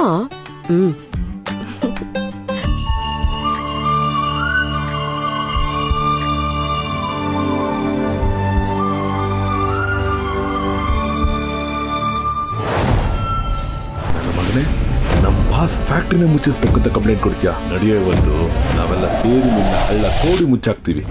ನಮ್ಮ ಬಾಸ್ ಫ್ಯಾಕ್ಟ್ರಿನ ಮುಚ್ಚಿಸ್ಬೇಕು ಅಂತ ಕಂಪ್ಲೇಂಟ್ ಕೊಡ್ತೀಯಾ? ನಡೆಯೋ ಒಂದು ನಾವೆಲ್ಲ ಸೇರಿ ನಿನ್ನ ಹಳ್ಳ ತೋಡಿ ಮುಚ್ಚಾಕ್ತೀವಿ.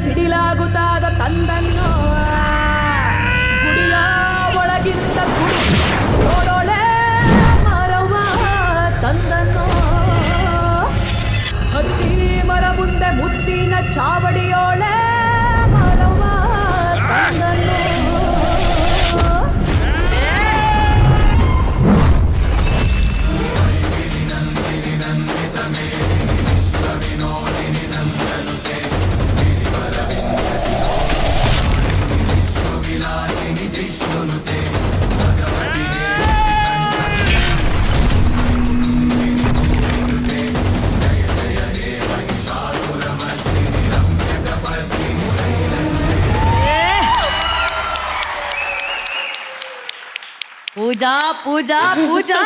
ಸಿಡಿಲಾಗುತ್ತಾದ ತಂದನ್ನು ಗುಡಿಯ ಒಳಗಿಂದ ಗುಡಿ ನೋಡೋಳೆ ಮರವ ತಂದನ್ನು ಹತ್ತಿ ಮರ ಮುಂದೆ ಮುತ್ತಿನ ಚಾವಡಿಯೋಳೆ ಮರವ ತಂದನ್ನು. ಪೂಜಾ ಪೂಜಾ ಪೂಜಾ,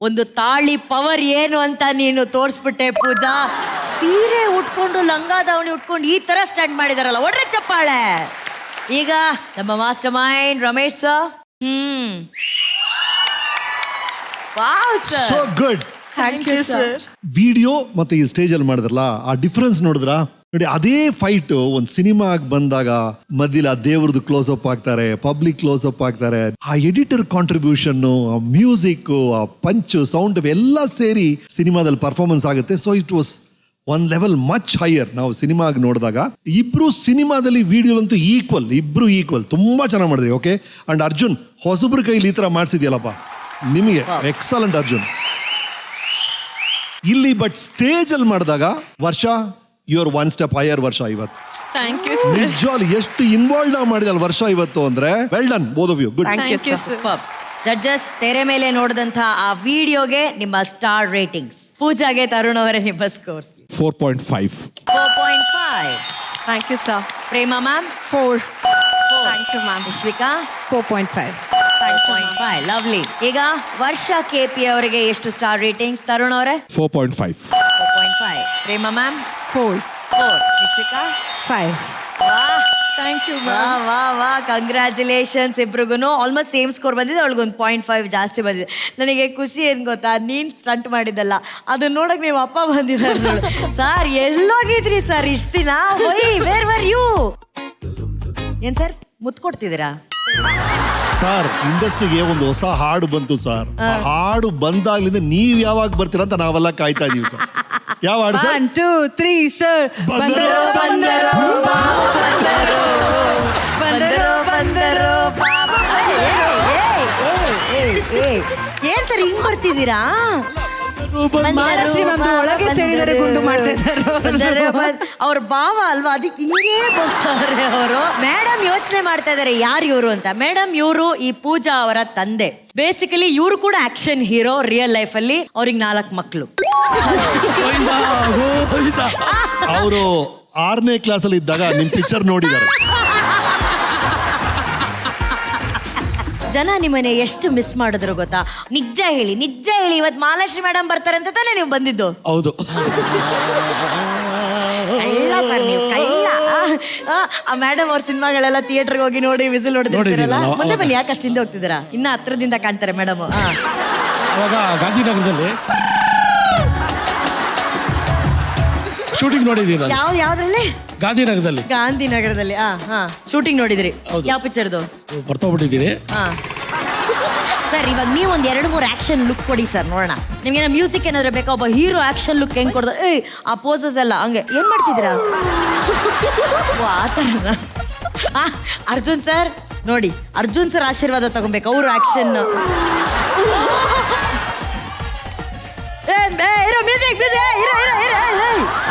ಒಂದು ತಾಳಿ ಪವರ್ ಏನು ಅಂತ ನೀನು ತೋರಿಸ್ಬಿಟ್ಟೆ ಪೂಜಾ. ಸೀರೆ ಉಟ್ಕೊಂಡು ಲಂಗ ದಾವಣಿ ಉಟ್ಕೊಂಡು ಈ ತರ ಸ್ಟ್ಯಾಂಡ್ ಮಾಡಿದಾರಲ್ಲ, ಒಡ್ರೆ ಚಪ್ಪಾಳೆ. ಈಗ ನಮ್ಮ master mind Ramesh sir. So good. Thank you sir. Video ಮತ್ತೆ ಈ ಸ್ಟೇಜ್ ಅಲ್ಲಿ ಮಾಡಿದ್ರಲ್ಲ, ಆ ಡಿಫರೆನ್ಸ್ ನೋಡಿದ್ರ ನೋಡಿ. ಅದೇ ಫೈಟ್ ಒಂದ್ ಸಿನಿಮಾಗ್ ಬಂದಾಗ ಮಧ್ಯದಲ್ಲಿ ಆ ದೇವ್ರದ್ದು ಕ್ಲೋಸ್ ಅಪ್ ಆಗ್ತಾರೆ, ಪಬ್ಲಿಕ್ ಕ್ಲೋಸ್ ಅಪ್ ಆಗ್ತಾರೆ, ಆ ಎಡಿಟರ್ ಕಾಂಟ್ರಿಬ್ಯೂಷನ್, ಆ ಮ್ಯೂಸಿಕ್, ಆ ಪಂಚ್, ಸೌಂಡ್ ಎಲ್ಲ ಸೇರಿ ಸಿನಿಮಾದಲ್ಲಿ ಪರ್ಫಾರ್ಮೆನ್ಸ್ ಆಗುತ್ತೆ. So it was one level much higher. ನಾವು ಸಿನಿಮಾಗ್ ನೋಡಿದಾಗ ಇಬ್ರು ಸಿನಿಮಾದಲ್ಲಿ ವಿಡಿಯೋಲಂತೂ ಇಬ್ರು ಈಕ್ವಲ್ ತುಂಬಾ ಚೆನ್ನಾಗಿ ಮಾಡಿದ್ರಿ. ಓಕೆ. ಅಂಡ್ ಅರ್ಜುನ್, ಹೊಸಬ್ರ ಕೈಲಿ ಈ ತರ ಮಾಡಿಸಿದ್ಯಲ್ಲಪ್ಪ, ನಿಮಗೆ ಎಕ್ಸಲೆಂಟ್ ಅರ್ಜುನ್. ಇಲ್ಲಿ ಬಟ್ ಸ್ಟೇಜ್ ಅಲ್ಲಿ ಮಾಡಿದಾಗ ವರ್ಷ ಯುವರ್ ಒನ್ ಸ್ಟೆಪ್ ಹೈಯರ್ ವರ್ಷ ಇವತ್ತು. ಥ್ಯಾಂಕ್ ಯು ನಿಜವಾಗ್ಲು ಎಷ್ಟು ಇನ್ವಾಲ್ವ್ ಮಾಡಿದಲ್ಲ ವರ್ಷ ಇವತ್ತು ಅಂದ್ರೆ well done both of you. Good. Judges ತೆರೆ ಮೇಲೆ ನೋಡಿದಂತ ಆ ವಿಡಿಯೋಗೆ ನಿಮ್ಮ ಸ್ಟಾರ್ ರೇಟಿಂಗ್ಸ್. ಪೂಜಾಗೆ ತರುಣ್ ಅವರೇ ನಿಮ್ಮ scores. 4.5. 4.5. Thank you sir. Prema ma'am 4. 4. Thank you ma'am. Vishvika 4.5. 5.5. Lovely. ಈಗ ವರ್ಷ KP ಅವರಿಗೆ ಎಷ್ಟು ಸ್ಟಾರ್ ರೇಟಿಂಗ್ಸ್? ತರುಣ್ ಅವರೇ 4.5. 4.5. Prema ma'am 4. 4. Vishvika 5. Thank you. ವಾ ಕಂಗ್ರ್ಯಾಚುಲೇಷನ್ಸ್ ಇಬ್ರಿಗೂ. ಆಲ್ಮೋಸ್ಟ್ ಸೇಮ್ ಸ್ಕೋರ್ ಬಂದಿದೆ. ಅವಳಿಗೊಂದು 0.5 ಜಾಸ್ತಿ ಬಂದಿದೆ. ನನಗೆ ಖುಷಿ ಏನು ಗೊತ್ತಾ, ನೀನು ಸ್ಟಂಟ್ ಮಾಡಿದ್ದಲ್ಲ ಅದನ್ನ ನೋಡಕ್ ನೀವು ಅಪ್ಪ ಬಂದಿದ್ದಾರೆ ನೋಡಿ. ಸರ್ ಎಲ್ಲೋಗಿದ್ರಿ ಸರ್ ಇಷ್ಟು ದಿನ? Where were you? ಏನ್ ಸರ್ ಮುತ್ತು ಕೊಡ್ತಿದ್ದೀರಾ? ಸರ್ ಇಂಡಸ್ಟ್ರಿಗೆ ಒಂದು ಹೊಸ ಹಾಡು ಬಂತು ಸರ್. ಆ ಹಾಡು ಬಂದಾಗ್ಲಿಂದ ನೀವ್ ಯಾವಾಗ ಬರ್ತೀರಾ ಅಂತ ನಾವೆಲ್ಲ ಕಾಯ್ತಾ ಇದೀವಿ ಸರ್. ಯಾವ ಹಾಡು ಸರ್? 1 2 3 ಸ್ಟಾರ್. ಬಂದರೋ ಬಂದರೋ ಬಂದರೋ ಬಂದರೋ ಬಾಬಾ. ಏನ್ ಸರ್ ಹಿಂಗ್ ಬರ್ತಿದ್ದೀರಾ? ಮಹಾಲಕ್ಷ್ಮಿ ಮ್ಯಾಮ್ ಒಳಗೆ ಸೇರಿದರೆ ಗುಂಡು ಮಾಡ್ತಾ ಇದ್ದಾರೆ. ಅವ್ರ ಭಾವ ಅಲ್ವಾ, ಅದಕ್ಕೆ ಹಿಂಗೇ ಬರ್ತಾರೆ ಅವರು. ಮೇಡಮ್ ಯೋಚನೆ ಮಾಡ್ತಾ ಇದಾರೆ ಯಾರು ಇವರು ಅಂತ. ಮೇಡಮ್ ಇವರು ಈ ಪೂಜಾ ಅವರ ತಂದೆ. ಬೇಸಿಕಲಿ ಇವರು ಕೂಡ ಆಕ್ಷನ್ ಹೀರೋ ರಿಯಲ್ ಲೈಫ್ ಅಲ್ಲಿ. ಅವ್ರಿಗೆ 4 ಮಕ್ಕಳು. ಅವರು 6ನೇ ಕ್ಲಾಸ್ ಅಲ್ಲಿ ಇದ್ದಾಗ ನಿಮ್ ಪಿಕ್ಚರ್ ನೋಡಿದ್ದಾರೆ. ಜನ ನಿಮ್ಮನೆ ಎಷ್ಟು ಮಿಸ್ ಮಾಡಿದ್ರು ಗೊತ್ತಾ? ನಿಜ ಹೇಳಿ ಇವತ್ತು ಮಹಾಲಕ್ಷ್ಮಿ ಮೇಡಮ್ ಬರ್ತಾರೆ ಅಂತ ತಾನೇ ನೀವು ಬಂದಿದ್ದು? ಹೌದು. ಕಳ್ಳ ಸರ್ ನೀವು, ಕಳ್ಳ. ಆ ಮೇಡಮ್ ಅವ್ರ ಸಿನಿಮಾಗಳೆಲ್ಲ ಥಿಯೇಟರ್ಗೆ ಹೋಗಿ ನೋಡಿ ವಿಸಿಲ್ ಹೊಡೆದಿರ್ತೀರಲ್ಲ. ಮುಂದೆ ಬನ್ನಿ, ಯಾಕಷ್ಟು ಹಿಂದೆ ಹೋಗ್ತಿದ್ದೀರಾ? ಇನ್ನ ಹತ್ರದಿಂದ ಕಾಣ್ತಾರೆ ಮೇಡಮ್. ಅವಾಗ ಗಾಂಧಿನಗರದಲ್ಲಿ ಶೂಟಿಂಗ್ ನೋಡಿದ್ದೀವಿ. ಯಾವ್ದ್ರಲ್ಲಿ? ಗಾಂಧಿನಗರದಲ್ಲಿ ಶೂಟಿಂಗ್ ನೋಡಿದ್ರಿ? ಯಾವ ಪಿಕ್ಚರ್ದು? ಬರ್ತೋಗ್ಬಿಟ್ಟಿದ್ದೀನಿ. ಸರ್ ಇವಾಗ ನೀವು ಒಂದು 2-3 ಆಕ್ಷನ್ ಲುಕ್ ಕೊಡಿ ಸರ್, ನೋಡೋಣ. ನಿಮ್ಗೆ ಮ್ಯೂಸಿಕ್ ಏನಾದ್ರೆ ಬೇಕಾ? ಒಬ್ಬ ಹೀರೋ ಆಕ್ಷನ್ ಲುಕ್ ಹೆಂಗ್ ಕೊಡ್ತಾರೆ? ಆ ಪೋಸಸ್ ಎಲ್ಲ ಹಂಗೆ ಏನ್ ಮಾಡ್ತಿದ್ದೀರಾ? ಆ ಥರನ? ಅರ್ಜುನ್ ಸರ್ ನೋಡಿ, ಅರ್ಜುನ್ ಸರ್ ಆಶೀರ್ವಾದ ತಗೊಬೇಕು. ಅವರು ಆಕ್ಷನ್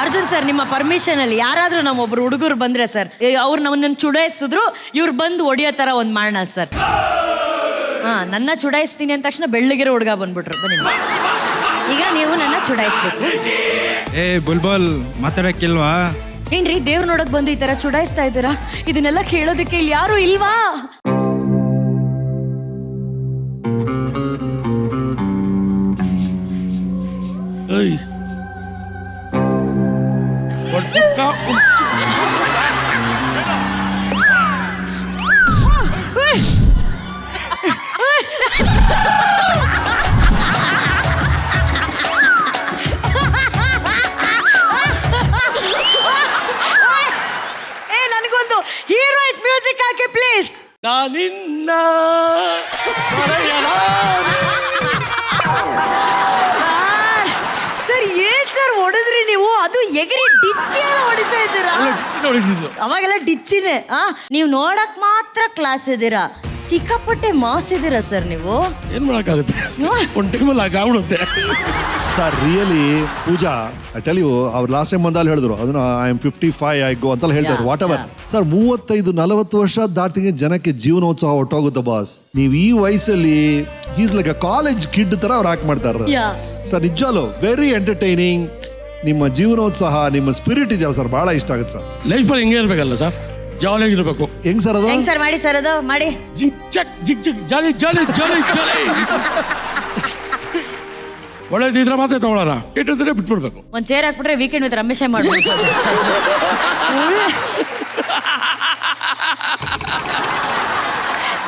ಅರ್ಜುನ್ ಸರ್ ನಿಮ್ಮ ಪರ್ಮಿಷನ್ ಅಲ್ಲಿ ಯಾರಾದ್ರೂ ನಮ್ಮೊಬ್ರು ಹುಡುಗರು ಬಂದ್ರೆ ಸರ್, ಅವ್ರು ನಮ್ಮನ್ನ ಚುಡಾಯಿಸಿದ್ರು, ಇವ್ರು ಬಂದು ಹೊಡಿಯೋ ತರ ಒಂದ್ ಮಾಡೋಣ ಸರ್. ನನ್ನ ಚುಡಾಯಿಸ್ತೀನಿ ಅಂದ ತಕ್ಷಣ ಬೆಳ್ಳಗಿರೋ ಹುಡುಗ ಬಂದ್ಬಿಟ್ರು. ಬನ್ನಿ, ಈಗ ನೀವು ನನ್ನ ಚುಡಾಯಿಸ್ಬೇಕು. ಬುಲ್ಬುಲ್ ಮಾತಾಡಕ್ಕಿಲ್ವಾ? ಏನ್ರಿ ದೇವ್ರು ನೋಡಕ್ ಬಂದು ಈ ತರ ಚುಡಾಯಿಸ್ತಾ ಇದ್ದೀರಾ? ಇದನ್ನೆಲ್ಲ ಕೇಳೋದಕ್ಕೆ ಇಲ್ಲಿ ಯಾರು ಇಲ್ವಾ? ನನಗೊಂದು ಹೀರೋಯಿಕ್ ಮ್ಯೂಸಿಕ್ ಹಾಕಿ ಪ್ಲೀಸ್. ನಾನಿನ್ನ ಸರ್ ಏನ್ ಸರ್ ಹೊಡೆದ್ರಿ ನೀವು? ಅದು ಎಗರಿ ಡಿಚ್ಚಿ ಹೊಡಿತಾ ಇದ್ದೀರಾ? ಅವಾಗೆಲ್ಲ ಡಿಚ್ಚಿನೇ. ನೀವು ನೋಡಕ್ ಮಾತ್ರ ಕ್ಲಾಸ್ ಇದ್ದೀರಾ, ಸಿಕ್ಕಾಪಟ್ಟೆ ಮಾಸ್ ಇದ್ದೀರಾ ಸರ್ ನೀವು. ಏನ್ ಮಾಡಕ್ಕಾಗುತ್ತೆ, ಒಂದ್ ಟೈಮಲ್ಲಿ ಆಗ್ಬಿಡುತ್ತೆ. Sir really Pooja I tell you, ಅವ್ರು ಲಾಸ್ಟ್ ಟೈಮ್ ಬಂದಲ್ಲಿ ಹೇಳಿದ್ರು ಅದನ್ನ ಐ ಆಮ್ 55 ಐ ಗೋ ಅಂತ ಹೇಳ್ತಾರೆ. ವಾಟ್ ಎವರ್ ಸರ್, 35-40 ವರ್ಷ ದಾಟಿಗೆ ಜನಕ್ಕೆ ಜೀವನೋತ್ಸವ ಹೊಟ್ಟೋಗುತ್ತೆ ಬಾಸ್. ನೀವು ಈ ವಯಸ್ಸಲ್ಲಿ is like a college kid ತರ ಅವ್ರು ಆಕ್ಟ್ ಮಾಡ್ತಾರೆ ಸರ್. ನಿಜವಾಗ್ಲು ವೆರಿ ಎಂಟರ್ಟೈನಿಂಗ್. ನಿಮ್ಮ ಜೀವನೋತ್ಸಾಹ, ನಿಮ್ಮ ಸ್ಪಿರಿಟ್ ಇದೆಯಲ್ಲ ಸರ್, ಬಹಳ ಇಷ್ಟ ಆಗುತ್ತೆ ಸರ್. ಲೈಫಲ್ಲಿ ಹಿಂಗೆ ಇರ್ಬೇಕಲ್ಲ ಸರ್, ಜಾಲಿಯಾಗಿರ್ಬೇಕು. ಹೆಂಗ್ ಸರ್ ಅದು? ಹೆಂಗ್ ಸರ್ ಮಾಡಿ ಸರ್ ಅದು ಮಾಡಿ. ಜಿಗ್ ಚಕ್ ಜಿಗ್ ಜಿಗ್ ಜಾಲಿ ಜಾಲಿ ಜಾಲಿ ಜಾಲಿ. ಒಳ್ಳೇದಿದ್ರೆ ಮಾತ್ರ ತಗೊಳ್ಳೋಣ, ಕೆಟ್ಟಿದ್ರೆ ಬಿಟ್ಬಿಡ್ಬೇಕು. ಒಂದ್ ಚೇರ್ ಹಾಕ್ಬಿಟ್ರೆ ವೀಕೆಂಡ್ ವಿತ್ ರಮೇಶ್ ಮಾಡ್ಬೇಕು.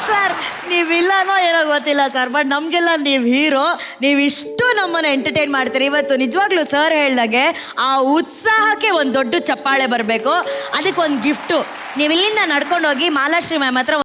ಸರ್ ನೀವಿಲ್ಲನೋ ಏನೋ ಗೊತ್ತಿಲ್ಲ ಸರ್, ಬಟ್ ನಮ್ಗೆಲ್ಲ ನೀವು ಹೀರೋ. ನೀವಿಷ್ಟು ನಮ್ಮನ್ನ ಎಂಟರ್ಟೈನ್ ಮಾಡ್ತೀರಿ. ಇವತ್ತು ನಿಜವಾಗ್ಲೂ ಸರ್ ಹೇಳ್ದಾಗೆ ಆ ಉತ್ಸಾಹಕ್ಕೆ ಒಂದು ದೊಡ್ಡ ಚಪ್ಪಾಳೆ ಬರಬೇಕು. ಅದಕ್ಕೆ ಒಂದು ಗಿಫ್ಟು. ನೀವು ಇಲ್ಲಿಂದ ನಡ್ಕೊಂಡೋಗಿ ಮಹಾಲಕ್ಷ್ಮಿ ಮ್ಯಾಮ್ ಹತ್ರ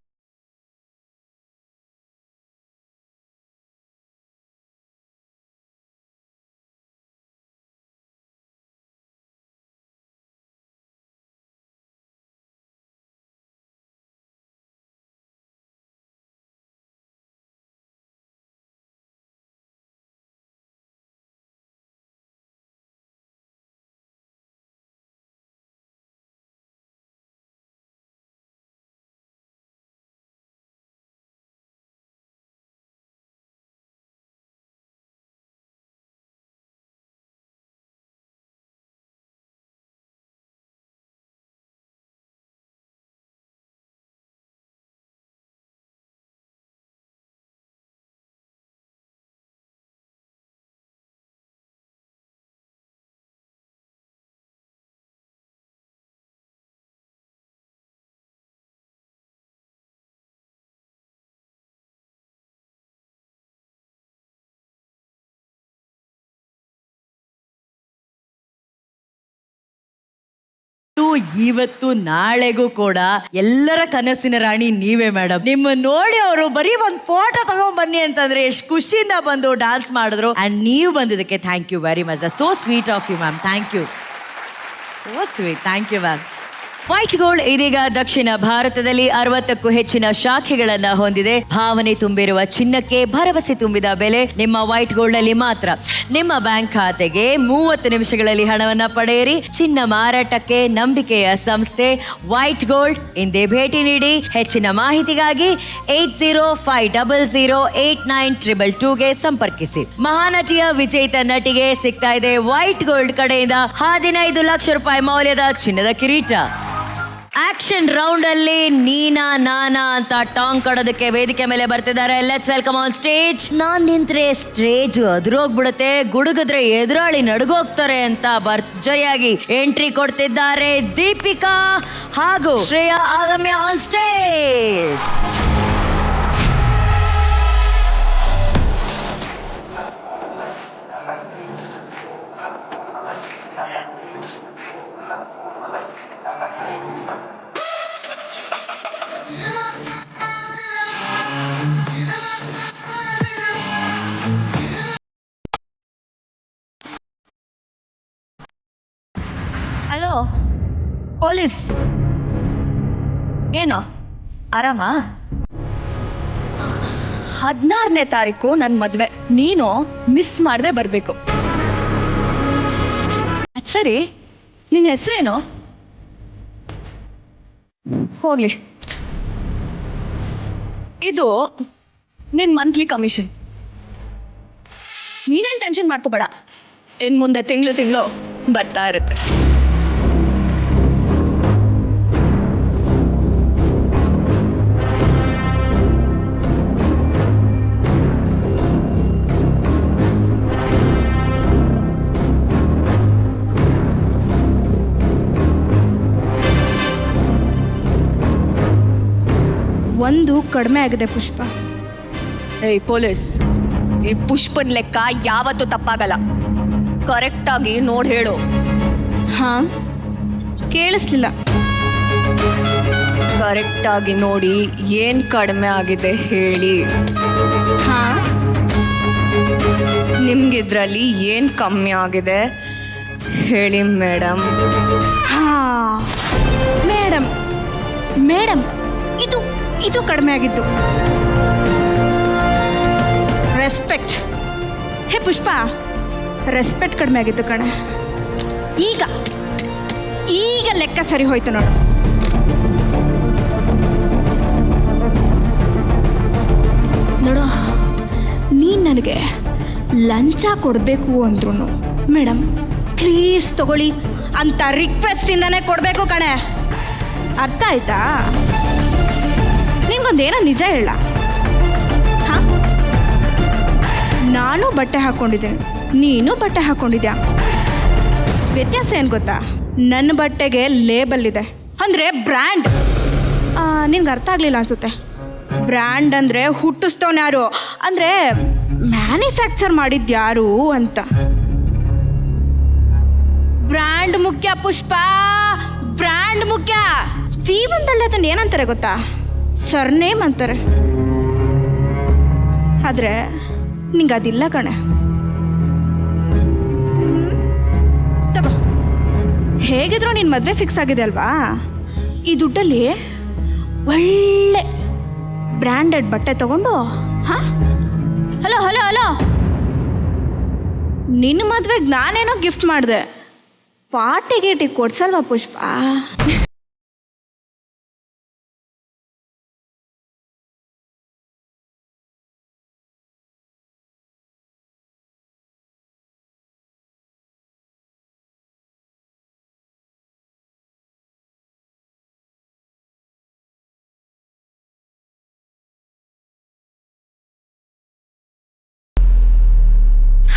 ಇವತ್ತು ನಾಳೆಗೂ ಕೂಡ ಎಲ್ಲರ ಕನಸಿನ ರಾಣಿ ನೀವೇ ಮೇಡಮ್. ನಿಮ್ಮ ನೋಡಿ ಅವರು ಬರೀ ಒಂದು ಫೋಟೋ ತಗೊಂಡ್ ಬನ್ನಿ ಅಂತಂದ್ರೆ ಎಷ್ಟು ಖುಷಿಯಿಂದ ಬಂದು ಡಾನ್ಸ್ ಮಾಡಿದ್ರು. ಅಂಡ್ ನೀವು ಬಂದಿದ್ದಕ್ಕೆ thank you very much. So sweet of you ma'am. Thank you. So sweet. Thank you ma'am. White gold ಇದೀಗ ದಕ್ಷಿಣ ಭಾರತದಲ್ಲಿ 60ಕ್ಕೂ ಹೆಚ್ಚಿನ ಶಾಖೆಗಳನ್ನ ಹೊಂದಿದೆ. ಭಾವನೆ ತುಂಬಿರುವ ಚಿನ್ನಕ್ಕೆ ಭರವಸೆ ತುಂಬಿದ ಬೆಲೆ ನಿಮ್ಮ ವೈಟ್ ಗೋಲ್ಡ್ ನಲ್ಲಿ ಮಾತ್ರ. ನಿಮ್ಮ ಬ್ಯಾಂಕ್ ಖಾತೆಗೆ 30 ನಿಮಿಷಗಳಲ್ಲಿ ಹಣವನ್ನ ಪಡೆಯಿರಿ. ಚಿನ್ನ ಮಾರಾಟಕ್ಕೆ ನಂಬಿಕೆಯ ಸಂಸ್ಥೆ ವೈಟ್ ಗೋಲ್ಡ್. ಇಂದೇ ಭೇಟಿ ನೀಡಿ. ಹೆಚ್ಚಿನ ಮಾಹಿತಿಗಾಗಿ 8050089222ಗೆ ಸಂಪರ್ಕಿಸಿ. ಮಹಾನಟಿಯ ವಿಜೇತ ನಟಿಗೆ ಸಿಗ್ತಾ ಇದೆ ವೈಟ್ ಗೋಲ್ಡ್ ಕಡೆಯಿಂದ 15 ಲಕ್ಷ ರೂಪಾಯಿ ಮೌಲ್ಯದ ಚಿನ್ನದ ಕಿರೀಟ. ಆಕ್ಷನ್ ರೌಂಡ್ ಅಲ್ಲಿ ನೀನಾ ನಾನಾ ಅಂತ ಟಾಂಗ್ ಕಡೋದಕ್ಕೆ ವೇದಿಕೆ ಮೇಲೆ ಬರ್ತಿದ್ದಾರೆ. Let's welcome on stage. ನಾನ್ ನಿಂತ್ರೆ ಸ್ಟೇಜ್ ಅದ್ರೋಗ್ಬಿಡುತ್ತೆ, ಗುಡುಗಿದ್ರೆ ಎದುರಾಳಿ ನಡುಗೋಗ್ತಾರೆ ಅಂತ ಭರ್ಜರಿಯಾಗಿ ಎಂಟ್ರಿ ಕೊಡ್ತಿದ್ದಾರೆ ದೀಪಿಕಾ ಹಾಗೂ Shreya Agamya on stage. Hello police, ಏನು ಆರಾಮ? 16ನೇ ತಾರೀಕು ನನ್ನ ಮದುವೆ, ನೀನು ಮಿಸ್ ಮಾಡದೆ ಬರಬೇಕು. ಸರಿ, ನಿನ್ನ ಹೆಸರೇನು? ಹೋಗ್ಲಿ, ಇದು ನಿನ್ನ ಮಂತ್ಲಿ ಕಮಿಷನ್. ನೀನೇನು ಟೆನ್ಷನ್ ಮಾಡ್ಕೋಬೇಡ, ಇನ್ನು ಮುಂದೆ ತಿಂಗಳು ಬರ್ತಾ ಇರುತ್ತೆ. ಒಂದು ಕಡಿಮೆ ಆಗಿದೆ ಪುಷ್ಪ. ಏಯ್ ಪೊಲೀಸ್, ಈ ಪುಷ್ಪನ್ ಲೆಕ್ಕ ಯಾವತ್ತೂ ತಪ್ಪಾಗಲ್ಲ. ಕರೆಕ್ಟಾಗಿ ನೋಡಿ ಹೇಳು. ಹಾ, ಕೇಳಿಸ್ಲಿಲ್ಲ. ಕರೆಕ್ಟಾಗಿ ನೋಡಿ ಏನ್ ಕಡಿಮೆ ಆಗಿದೆ ಹೇಳಿ. ಹಾ, ನಿಮ್ಗಿದ್ರಲ್ಲಿ ಏನ್ ಕಮ್ಮಿ ಆಗಿದೆ ಹೇಳಿ ಮೇಡಮ್. ಹಾ ಮೇಡಮ್, ಮೇಡಮ್ ಇದು ಕಡಿಮೆ ಆಗಿತ್ತು. ರೆಸ್ಪೆಕ್ಟ್. ಹೇ ಪುಷ್ಪ, ರೆಸ್ಪೆಕ್ಟ್ ಕಡಿಮೆ ಆಗಿತ್ತು ಕಣೆ. ಈಗ ಲೆಕ್ಕ ಸರಿ ಹೋಯ್ತು ನೋಡು. ನೋಡು, ನೀನು ನನಗೆ ಲಂಚ ಕೊಡಬೇಕು ಅಂದ್ರೂ ಮೇಡಮ್ ಪ್ಲೀಸ್ ತಗೊಳ್ಳಿ ಅಂತ ರಿಕ್ವೆಸ್ಟ್ ಇಂದಾನೆ ಕೊಡಬೇಕು ಕಣೆ. ಅರ್ಥ ಆಯ್ತಾ? ನಿನ್ಗೊಂದೇನೋ ನಿಜ ಹೇಳ. ಹಾ, ನಾನು ಬಟ್ಟೆ ಹಾಕ್ಕೊಂಡಿದ್ದೇನೆ, ನೀನು ಬಟ್ಟೆ ಹಾಕ್ಕೊಂಡಿದ್ಯಾ. ವ್ಯತ್ಯಾಸ ಏನು ಗೊತ್ತಾ? ನನ್ನ ಬಟ್ಟೆಗೆ ಲೇಬಲ್ ಇದೆ, ಅಂದರೆ ಬ್ರ್ಯಾಂಡ್. ನಿನ್ಗೆ ಅರ್ಥ ಆಗಲಿಲ್ಲ ಅನ್ಸುತ್ತೆ. ಬ್ರ್ಯಾಂಡ್ ಅಂದರೆ ಹುಟ್ಟಿಸ್ತವನು ಯಾರು, ಅಂದರೆ ಮ್ಯಾನುಫ್ಯಾಕ್ಚರ್ ಮಾಡಿದ್ಯಾರು ಅಂತ. ಬ್ರ್ಯಾಂಡ್ ಮುಖ್ಯ ಪುಷ್ಪ, ಬ್ರ್ಯಾಂಡ್ ಮುಖ್ಯ. ಜೀವನದಲ್ಲಿ ಅದನ್ನ ಏನಂತಾರೆ ಗೊತ್ತಾ? ಸರ್ನೇಮ್ ಅಂತಾರೆ. ಆದರೆ ನಿಂಗೆ ಅದಿಲ್ಲ ಕಣೆ. ತಗೋ, ಹೇಗಿದ್ರು ನಿನ್ನ ಮದುವೆ ಫಿಕ್ಸ್ ಆಗಿದೆ ಅಲ್ವಾ? ಈ ದುಡ್ಡಲ್ಲಿ ಒಳ್ಳೆ ಬ್ರ್ಯಾಂಡೆಡ್ ಬಟ್ಟೆ ತಗೊಂಡು, ಹಾ, ಹಲೋ ಹಲೋ ಹಲೋ, ನಿನ್ನ ಮದುವೆಗೆ ನಾನೇನೋ ಗಿಫ್ಟ್ ಮಾಡಿದೆ, ಪಾರ್ಟಿ ಗೀಟಿ ಕೊಡ್ಸಲ್ವಾ ಪುಷ್ಪ?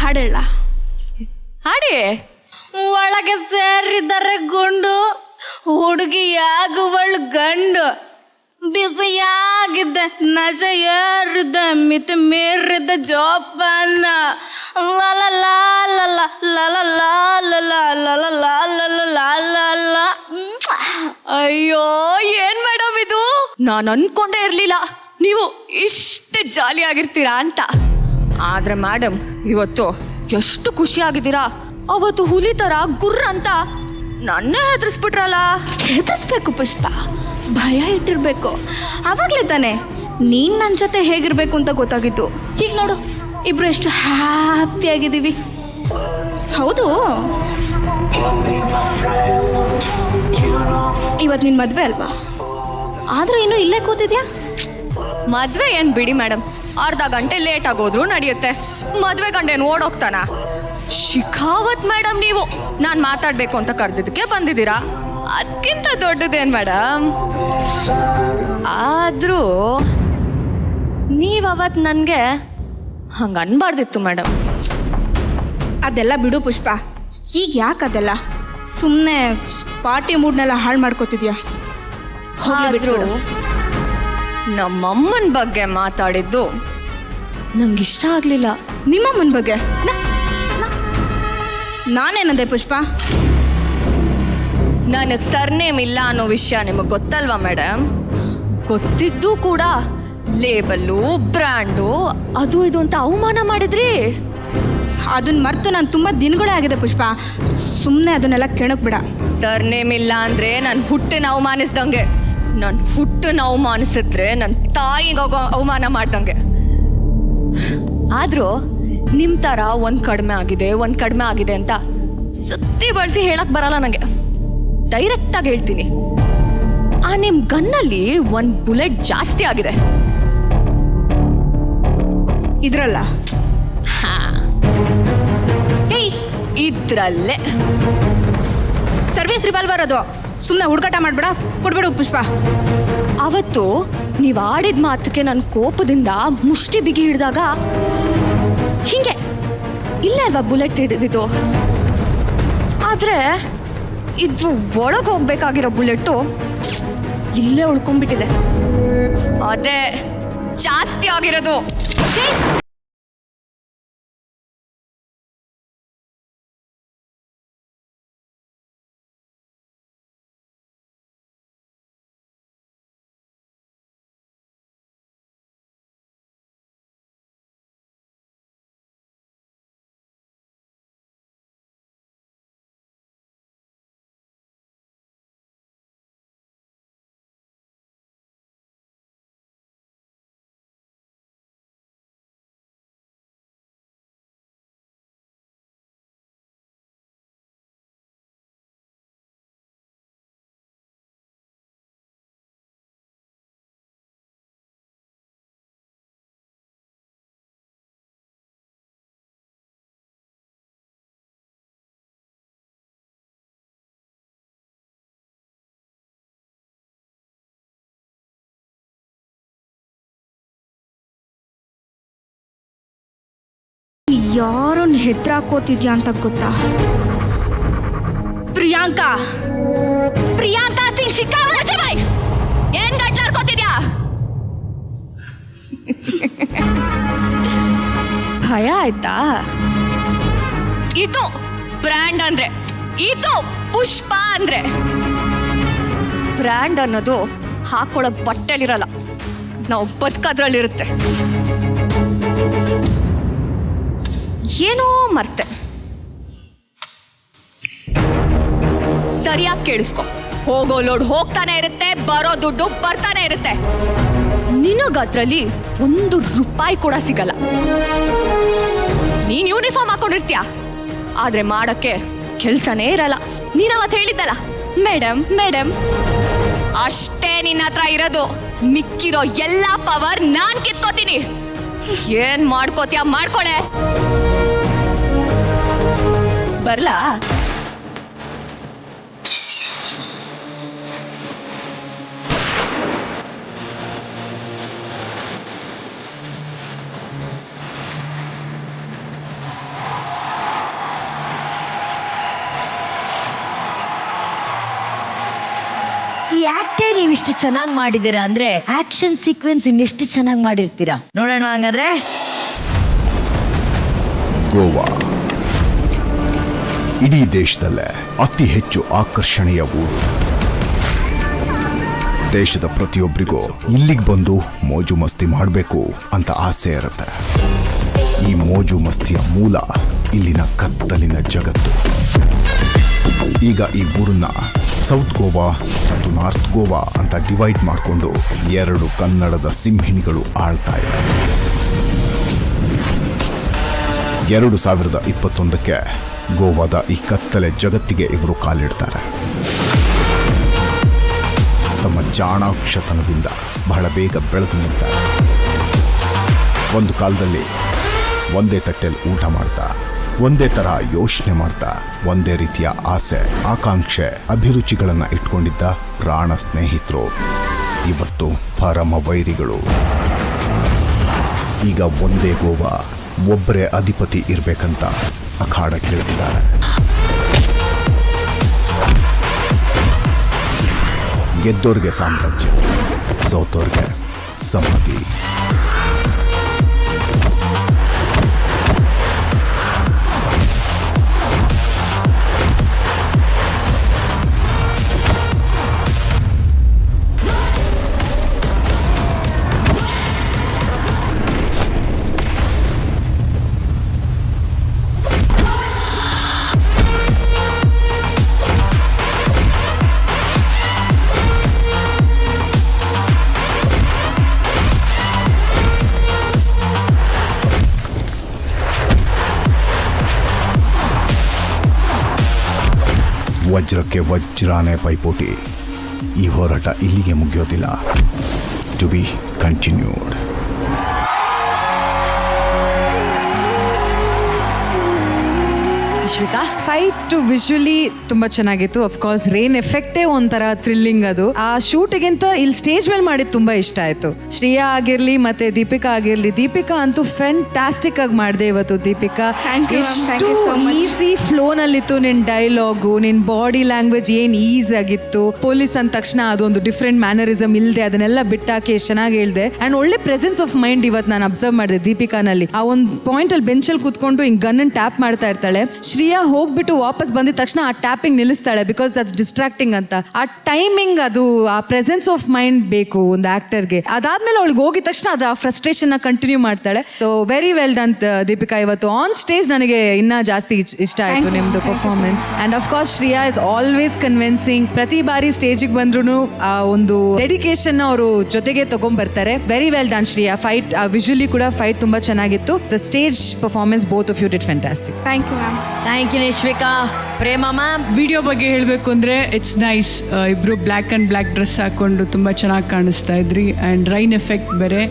ಹಾಡೇಳ? ಹಾಡಿ. ಒಳಗೆ ಸೇರಿದರೆ ಗುಂಡು, ಹುಡುಗಿಯಾಗುವಳು ಗಂಡು. ಬಿಸಿಯಾಗಿದ್ದ ನಶ ಏರಿದ ಮಿತಿ ಮೀರಿದ ಜೋಪಾನ. ಲಲ ಲಲ ಲಲ ಲಲ ಲಲ ಲಲ ಲಲ ಲಲ ಲಲ. ಅಯ್ಯೋ ಏನ್ ಮೇಡಮ್ ಇದು, ನಾನು ಅನ್ಕೊಂಡೇ ಇರ್ಲಿಲ್ಲ ನೀವು ಇಷ್ಟು ಜಾಲಿ ಆಗಿರ್ತೀರಾ ಅಂತ. ಆದ್ರೆ ಮೇಡಮ್ ಇವತ್ತು ಎಷ್ಟು ಖುಷಿ ಆಗಿದ್ದೀರಾ. ಅವತ್ತು ಹುಲಿ ತರ ಗುರ್ರ ಅಂತ ನನ್ನೇ ಹೆದರ್ಸ್ಬಿಟ್ರಲ್ಲ. ಹೆದರ್ಸ್ಬೇಕು ಪುಷ್ಪ, ಭಯ ಇಟ್ಟಿರ್ಬೇಕು. ಆವಾಗ್ಲೇ ತಾನೆ ನೀನ್ ನನ್ನ ಜೊತೆ ಹೇಗಿರ್ಬೇಕು ಅಂತ ಗೊತ್ತಾಗಿತ್ತು. ಈಗ ನೋಡು, ಇಬ್ರು ಎಷ್ಟು ಹ್ಯಾಪಿ ಆಗಿದ್ದೀವಿ. ಹೌದು, ಇವತ್ತು ನಿನ್ ಮದ್ವೆ ಅಲ್ವಾ, ಆದ್ರೂ ಇನ್ನು ಇಲ್ಲೇ ಕೂತಿದ್ಯಾ? ಮದ್ವೆ ಏನ್ ಬಿಡಿ ಮೇಡಮ್, ಅರ್ಧ ಗಂಟೆ ಲೇಟ್ ಆಗೋದ್ರು ನಡೆಯುತ್ತೆ. ಮದ್ವೆ ಗಂಟೆ ಓಡೋಗ್ತಾನ? ಶಿಖಾವತ್ ಮೇಡಮ್, ನೀವು ನಾನ್ ಮಾತಾಡ್ಬೇಕು ಅಂತ ಕರೆದಿದ್ದಕ್ಕೆ ಬಂದಿದ್ದೀರಾ, ಅದಕ್ಕಿಂತ ದೊಡ್ಡದೇನ್ ಮೇಡಮ್. ಆದ್ರೂ ನೀವ್ ಅವತ್ ನನ್ಗೆ ಹಂಗ ಅನ್ಬಾರ್ದಿತ್ತು ಮೇಡಮ್. ಅದೆಲ್ಲ ಬಿಡು ಪುಷ್ಪ, ಈಗ ಯಾಕದೆಲ್ಲ? ಸುಮ್ಮನೆ ಪಾರ್ಟಿ ಮೂಡ್ನೆಲ್ಲ ಹಾಳು ಮಾಡ್ಕೋತಿದ್ಯಾ? ಆದ್ರೂ ನಮ್ಮಮ್ಮನ ಬಗ್ಗೆ ಮಾತಾಡಿದ್ದು ನಂಗಿಷ್ಟ ಆಗ್ಲಿಲ್ಲ. ನಿಮ್ಮಮ್ಮನ ಬಗ್ಗೆ ನಾನೇನಂದೆ ಪುಷ್ಪ? ನನಗೆ ಸರ್ನೇಮ್ ಇಲ್ಲ ಅನ್ನೋ ವಿಷಯ ನಿಮಗೆ ಗೊತ್ತಲ್ವಾ ಮೇಡಮ್? ಗೊತ್ತಿದ್ದು ಕೂಡ ಲೇಬಲ್ಲು, ಬ್ರ್ಯಾಂಡು, ಅದು ಇದು ಅಂತ ಅವಮಾನ ಮಾಡಿದ್ರಿ. ಅದನ್ನ ಮರ್ತು ನಾನು ತುಂಬಾ ದಿನಗಳೇ ಆಗಿದೆ ಪುಷ್ಪ, ಸುಮ್ಮನೆ ಅದನ್ನೆಲ್ಲ ಕೆಣಕ್ ಬಿಡ. ಸರ್ನೇಮ್ ಇಲ್ಲ ಅಂದ್ರೆ ನನ್ನ ಹುಟ್ಟನ್ನ ಅವಮಾನಿಸ್ದಂಗೆ, ನನ್ನ ಹುಟ್ಟನ್ನ ಅವಮಾನಿಸಿದ್ರೆ ನನ್ನ ತಾಯಿಗೆ ಅವಮಾನ ಮಾಡ್ದಂಗೆ. ಆದ್ರೂ ನಿಮ್ ತರ ಒಂದ್ ಕಡಿಮೆ ಆಗಿದೆ ಅಂತ ಸುತ್ತಿ ಬಳಸಿ ಹೇಳಕ್ ಬರಲ್ಲ ನಂಗೆ. ಡೈರೆಕ್ಟ್ ಆಗಿ ಹೇಳ್ತೀನಿ, ಆ ನಿಮ್ ಗನ್ನಲ್ಲಿ ಒಂದ್ ಬುಲೆಟ್ ಜಾಸ್ತಿ ಆಗಿದೆ. ಇದ್ರಲ್ಲ? ಇದ್ರಲ್ಲೇ. ಸರ್ವಿಸ್ ರಿವಾಲ್ವರ್ ಅದು, ಸುಮ್ಮನೆ ಹುಡುಗಾಟ ಮಾಡ್ಬೇಡ, ಕೊಡ್ಬೇಡು ಪುಷ್ಪ. ಅವತ್ತು ನೀವ್ ಆಡಿದ ಮಾತಕ್ಕೆ ನನ್ನ ಕೋಪದಿಂದ ಮುಷ್ಟಿ ಬಿಗಿ ಹಿಡಿದಾಗ ಹಿಂಗೆ ಇಲ್ಲೇ ಅಲ್ವಾ ಬುಲೆಟ್ ಹಿಡಿದಿದ್ದು. ಆದ್ರೆ ಇದು ಒಳಗೆ ಹೋಗ್ಬೇಕಾಗಿರೋ ಬುಲೆಟ್ಟು ಇಲ್ಲೇ ಉಳ್ಕೊಂಡ್ಬಿಟ್ಟಿದೆ. ಅದೇ ಜಾಸ್ತಿ ಆಗಿರೋದು. ಯಾರನ್ನ ಹೆದ್ರಾಕೋತಿದ್ಯಾ ಅಂತ ಗೊತ್ತಾ? ಪ್ರಿಯಾಂಕಾ ಸಿಂಗ್ ಶಿಖಾವತ್. ಏನ್ ಗಟ್ಲಾಡ್ಕೋತಿದ್ಯಾ? ಭಯ ಆಯ್ತಾ? ಇದು ಬ್ರ್ಯಾಂಡ್ ಅಂದ್ರೆ, ಇದು ಪುಷ್ಪ ಅಂದ್ರೆ. ಬ್ರ್ಯಾಂಡ್ ಅನ್ನೋದು ಹಾಕೊಳ್ಳೋ ಬಟ್ಟೆಲಿರಲ್ಲ, ನಾವು ಬದುಕೋದ್ರಲ್ಲಿರುತ್ತೆ. ಏನೋ ಮರ್ತೆ, ಸರಿಯಾಗಿ ಕೇಳಿಸ್ಕೊ. ಹೋಗೋ ಲೋಡ್ ಹೋಗ್ತಾನೆ ಇರುತ್ತೆ, ಬರೋ ದುಡ್ಡು ಬರ್ತಾನೆ ಇರುತ್ತೆ. ನಿನಗದ್ರಲ್ಲಿ ₹1 ಕೂಡ ಸಿಗಲ್ಲ. ನೀನ್ ಯೂನಿಫಾರ್ಮ್ ಹಾಕೊಂಡಿರ್ತೀಯ, ಆದ್ರೆ ಮಾಡಕ್ಕೆ ಕೆಲ್ಸನೇ ಇರಲ್ಲ. ನೀನ್ ಅವತ್ತು ಹೇಳಿದ್ದಲ್ಲ, ಮೇಡಮ್ ಮೇಡಮ್, ಅಷ್ಟೇ ನಿನ್ನ ಹತ್ರ ಇರೋದು. ಮಿಕ್ಕಿರೋ ಎಲ್ಲಾ ಪವರ್ ನಾನ್ ಕಿತ್ಕೋತೀನಿ. ಏನ್ ಮಾಡ್ಕೋತೀಯ ಮಾಡ್ಕೊಳೆ. ಬರ್ಲಾ? ಈ ಆಕ್ಟೇ ನೀವಿಷ್ಟು ಚೆನ್ನಾಗಿ ಮಾಡಿದ್ದೀರಾ ಅಂದ್ರೆ ಆಕ್ಷನ್ ಸೀಕ್ವೆನ್ಸ್ ಇನ್ನೆಷ್ಟು ಚೆನ್ನಾಗಿ ಮಾಡಿರ್ತೀರಾ. ನೋಡೋಣ ಹಂಗಾದ್ರೆ. ಗೋವಾ ಇಡೀ ದೇಶದಲ್ಲೇ ಅತಿ ಹೆಚ್ಚು ಆಕರ್ಷಣೆಯ ಊರು. ದೇಶದ ಪ್ರತಿಯೊಬ್ಬರಿಗೂ ಇಲ್ಲಿಗೆ ಬಂದು ಮೋಜು ಮಸ್ತಿ ಮಾಡಬೇಕು ಅಂತ ಆಸೆ ಇರುತ್ತೆ. ಈ ಮೋಜು ಮಸ್ತಿಯ ಮೂಲ ಇಲ್ಲಿನ ಕತ್ತಲಿನ ಜಗತ್ತು. ಈಗ ಈ ಊರನ್ನ ಸೌತ್ ಗೋವಾ ಮತ್ತು ನಾರ್ತ್ ಗೋವಾ ಅಂತ ಡಿವೈಡ್ ಮಾಡಿಕೊಂಡು 2 ಕನ್ನಡದ ಸಿಂಹಿಣಿಗಳು ಆಳ್ತಾ ಇವೆ. 2021ಕ್ಕೆ ಗೋವಾದ ಈ ಕತ್ತಲೆ ಜಗತ್ತಿಗೆ ಇವರು ಕಾಲಿಡ್ತಾರೆ. ತಮ್ಮ ಜಾಣಾಕ್ಷತನದಿಂದ ಬಹಳ ಬೇಗ ಬೆಳೆದು ನಿಲ್ತಾರೆ. ಒಂದು ಕಾಲದಲ್ಲಿ ಒಂದೇ ತಟ್ಟೆಯಲ್ಲಿ ಊಟ ಮಾಡ್ತಾ, ಒಂದೇ ಥರ ಯೋಚನೆ ಮಾಡ್ತಾ, ಒಂದೇ ರೀತಿಯ ಆಸೆ, ಆಕಾಂಕ್ಷೆ, ಅಭಿರುಚಿಗಳನ್ನು ಇಟ್ಕೊಂಡಿದ್ದ ಪ್ರಾಣ ಸ್ನೇಹಿತರು ಇವತ್ತು ಪರಮ ವೈರಿಗಳು. ಈಗ ಒಂದೇ ಗೋವಾ, ಒಬ್ಬರೇ ಅಧಿಪತಿ ಇರಬೇಕಂತ ಅಖಾಡಕ್ಕಿಳಿದಿದ್ದಾರೆ. ಗೆದ್ದೋರ್ಗೆ ಸಾಮ್ರಾಜ್ಯ, ಸೋತೋರ್ಗೆ ಸಮಾಧಿ. ವಜ್ರಕ್ಕೆ ವಜ್ರಾನೇ ಪೈಪೋಟಿ. ಈ ಹೋರಾಟ ಇಲ್ಲಿಗೆ ಮುಗಿಯೋದಿಲ್ಲ. To be continued. Fight visually ತುಂಬಾ ಚೆನ್ನಾಗಿತ್ತು. ಅಫ್ಕೋರ್ಸ್ ರೇನ್ ಎಫೆಕ್ಟೇ ಒಂಥರ ಥ್ರಿಲ್ಲಿಂಗ್. ಅದು ಆ ಶೂಟ್ಗಿಂತ ಇಲ್ಲಿ ಸ್ಟೇಜ್ ಮೇಲೆ ಮಾಡಿದ್ ತುಂಬಾ ಇಷ್ಟ ಆಯ್ತು. ಶ್ರೇಯಾ ಆಗಿರ್ಲಿ ಮತ್ತೆ ದೀಪಿಕಾ ಆಗಿರ್ಲಿ. ದೀಪಿಕಾ ಅಂತೂ ಫ್ಯಾಂಟಾಸ್ಟಿಕ್ ಆಗಿ ಮಾಡಿದೆ ಇವತ್ತು. ದೀಪಿಕಾ ಎಷ್ಟು ಈಸಿ ಫ್ಲೋನಲ್ಲಿತ್ತು. ನಿನ್ ಡೈಲಾಗು, ನಿನ್ ಬಾಡಿ ಲ್ಯಾಂಗ್ವೇಜ್ ಏನ್ ಈಸಿ ಆಗಿತ್ತು. ಪೊಲೀಸ್ ಅಂದ ತಕ್ಷಣ ಅದೊಂದು ಡಿಫ್ರೆಂಟ್ ಮ್ಯಾನರಿಸಮ್ ಇಲ್ದೆ ಅದನ್ನೆಲ್ಲ ಬಿಟ್ಟಾಕಿ ಎಷ್ಟು ಚೆನ್ನಾಗಿ ಹೇಳ್ದೆ. ಅಂಡ್ ಒಳ್ಳೆ ಪ್ರೆಸೆನ್ಸ್ ಆಫ್ ಮೈಂಡ್ ಇವತ್ತು ನಾನು ಅಬ್ಸರ್ವ್ ಮಾಡಿದೆ ದೀಪಿಕಾನಲ್ಲಿ. ಆ ಒಂದು ಪಾಯಿಂಟ್ ಅಲ್ಲಿ ಬೆಂಚಲ್ಲಿ ಕೂತ್ಕೊಂಡು ಹಿಂಗ್ ಗನ್ ಟ್ಯಾಪ್ ಮಾಡ್ತಾ ಇರ್ತಾಳೆ. ಶ್ರೇಯಾ ಹೋಗ್ಬಿಟ್ಟು ವಾಪಸ್ ಬಂದಿದ ತಕ್ಷಣ ಆ ಟ್ಯಾಪಿಂಗ್ ನಿಲ್ಲಿಸ್ತಾಳೆ, ಬಿಕಾಸ್ ದಟ್ಸ್ ಡಿಸ್ಟ್ರಾಕ್ಟಿಂಗ್ ಅಂತ. ಆ ಟೈಮಿಂಗ್, ಅದು ಆ ಪ್ರೆಸೆನ್ಸ್ ಆಫ್ ಮೈಂಡ್ ಬೇಕು ಒಂದು ಆಕ್ಟರ್ಗೆ. ಅದಾದ್ಮೇಲೆ ಅವಳಿಗೆ ಹೋಗಿದ ತಕ್ಷಣ ಅದು ಆ ಫ್ರಸ್ಟ್ರೇಷನ್ ಕಂಟಿನ್ಯೂ ಮಾಡ್ತಾಳೆ. So very well done Deepika ಇವತ್ತು. ಆನ್ ಸ್ಟೇಜ್ ನನಗೆ ಇನ್ನ ಜಾಸ್ತಿ ಇಷ್ಟ ಆಯ್ತು ನಿಮ್ದು performance. And of course Shreya is always convincing. ಪ್ರತಿ ಬಾರಿ ಸ್ಟೇಜಿಗೆ ಬಂದ್ರು ಆ ಒಂದು ಡೆಡಿಕೇಶನ್ ಅವರು ಜೊತೆಗೆ ತಗೊಂಡ್ ಬರ್ತಾರೆ. Very well done Shreya. Fight visually ಕೂಡ ಫೈಟ್ ತುಂಬಾ ಚೆನ್ನಾಗಿತ್ತು. The stage performance both of you did fantastic. Thank you ma'am. Thank you Nishvika. Prema ma'am, video ಬಗ್ಗೆ ಹೇಳಬೇಕು ಅಂದರೆ ಇಟ್ಸ್ ನೈಸ್. ಇಬ್ಬರು ಬ್ಲ್ಯಾಕ್ ಆ್ಯಂಡ್ ಬ್ಲ್ಯಾಕ್ ಡ್ರೆಸ್ ಹಾಕ್ಕೊಂಡು ತುಂಬ ಚೆನ್ನಾಗಿ ಕಾಣಿಸ್ತಾ ಇದ್ರಿ. ಆ್ಯಂಡ್ ರೈನ್ ಎಫೆಕ್ಟ್ ಬೇರೆ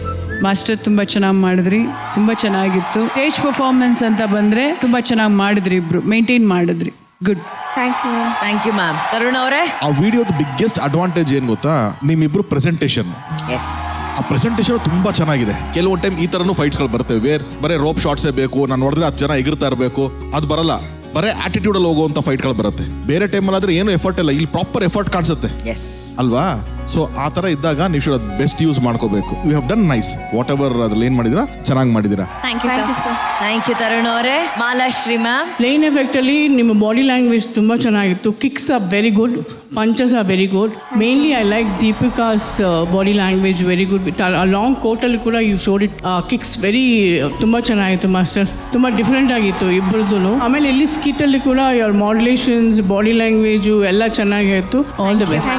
ಮಾಸ್ಟರ್ ತುಂಬ ಚೆನ್ನಾಗಿ ಮಾಡಿದ್ರಿ, ತುಂಬ ಚೆನ್ನಾಗಿತ್ತು. ಸ್ಟೇಜ್ ಪರ್ಫಾರ್ಮೆನ್ಸ್ ಅಂತ ಬಂದರೆ ತುಂಬ ಚೆನ್ನಾಗಿ ಮಾಡಿದ್ರಿ, ಇಬ್ರು ಮೇಂಟೈನ್ ಮಾಡಿದ್ರಿ. Good. Thank you ma'am. Thank you ma'am. Tarun ಅವರೇ, ಆ ವಿಡಿಯೋದ ಬಿಗ್ಗೆಸ್ಟ್ ಅಡ್ವಾಂಟೇಜ್ ಏನು ಗೊತ್ತಾ, ನಿಮ್ಮಿಬ್ರು ಪ್ರೆಸೆಂಟೇಷನ್. ಆ ಪ್ರೆಸೆಂಟೇಷನ್ ತುಂಬಾ ಚೆನ್ನಾಗಿದೆ. ಕೆಲವೊಂದು ಟೈಮ್ ಈ ತರನು ಫೈಟ್ಸ್ಗಳು ಬರ್ತವೆ. ಬರೀ ರೋಪ್ ಶಾಟ್ಸೇ ಬೇಕು, ನಾನು ನೋಡಿದ್ರೆ 10 ಜನ ಎಗರ್ತಾ ಇರಬೇಕು, ಅದು ಬರಲ್ಲ. ಬರೀ ಆಟಿಟ್ಯೂಡ್ ಅಲ್ಲಿ ಹೋಗುವಂತ ಫೈಟ್ಗಳು ಬರುತ್ತೆ. ಬೇರೆ ಟೈಮಲ್ಲಿ ಆದ್ರೆ ಏನು ಎಫರ್ಟ್ ಇಲ್ಲ, ಇಲ್ಲಿ ಪ್ರಾಪರ್ ಎಫರ್ಟ್ ಕಾಣಿಸುತ್ತೆ ಅಲ್ವಾ? ಸೊ ಆ ತರ ಇದ್ದಾಗ ನೀವು ಶುಡ್ ಬೆಸ್ಟ್ ಯೂಸ್ ಮಾಡ್ಕೋಬೇಕು. You have done nice. Whatever ಅದ್ರಲ್ಲಿ ಏನ್ ಮಾಡಿದಿರಾ ಚೆನ್ನಾಗಿ ಮಾಡಿದಿರಾ. ಥ್ಯಾಂಕ್ ಯು ತರುಣ್ ಅವರೇ. ಮಾಲಾಶ್ರೀ ಮ್ಯಾಮ್, ರೈನ್ ಎಫೆಕ್ಟ್ ಅಲ್ಲಿ ನಿಮ್ಮ ಬಾಡಿ ಲ್ಯಾಂಗ್ವೇಜ್ ತುಂಬಾ ಚೆನ್ನಾಗಿತ್ತು. Kicks are very good, punches are very good. Mainly I like Deepika's body language very good. Long coat ಅಲ್ಲಿ ಕೂಡ you showed it. Kicks very ತುಂಬಾ ಚೆನ್ನಾಗಿತ್ತು ಮಾಸ್ಟರ್. ತುಂಬಾ ಡಿಫ್ರೆಂಟ್ ಆಗಿತ್ತು ಇಬ್ಬರದು. ಆಮೇಲೆ ಇಲ್ಲಿ ಸ್ಕಿಟ್ ಅಲ್ಲಿ ಕೂಡ ಯುವರ್ ಮಾಡ್ಯುಲೇಷನ್ಸ್, ಬಾಡಿ ಲ್ಯಾಂಗ್ವೇಜು ಎಲ್ಲ ಚೆನ್ನಾಗಿತ್ತು. All the best.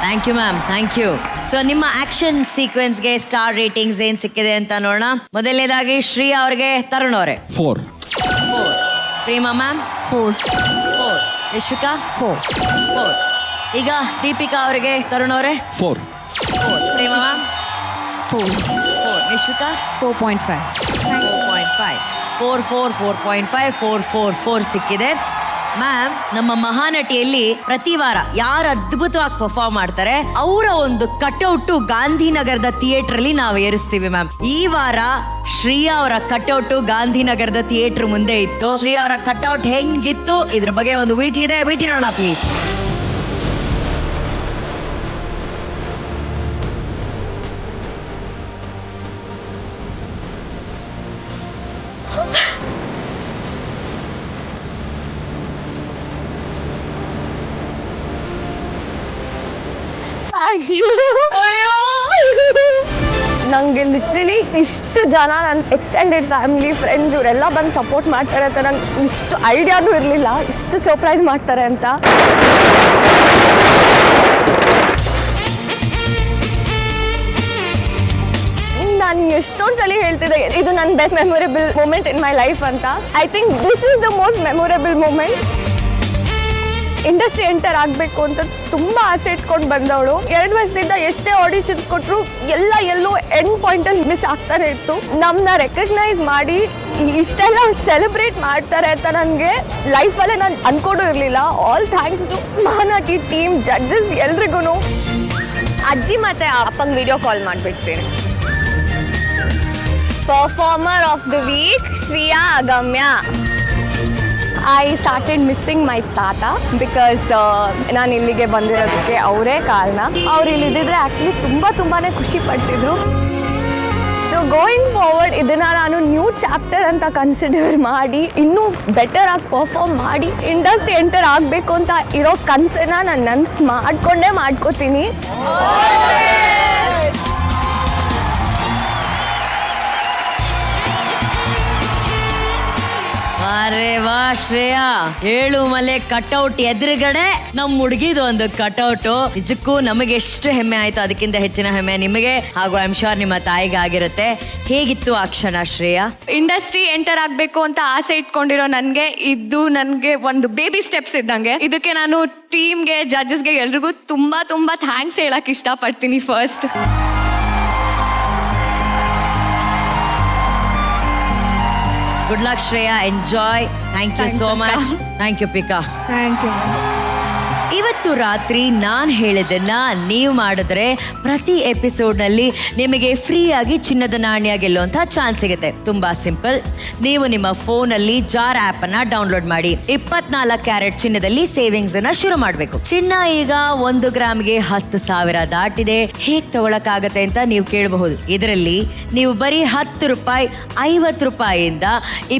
Thank you ma'am. Thank you. So ನಿಮ್ಮ ಆಕ್ಷನ್ ಸೀಕ್ವೆನ್ಸ್ಗೆ ಸ್ಟಾರ್ ರೇಟಿಂಗ್ಸ್ ಏನ್ ಸಿಕ್ಕಿದೆ ಅಂತ ನೋಡೋಣ. ಮೊದಲನೇದಾಗಿ ಶ್ರೀಯಾ ಅವ್ರಿಗೆ, ತರುಣ್ ಅವರೇ 4. ಪ್ರೇಮಾ ಮ್ಯಾಮ್ 4. ಯಶ್ವಿಕಾ 4. ಈಗ ದೀಪಿಕಾ ಅವರಿಗೆ, ತರುಣ್ ಅವರೇ 4. ಪ್ರೇಮಾ ಮ್ಯಾಮ್ 4. ಯಶ್ವಿಕಾ 4.5. 4.5 ಸಿಕ್ಕಿದೆ. ಮ್ಯಾಮ್, ನಮ್ಮ ಮಹಾನಟಿಯಲ್ಲಿ ಪ್ರತಿ ವಾರ ಯಾರು ಅದ್ಭುತವಾಗಿ ಪರ್ಫಾರ್ಮ್ ಮಾಡ್ತಾರೆ ಅವರ ಒಂದು ಕಟ್ಔಟ್ ಗಾಂಧಿನಗರದ ಥಿಯೇಟರ್ ಅಲ್ಲಿ ನಾವು ಏರಿಸ್ತೀವಿ ಮ್ಯಾಮ್. ಈ ವಾರ ಶ್ರೇಯಾ ಅವರ ಕಟ್ಔಟ್ ಗಾಂಧಿನಗರದ ಥಿಯೇಟರ್ ಮುಂದೆ ಇತ್ತು. ಶ್ರೇಯಾ ಅವರ ಕಟ್ಔಟ್ ಹೆಂಗಿತ್ತು ಇದ್ರ ಬಗ್ಗೆ ಒಂದು ವಿಟಿ ಇದೆ, ವಿಟಿ ನೋಡೋಣ ಪ್ಲೀಸ್. Thank you. ನಂಗೆ ಲಿಟ್ರಲಿ ಇಷ್ಟು ಜನ ನನ್ನ ಎಕ್ಸ್ಟೆಂಡೆಡ್ ಫ್ಯಾಮಿಲಿ ಫ್ರೆಂಡ್ಸ್ ಇವರೆಲ್ಲ ಬಂದು ಸಪೋರ್ಟ್ ಮಾಡ್ತಾರೆ ಅಂತ ನಂಗೆ ಇಷ್ಟು ಐಡಿಯಾನೂ ಇರಲಿಲ್ಲ, ಇಷ್ಟು ಸರ್ಪ್ರೈಸ್ ಮಾಡ್ತಾರೆ ಅಂತ. ನಾನು ಎಷ್ಟೊಂದು ಸಲ ಹೇಳ್ತಿದ್ದೆ ಇದು ನನ್ನ best memorable moment in my life ಅಂತ. I think this is the most memorable moment. Industry enter ಆಗಬೇಕು ಅಂತ ತುಂಬ ಆಸೆ ಇಟ್ಕೊಂಡು ಬಂದವಳು. 2 ವರ್ಷದಿಂದ ಎಷ್ಟೇ ಆಡಿಷನ್ಸ್ ಕೊಟ್ಟರು ಎಲ್ಲೋ ಎಂಡ್ ಪಾಯಿಂಟಲ್ಲಿ ಮಿಸ್ ಆಗ್ತಾನೆ ಇತ್ತು. ನಮ್ಮನ್ನ ರೆಕಗ್ನೈಸ್ ಮಾಡಿ ಇಷ್ಟೆಲ್ಲ ಸೆಲೆಬ್ರೇಟ್ ಮಾಡ್ತಾರೆ ಅಂತ ನನಗೆ ಲೈಫಲ್ಲೇ ನಾನು ಅನ್ಕೊಂಡು ಇರಲಿಲ್ಲ. All thanks to Mahanati team, judges ಎಲ್ರಿಗೂ. ಅಜ್ಜಿ ಮತ್ತೆ ಅಪ್ಪಂಗೆ ವಿಡಿಯೋ ಕಾಲ್ ಮಾಡಿಬಿಡ್ತೀನಿ. Performer of the week Shreya Agamya. I started missing my ತಾತ ಬಿಕಾಸ್ ನಾನು ಇಲ್ಲಿಗೆ ಬಂದಿರೋದಕ್ಕೆ ಅವರೇ ಕಾರಣ. ಅವ್ರು ಇಲ್ಲಿದ್ದಿದ್ರೆ ಆ್ಯಕ್ಚುಲಿ ತುಂಬಾ ಖುಷಿ ಪಡ್ತಿದ್ರು. ಸೊ ಗೋಯಿಂಗ್ ಫಾರ್ವರ್ಡ್ ಇದನ್ನ ನಾನು ನ್ಯೂ ಚಾಪ್ಟರ್ ಅಂತ ಕನ್ಸಿಡರ್ ಮಾಡಿ ಇನ್ನೂ ಬೆಟರ್ ಆಗಿ ಪರ್ಫಾರ್ಮ್ ಮಾಡಿ ಇಂಡಸ್ಟ್ರಿ ಎಂಟರ್ ಆಗಬೇಕು ಅಂತ ಇರೋ ಕನಸನ್ನ ನಾನು ನನಸು ಮಾಡ್ಕೋತೀನಿ. ಅರೆ ವಾ ಶ್ರೇಯಾ, 7 ಮಲೆ ಕಟೌಟ್ ಎದುರುಗಡೆ ನಮ್ ಹುಡುಗಿದು ಒಂದು ಕಟೌಟ್. ನಿಜಕ್ಕೂ ನಮಗೆ ಎಷ್ಟು ಹೆಮ್ಮೆ ಆಯ್ತು, ಅದಕ್ಕಿಂತ ಹೆಚ್ಚಿನ ಹೆಮ್ಮೆ ನಿಮಗೆ ಹಾಗೂ ಐ ಆಮ್ ಶೋರ್ ನಿಮ್ಮ ತಾಯಿಗೆ ಆಗಿರುತ್ತೆ. ಹೇಗಿತ್ತು ಆ ಕ್ಷಣ ಶ್ರೇಯಾ? ಇಂಡಸ್ಟ್ರಿ ಎಂಟರ್ ಆಗಬೇಕು ಅಂತ ಆಸೆ ಇಟ್ಕೊಂಡಿರೋ ಇದು ನನಗೆ ಒಂದು ಬೇಬಿ ಸ್ಟೆಪ್ಸ್ ಇದ್ದಂಗೆ. ಇದಕ್ಕೆ ನಾನು ಟೀಮ್ಗೆ, ಜಡ್ಜಸ್ಗೆ ಎಲ್ರಿಗೂ ತುಂಬಾ ಥ್ಯಾಂಕ್ಸ್ ಹೇಳಕ್ ಇಷ್ಟಪಡ್ತೀನಿ. First good luck Shreya, enjoy. Thank you so much. Thank you ಪಿಕಾ. Thank you. ಇವತ್ತು ರಾತ್ರಿ ನಾನು ಹೇಳಿದ್ದನ್ನ ನೀವು ಮಾಡಿದ್ರೆ ಪ್ರತಿ ಎಪಿಸೋಡ್ನಲ್ಲಿ ನಿಮಗೆ ಫ್ರೀ ಆಗಿ ಚಿನ್ನದ ನಾಣ್ಯ ಗೆಲ್ಲುವಂತಹ ಚಾನ್ಸ್ ಸಿಗುತ್ತೆ. ತುಂಬಾ ಸಿಂಪಲ್. ನೀವು ನಿಮ್ಮ ಫೋನಲ್ಲಿ ಜಾರ್ ಆಪ್ ಅನ್ನ ಡೌನ್ಲೋಡ್ ಮಾಡಿ 24 ಕ್ಯಾರೆಟ್ ಚಿನ್ನದಲ್ಲಿ ಸೇವಿಂಗ್ಸ್ ಅನ್ನ ಶುರು ಮಾಡಬೇಕು. ಚಿನ್ನ ಈಗ 1 ಗ್ರಾಮ್ಗೆ 10,000 ದಾಟಿದೆ. ಹೇಗ್ ತಗೊಳಕಾಗತ್ತೆ ಅಂತ ನೀವು ಕೇಳಬಹುದು. ಇದರಲ್ಲಿ ನೀವು ಬರೀ 10 ರೂಪಾಯಿ, 50 ರೂಪಾಯಿಯಿಂದ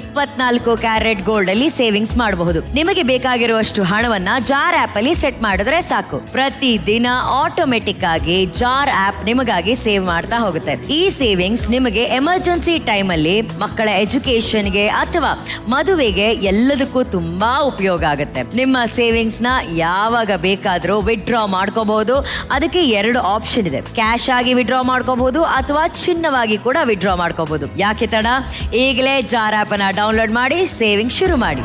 24 ಕ್ಯಾರೆಟ್ ಗೋಲ್ಡ್ ಅಲ್ಲಿ ಸೇವಿಂಗ್ಸ್ ಮಾಡಬಹುದು. ನಿಮಗೆ ಬೇಕಾಗಿರುವಷ್ಟು ಹಣವನ್ನ ಜಾರ್ ಆಪ್ ಅಲ್ಲಿ ಸೆಟ್ ಮಾಡಿದ್ರೆ ಸಾಕು. ಪ್ರತಿ ದಿನ ಆಟೋಮೆಟಿಕ್ ಆಗಿ ಜಾರ್ ಆಪ್ ನಿಮಗಾಗಿ ಸೇವ್ ಮಾಡ್ತಾ ಹೋಗುತ್ತೆ. ಈ ಸೇವಿಂಗ್ಸ್ ನಿಮಗೆ ಎಮರ್ಜೆನ್ಸಿ ಟೈಮ್ ಅಲ್ಲಿ ಮಕ್ಕಳ ಎಜುಕೇಶನ್ಗೆ ಅಥವಾ ಮದುವೆಗೆ ಎಲ್ಲದಕ್ಕೂ ತುಂಬಾ ಉಪಯೋಗ ಆಗುತ್ತೆ. ನಿಮ್ಮ ಸೇವಿಂಗ್ಸ್ ನ ಯಾವಾಗ ಬೇಕಾದ್ರೂ ವಿಡ್ರಾ ಮಾಡ್ಕೋಬಹುದು. ಅದಕ್ಕೆ 2 ಆಪ್ಷನ್ ಇದೆ. ಕ್ಯಾಶ್ ಆಗಿ ವಿಡ್ರಾ ಮಾಡ್ಕೋಬಹುದು ಅಥವಾ ಚಿನ್ನವಾಗಿ ಕೂಡ ವಿಡ್ರಾ ಮಾಡ್ಕೋಬಹುದು. ಯಾಕೆ ತಡ? ಈಗಲೇ ಜಾರ್ ಆಪ್ ಅನ್ನ ಡೌನ್ಲೋಡ್ ಮಾಡಿ ಸೇವಿಂಗ್ ಶುರು ಮಾಡಿ.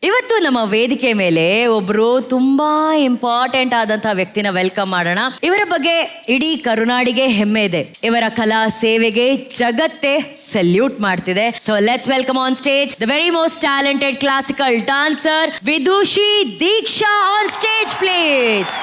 ಇವತ್ತು ನಮ್ಮ ವೇದಿಕೆ ಮೇಲೆ ಒಬ್ರು ತುಂಬಾ ಇಂಪಾರ್ಟೆಂಟ್ ಆದಂತಹ ವ್ಯಕ್ತಿನ ವೆಲ್ಕಮ್ ಮಾಡೋಣ. ಇವರ ಬಗ್ಗೆ ಇಡೀ ಕರುನಾಡಿಗೆ ಹೆಮ್ಮೆ ಇದೆ. ಇವರ ಕಲಾ ಸೇವೆಗೆ ಜಗತ್ತೇ ಸಲ್ಯೂಟ್ ಮಾಡ್ತಿದೆ. So let's welcome on stage the very most talented classical dancer Vidushi Deeksha on stage please.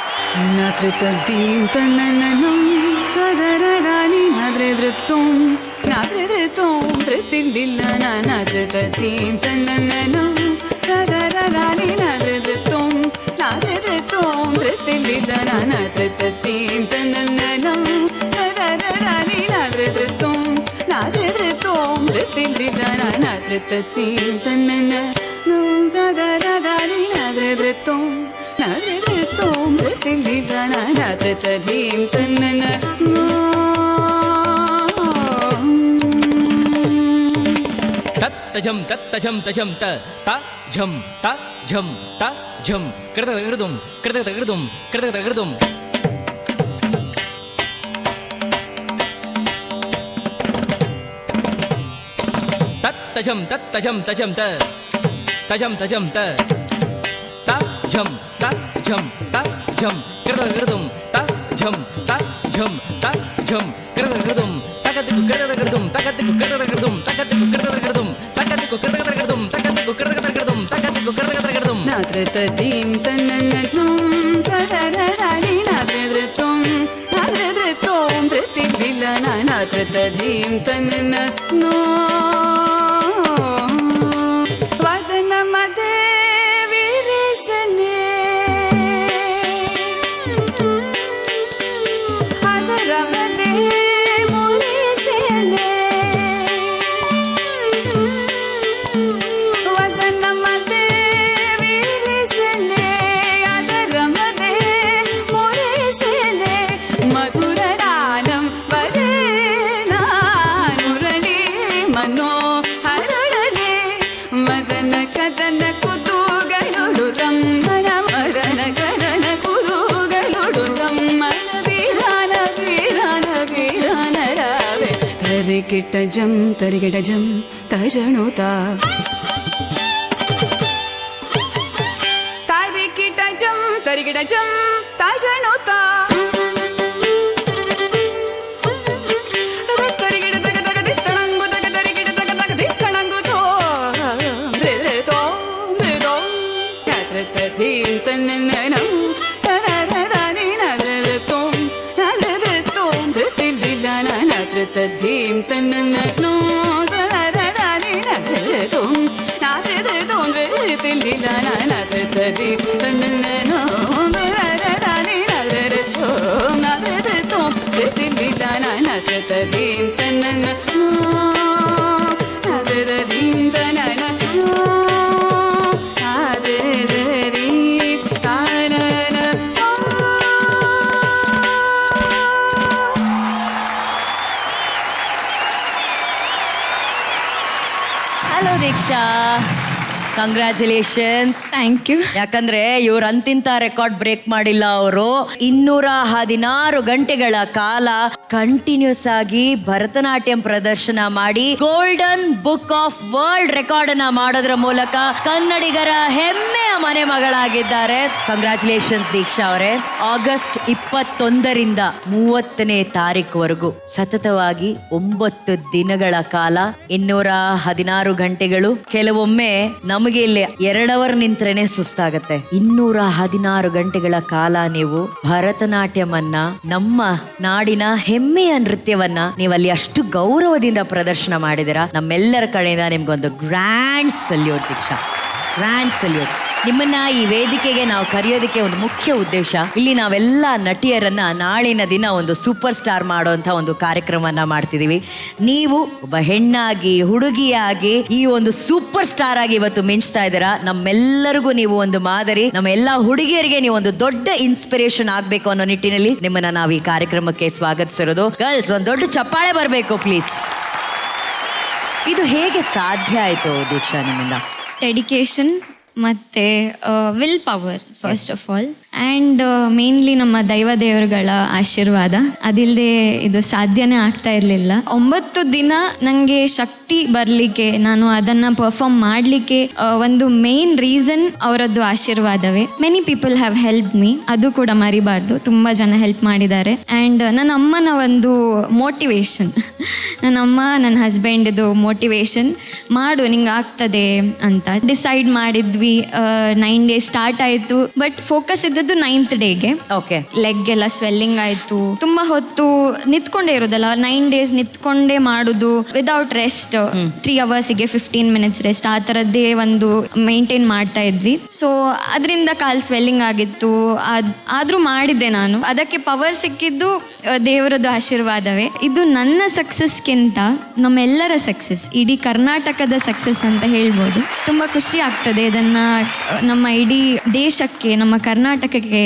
ತಜ್ಜಂ ತಜ್ಜಂ ತಜ್ಜಂ ತ ಝಂ ತ ಝಂ ತ ಝಂ ಕೃತಗೃದುಂ ಕೃತಗೃದುಂ ಕೃತಗೃದುಂ ತಜ್ಜಂ ತಜ್ಜಂ ತಜ್ಜಂ ತ ತಜ್ಜಂ ತಜ್ಜಂ ತ ಝಂ ತ ಝಂ ತ ಝಂ ಕೃತಗೃದುಂ ತ ಝಂ ತ ಝಂ ತ ಝಂ ಕೃತಗೃದುಂ ತಕತಿಕು ಕೃತಗೃದುಂ ತಕತಿಕು ಕೃತಗೃದುಂ ತಕತಿಕು ಕೃತಗೃದುಂ ತಕತಿಕು ಕೃತಗೃದುಂ ತಕತಿಕು ಕೃತಗೃದುಂ ತಕತಿಕು ಕೃತಗೃದುಂ ನಾದ್ರತದೀಂ ತನ್ನನ್ನತುಂ ತರರರಾಣಿ ನಾದ್ರತುಂ ನಾದ್ರತುಂ ಪ್ರತಿಬಿಲ ನಾದ್ರತದೀಂ ತನ್ನನ್ನೋ ವದನ ಮದೆ ವಿರಿಸನೆ ಅದರಮದೆ ಮುರಿಸನೆ ವದನ ಮದೆ ವಿರಿಸನೆ ಅದರಮದೆ ಮುರಿಸನೆ ಮಧುರ ಗಾನಂ ವದೇ ತರಿಕಿಟ ಜಂ ತರಿಗಿಟ ಜಂ ತಜಣುತ ತರಿಕಿಟ ಜಂ ತರಿಗಿಟ ಜಂ ತಜಣುತ ತರಿಗಿಟ ತಗ ತಗ ದಿತ್ತಣಂಗು ತಗ ತರಿಗಿಟ ತಗ ತಗ ದಿತ್ತಣಂಗು ತೋ ಮೃದೋ ಮೃದೋ ಯಾತ್ರತ ಧೀಂ ತನ್ನನನಂ ಧೀಂ ತನ್ನನೋ ತರರರರಿನರತುಂ ನಾರದತುಂ ತಿಲ್ಲಿಲನನತದಿ ತನ್ನನೋ ತರರರರಿನರತುಂ ನಾರದತುಂ ತಿಲ್ಲಿಲನನತದಿ ತನ್ನನೋ ನಾರದದಿಂ ತನ್ನನೋ ನಾರದರಿ ತಾನನ. Hello Deeksha, congratulations. Thank you. ಯಾಕಂದ್ರೆ ಇವ್ರು ಅಂತಿಂತ ರೆಕಾರ್ಡ್ ಬ್ರೇಕ್ ಮಾಡಿಲ್ಲ. ಅವರು 216 ಗಂಟೆಗಳ ಕಾಲ ಕಂಟಿನ್ಯೂಸ್ ಆಗಿ ಭರತನಾಟ್ಯಂ ಪ್ರದರ್ಶನ ಮಾಡಿ golden book of world record ಅನ್ನ ಮಾಡೋದ್ರ ಮೂಲಕ ಕನ್ನಡಿಗರ ಹೆಮ್ಮೆಯ ಮನೆ ಮಗಳಾಗಿದ್ದಾರೆ. ಕಂಗ್ರ್ಯಾಚುಲೇಷನ್ಸ್ ದೀಕ್ಷಾ ಅವರೇ. ಆಗಸ್ಟ್ 21ರಿಂದ 30ನೇ ತಾರೀಕುವರೆಗೂ ಸತತವಾಗಿ 9 ದಿನಗಳ ಕಾಲ 216 ಗಂಟೆಗಳು. ಕೆಲವೊಮ್ಮೆ ನಮಗೆ ಇಲ್ಲಿ 2 ಅವರ್ ನಿಂತ್ರೇನೆ ಸುಸ್ತಾಗತ್ತೆ. 216 ಗಂಟೆಗಳ ಕಾಲ ನೀವು ಭರತನಾಟ್ಯಮನ್ನ, ನಮ್ಮ ನಾಡಿನ ಹೆಮ್ಮೆಯ ನೃತ್ಯವನ್ನ ನೀವಲ್ಲಿ ಅಷ್ಟು ಗೌರವದಿಂದ ಪ್ರದರ್ಶನ ಮಾಡಿದಿರ. ನಮ್ಮೆಲ್ಲರ ಕಡೆಯಿಂದ ನಿಮ್ಗೊಂದು ಗ್ರ್ಯಾಂಡ್ ಸಲ್ಯೂಟ್ ದೀಕ್ಷಾ, ಗ್ರ್ಯಾಂಡ್ ಸಲ್ಯೂಟ್. ನಿಮ್ಮನ್ನ ಈ ವೇದಿಕೆಗೆ ನಾವು ಕರೆಯೋದಕ್ಕೆ ಒಂದು ಮುಖ್ಯ ಉದ್ದೇಶ, ಇಲ್ಲಿ ನಾವೆಲ್ಲ ನಟಿಯರನ್ನ ನಾಳಿನ ದಿನ ಒಂದು ಸೂಪರ್ ಸ್ಟಾರ್ ಮಾಡುವಂತ ಒಂದು ಕಾರ್ಯಕ್ರಮವನ್ನ ಮಾಡ್ತಿದೀವಿ. ನೀವು ಒಬ್ಬ ಹೆಣ್ಣಾಗಿ, ಹುಡುಗಿಯಾಗಿ ಈ ಒಂದು ಸೂಪರ್ ಸ್ಟಾರ್ ಆಗಿ ಇವತ್ತು ಮಿಂಚ್ತಾ ಇದ್ದೀರಾ. ನಮ್ಮೆಲ್ಲರಿಗೂ ನೀವು ಒಂದು ಮಾದರಿ, ನಮ್ಮ ಎಲ್ಲಾ ಹುಡುಗಿಯರಿಗೆ ನೀವು ಒಂದು ದೊಡ್ಡ ಇನ್ಸ್ಪಿರೇಷನ್ ಆಗ್ಬೇಕು ಅನ್ನೋ ನಿಟ್ಟಿನಲ್ಲಿ ನಿಮ್ಮನ್ನ ನಾವು ಈ ಕಾರ್ಯಕ್ರಮಕ್ಕೆ ಸ್ವಾಗತಿಸಿರೋದು. ಗರ್ಲ್ಸ್, ಒಂದು ದೊಡ್ಡ ಚಪ್ಪಾಳೆ ಬರಬೇಕು ಪ್ಲೀಸ್. ಇದು ಹೇಗೆ ಸಾಧ್ಯ ಆಯ್ತು ದೀಕ್ಷಾ ನಿಮ್ಮಿಂದ? ಡೆಡಿಕೇಶನ್ ಮತ್ತು will power first of all, and mainly ನಮ್ಮ ದೇವರುಗಳ ಆಶೀರ್ವಾದ. ಅದಿಲ್ಲದೆ ಇದು ಸಾಧ್ಯನೇ ಆಗ್ತಾ ಇರಲಿಲ್ಲ. 9 ದಿನ ನನಗೆ ಶಕ್ತಿ ಬರಲಿಕ್ಕೆ, ನಾನು ಅದನ್ನು ಪರ್ಫಾರ್ಮ್ ಮಾಡಲಿಕ್ಕೆ ಒಂದು ಮೇನ್ ರೀಸನ್ ಅವರದ್ದು ಆಶೀರ್ವಾದವೇ. Many people have help me, ಅದು ಕೂಡ ಮರಿಬಾರ್ದು. ತುಂಬ ಜನ ಹೆಲ್ಪ್ ಮಾಡಿದ್ದಾರೆ. ಆ್ಯಂಡ್ ನನ್ನ ಅಮ್ಮನ ಒಂದು ಮೋಟಿವೇಶನ್, ನನ್ನ ಅಮ್ಮ ನನ್ನ ಹಸ್ಬೆಂಡ್ದು ಮೋಟಿವೇಶನ್, ಮಾಡು ನಿಂಗೆ ಆಗ್ತದೆ ಅಂತ ಡಿಸೈಡ್ ಮಾಡಿದ್ವಿ. 9 ಡೇಸ್ ಸ್ಟಾರ್ಟ್ ಆಯಿತು, ಬಟ್ ಫೋಕಸ್ ಇದ್ದದ್ದು 9th ಡೇಗೆ. ಓಕೆ. ಲೆಗ್ ಎಲ್ಲ ಸ್ವೆಲ್ಲಿಂಗ್ ಆಯಿತು. ತುಂಬ ಹೊತ್ತು ನಿಂತ್ಕೊಂಡೇ ಇರೋದಲ್ಲ, 9 ಡೇಸ್ ನಿಂತ್ಕೊಂಡೇ ಮಾಡೋದು ವಿದೌಟ್ ರೆಸ್ಟ್. 3 ಅವರ್ಸಿಗೆ 15 ಮಿನಿಟ್ಸ್ ರೆಸ್ಟ್, ಆ ಥರದ್ದೇ ಒಂದು ಮೇಂಟೈನ್ ಮಾಡ್ತಾ ಇದ್ವಿ. ಸೊ ಅದರಿಂದ ಕಾಲು ಸ್ವೆಲ್ಲಿಂಗ್ ಆಗಿತ್ತು. ಆದರೂ ಮಾಡಿದ್ದೆ ನಾನು. ಅದಕ್ಕೆ ಪವರ್ ಸಿಕ್ಕಿದ್ದು ದೇವರದ್ದು ಆಶೀರ್ವಾದವೇ. ಇದು ನನ್ನ ಸಕ್ಸಸ್ಗಿಂತ ನಮ್ಮೆಲ್ಲರ ಸಕ್ಸಸ್, ಇಡೀ ಕರ್ನಾಟಕದ ಸಕ್ಸಸ್ ಅಂತ ಹೇಳ್ಬೋದು. ತುಂಬ ಖುಷಿ ಆಗ್ತದೆ ಇದನ್ನು ನಮ್ಮ ಇಡೀ ದೇಶಕ್ಕೆ, ನಮ್ಮ ಕರ್ನಾಟಕಕ್ಕೆ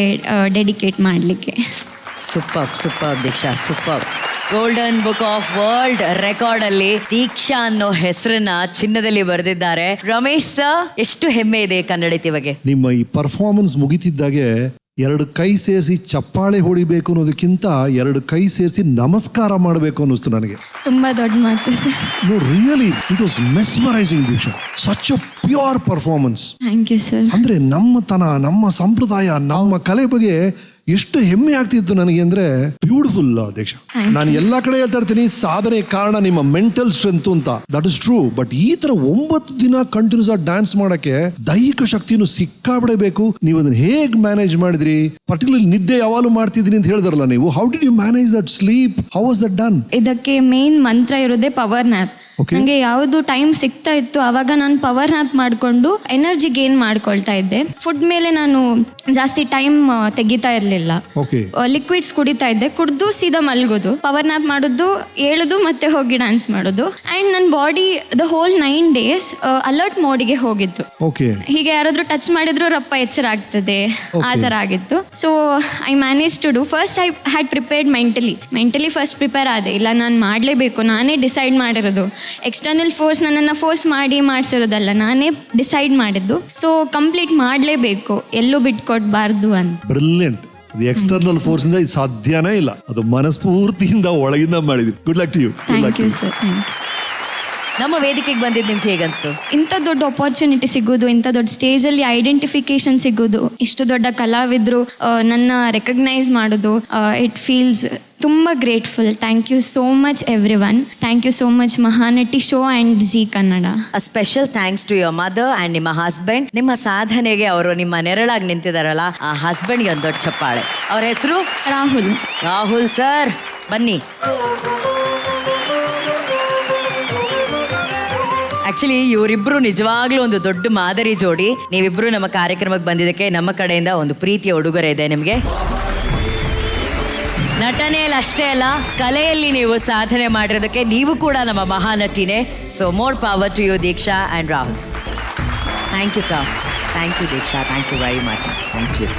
ಡೆಡಿಕೇಟ್ ಮಾಡಲಿಕ್ಕೆ. Super super Deeksha, super. Golden book of world record ಅಲ್ಲಿ ದೀಕ್ಷಾ ಅನ್ನೋ ಹೆಸರನ್ನ ಚಿನ್ನದಲ್ಲಿ ಬರೆದಿದ್ದಾರೆ. ರಮೇಶ್ ಸರ್, ಎಷ್ಟು ಹೆಮ್ಮೆ ಇದೆ ಕನ್ನಡತಿ ಬಗ್ಗೆ. ನಿಮ್ಮ ಈ ಪರ್ಫಾರ್ಮೆನ್ಸ್ ಮುಗಿತಿದ್ದಾಗೆ 2 ಕೈ ಸೇರಿಸಿ ಚಪ್ಪಾಳೆ ಹೊಡಿಬೇಕು ಅನ್ನೋದಕ್ಕಿಂತ 2 ಕೈ ಸೇರಿಸಿ ನಮಸ್ಕಾರ ಮಾಡಬೇಕು ಅನ್ನಿಸ್ತು ನನಗೆ. ತುಂಬ ದೊಡ್ಡ ಮಾತು sir. No, really it was mesmerising Deeksha. Such a pure performance. Thank you sir. ಅಂದ್ರೆ ನಮ್ಮತನ, ನಮ್ಮ ಸಂಪ್ರದಾಯ, ನಮ್ಮ ಕಲೆ ಬಗ್ಗೆ ಎಷ್ಟು ಹೆಮ್ಮೆ ಆಗ್ತಿತ್ತು ನನಗೆ ಅಂದ್ರೆ ಬ್ಯೂಟಿಫುಲ್ ದೀಕ್ಷಾ. ನಾನು ಎಲ್ಲಾ ಕಡೆ ಹೇಳ್ತಾ ಇರ್ತೀನಿ, ಸಾಧನೆ ಕಾರಣ ನಿಮ್ಮ ಮೆಂಟಲ್ ಸ್ಟ್ರೆಂತ್ ಅಂತ. That is true. ಬಟ್ ಈ ತರ 9 ದಿನ ಕಂಟಿನ್ಯೂಸ್ ಆಗಿ ಡ್ಯಾನ್ಸ್ ಮಾಡಕ್ಕೆ ದೈಹಿಕ ಶಕ್ತಿನೂ ಸಿಕ್ಕಾಬಿಡಬೇಕು. ನೀವು ಅದನ್ನ ಹೇಗ್ ಮ್ಯಾನೇಜ್ ಮಾಡಿದ್ರಿ? ಪರ್ಟಿಕ್ಯುಲರ್ ನಿದ್ದೆ ಯಾವಾಗಲೂ ಮಾಡ್ತಿದ್ರಿ ಅಂತ ಹೇಳಿದ್ರಲ್ಲ ನೀವು. How did you manage that sleep? How was that done? ಇದಕ್ಕೆ ಮೇನ್ ಮಂತ್ರ ಇರೋದೇ ಪವರ್ ನ್ಯಾಪ್. ನನಗೆ ಯಾವುದು ಟೈಮ್ ಸಿಗ್ತಾ ಇತ್ತು ಆವಾಗ ನಾನು ಪವರ್ ನ್ಯಾಪ್ ಮಾಡಿಕೊಂಡು ಎನರ್ಜಿ ಗೇನ್ ಮಾಡ್ಕೊಳ್ತಾ ಇದ್ದೆ. ಫುಡ್ ಮೇಲೆ ನಾನು ಜಾಸ್ತಿ ಟೈಮ್ ತೆಗಿತಾ ಇರಲಿಲ್ಲ. ಲಿಕ್ವಿಡ್ಸ್ ಕುಡಿತಾ ಇದ್ದೆ, ಕುಡಿದು ಸೀದಾ ಮಲ್ಗೋದು, ಪವರ್ ನ್ಯಾಪ್ ಮಾಡೋದು, ಏಳೋದು, ಮತ್ತೆ ಹೋಗಿ ಡ್ಯಾನ್ಸ್ ಮಾಡೋದು. ಆ್ಯಂಡ್ ನನ್ನ body the whole 9 days alert ಮೋಡಿಗೆ ಹೋಗಿತ್ತು. ಹೀಗೆ ಯಾರಾದ್ರೂ ಟಚ್ ಮಾಡಿದ್ರು ರಪ್ಪ ಎಚ್ಚರ ಆಗ್ತದೆ, ಆ ಥರ ಆಗಿತ್ತು. So I manage to do. First I had prepared mentally first prepare ಆದೆ. ಇಲ್ಲ, ನಾನು ಮಾಡಲೇಬೇಕು, ನಾನೇ ಡಿಸೈಡ್ ಮಾಡಿರೋದು. ಎಕ್ಸ್ಟರ್ನಲ್ ಫೋರ್ಸ್ ನನ್ನನ್ನು ಫೋರ್ಸ್ ಮಾಡಿ ಮಾಡಿಸಿರೋದಲ್ಲ, ನಾನೇ ಡಿಸೈಡ್ ಮಾಡಿದ್ದು. ಸೊ ಕಂಪ್ಲೀಟ್ ಮಾಡಲೇಬೇಕು, ಎಲ್ಲೂ ಬಿಟ್ಕೊಡ್ಬಾರ್ದು ಅಂತ. ಬ್ರಿಲಿಯಂಟ್. ಅದು ಎಕ್ಸ್ಟರ್ನಲ್ ಫೋರ್ಸ್ ಇಂದ ಇದು ಸಾಧ್ಯನೇ ಇಲ್ಲ. ಅದು ಮನಸ್ಫೂರ್ತಿಯಿಂದ ಒಳಗಿಂದ ಮಾಡಿದ್ವಿ. Good luck to you. Thank you sir. ನಮ್ಮ ವೇದಿಕೆಗೆ ಬಂದಿದ್ದು ನಿಮ್ಗೆ ಹೇಗನ್ಸ್ತು? ಇಂಥ ದೊಡ್ಡ ಆಪರ್ಚುನಿಟಿ ಸಿಗೋದು, ಇಂಥ ದೊಡ್ಡ ಸ್ಟೇಜಲ್ಲಿ ಐಡೆಂಟಿಫಿಕೇಶನ್ ಸಿಗೋದು, ಇಷ್ಟು ದೊಡ್ಡ ಕಲಾವಿದರು ನನ್ನ ರೆಕಗ್ನೈಸ್ ಮಾಡೋದು, ಇಟ್ ಫೀಲ್ಸ್ ತುಂಬ grateful. Thank you so much everyone. Thank you so much Mahanati show and Zee Kannada. Special thanks to your mother and ನಿಮ್ಮ ಹಸ್ಬೆಂಡ್. ನಿಮ್ಮ ಸಾಧನೆಗೆ ಅವರು ನಿಮ್ಮ ನೆರಳಾಗಿ ನಿಂತಿದಾರಲ್ಲ, ಆ ಹಸ್ಬೆಂಡ್ಗೆ ಒಂದು ದೊಡ್ಡ ಚಪ್ಪಾಳೆ. ಅವ್ರ ಹೆಸರು ರಾಹುಲ್. ರಾಹುಲ್ ಸರ್ ಬನ್ನಿ. ಆಕ್ಚುಲಿ ಇವರಿಬ್ರು ನಿಜವಾಗ್ಲೂ ಒಂದು ದೊಡ್ಡ ಮಾದರಿ ಜೋಡಿ. ನೀವಿಬ್ರು ನಮ್ಮ ಕಾರ್ಯಕ್ರಮಕ್ಕೆ ಬಂದಿದ್ದಕ್ಕೆ ನಮ್ಮ ಕಡೆಯಿಂದ ಒಂದು ಪ್ರೀತಿಯ ಉಡುಗೊರೆ ಇದೆ ನಿಮಗೆ. ನಟನೆಯಲ್ಲಿ ಅಷ್ಟೇ ಅಲ್ಲ, ಕಲೆಯಲ್ಲಿ ನೀವು ಸಾಧನೆ ಮಾಡಿರೋದಕ್ಕೆ ನೀವು ಕೂಡ ನಮ್ಮ ಮಹಾನಟಿನೇ. So more power to you Deeksha and Rahul. Thank you sir. Thank you Deeksha. Thank you very much. Thank you.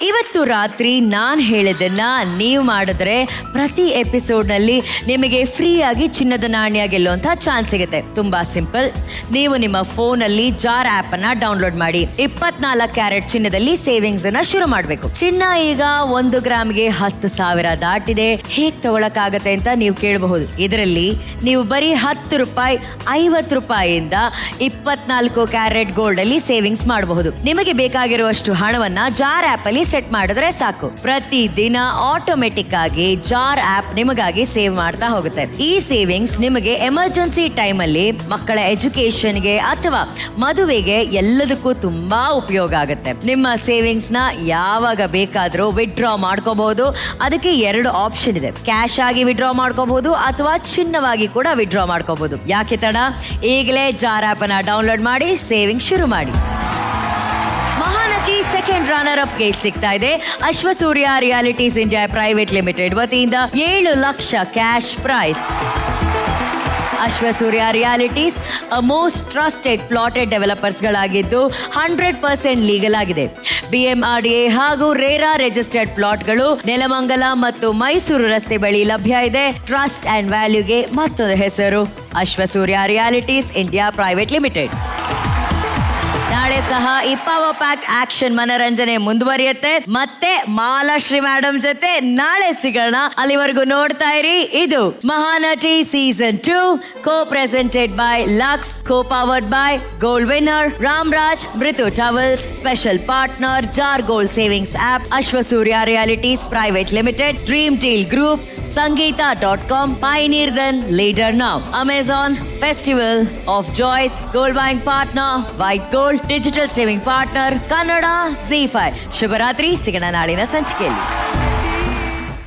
ಇವತ್ತು ರಾತ್ರಿ ನಾನು ಹೇಳಿದ್ದನ್ನ ನೀವು ಮಾಡಿದ್ರೆ ಪ್ರತಿ ಎಪಿಸೋಡ್ನಲ್ಲಿ ನಿಮಗೆ ಫ್ರೀಯಾಗಿ ಚಿನ್ನದ ನಾಣ್ಯ ಗೆಲ್ಲುವಂಥ ಚಾನ್ಸ್ ಸಿಗುತ್ತೆ. ತುಂಬಾ ಸಿಂಪಲ್. ನೀವು ನಿಮ್ಮ ಫೋನಲ್ಲಿ ಜಾರ್ ಆ್ಯಪ್ ಅನ್ನ ಡೌನ್ಲೋಡ್ ಮಾಡಿ 24 ಕ್ಯಾರೆಟ್ ಚಿನ್ನದಲ್ಲಿ ಸೇವಿಂಗ್ಸ್ ಅನ್ನ ಶುರು ಮಾಡಬೇಕು. ಚಿನ್ನ ಈಗ 1 ಗ್ರಾಮ್ಗೆ 10,000 ದಾಟಿದೆ. ಹೇಗೆ ತಗೊಳಕ್ಕಾಗತ್ತೆ ಅಂತ ನೀವು ಕೇಳಬಹುದು. ಇದರಲ್ಲಿ ನೀವು ಬರೀ 10 ರೂಪಾಯಿ 50 ರೂಪಾಯಿಯಿಂದ 24 ಕ್ಯಾರೆಟ್ ಗೋಲ್ಡ್ ಅಲ್ಲಿ ಸೇವಿಂಗ್ಸ್ ಮಾಡಬಹುದು. ನಿಮಗೆ ಬೇಕಾಗಿರುವಷ್ಟು ಹಣವನ್ನ ಜಾರ್ ಆ್ಯಪ್ ಅಲ್ಲಿ ಸೆಟ್ ಮಾಡಿದ್ರೆ ಸಾಕು. ಪ್ರತಿ ದಿನ ಆಟೋಮೆಟಿಕ್ ಆಗಿ ಜಾರ್ ಆಪ್ ನಿಮಗಾಗಿ ಸೇವ್ ಮಾಡ್ತಾ ಹೋಗುತ್ತೆ. ಈ ಸೇವಿಂಗ್ಸ್ ನಿಮಗೆ ಎಮರ್ಜೆನ್ಸಿ ಟೈಮ್ ಅಲ್ಲಿ ಮಕ್ಕಳ ಎಜುಕೇಶನ್ಗೆ ಅಥವಾ ಮದುವೆಗೆ ಎಲ್ಲದಕ್ಕೂ ತುಂಬಾ ಉಪಯೋಗ ಆಗುತ್ತೆ. ನಿಮ್ಮ ಸೇವಿಂಗ್ಸ್ ನ ಯಾವಾಗ ಬೇಕಾದ್ರೂ ವಿಡ್ರಾ ಮಾಡ್ಕೋಬಹುದು. ಅದಕ್ಕೆ 2 ಆಪ್ಷನ್ ಇದೆ. ಕ್ಯಾಶ್ ಆಗಿ ವಿಡ್ರಾ ಮಾಡ್ಕೋಬಹುದು ಅಥವಾ ಚಿನ್ನವಾಗಿ ಕೂಡ ವಿಡ್ರಾ ಮಾಡ್ಕೋಬಹುದು. ಯಾಕೆ ತಡ? ಈಗಲೇ ಜಾರ್ ಆಪ್ ಅನ್ನ ಡೌನ್ಲೋಡ್ ಮಾಡಿ ಸೇವಿಂಗ್ ಶುರು ಮಾಡಿ. ಮಹಾನಟಿ ಸೆಕೆಂಡ್ ರನ್ನರ್ ಅಪ್ ಗೆ ಸಿಗ್ತಾ ಇದೆ Ashwasurya realities India private limited ವತಿಯಿಂದ 7 lakh cash prize. Ashwasurya realities most trusted plotted developers ಗಳಾಗಿದ್ದು 100% ಲೀಗಲ್ ಆಗಿದೆ. BMRDA ಹಾಗೂ ರೇರಾ ರಿಜಿಸ್ಟರ್ಡ್ ಪ್ಲಾಟ್ಗಳು ನೆಲಮಂಗಲ ಮತ್ತು ಮೈಸೂರು ರಸ್ತೆ ಬಳಿ ಲಭ್ಯ ಇದೆ. ಟ್ರಸ್ಟ್ ಅಂಡ್ ವ್ಯಾಲ್ಯೂಗೆ ಮತ್ತೊಂದು ಹೆಸರು Ashwasurya realities India private limited. ನಾಳೆ ಸಹ ಈ ಪವರ್ ಪ್ಯಾಕ್ ಆಕ್ಷನ್ ಮನರಂಜನೆ ಮುಂದುವರಿಯುತ್ತೆ. ಮತ್ತೆ ಮಾಲಾಶ್ರೀ ಮೇಡಮ್ ಜೊತೆ ನಾಳೆ ಸಿಗೋಣ. ಅಲ್ಲಿವರೆಗೂ ನೋಡ್ತಾ ಇರಿ. ಇದು Mahanati season 2 co presented by Lux, co powered by gold winner Ramraj, ಮೃತು towels, special partner Jar gold savings app, Ashwasurya realities private limited, dream deal group, Sangeeta.com, Pioneer Then, Leader Now, Amazon, Festival of Joys, Gold Buying Partner, White Gold, Digital Streaming Partner, Kannada, ZEE5. ಶುಭರಾತ್ರಿ. ಸಿಗೋಣ ನಾಳಿನ ಸಂಚಿಕೆಯಲ್ಲಿ.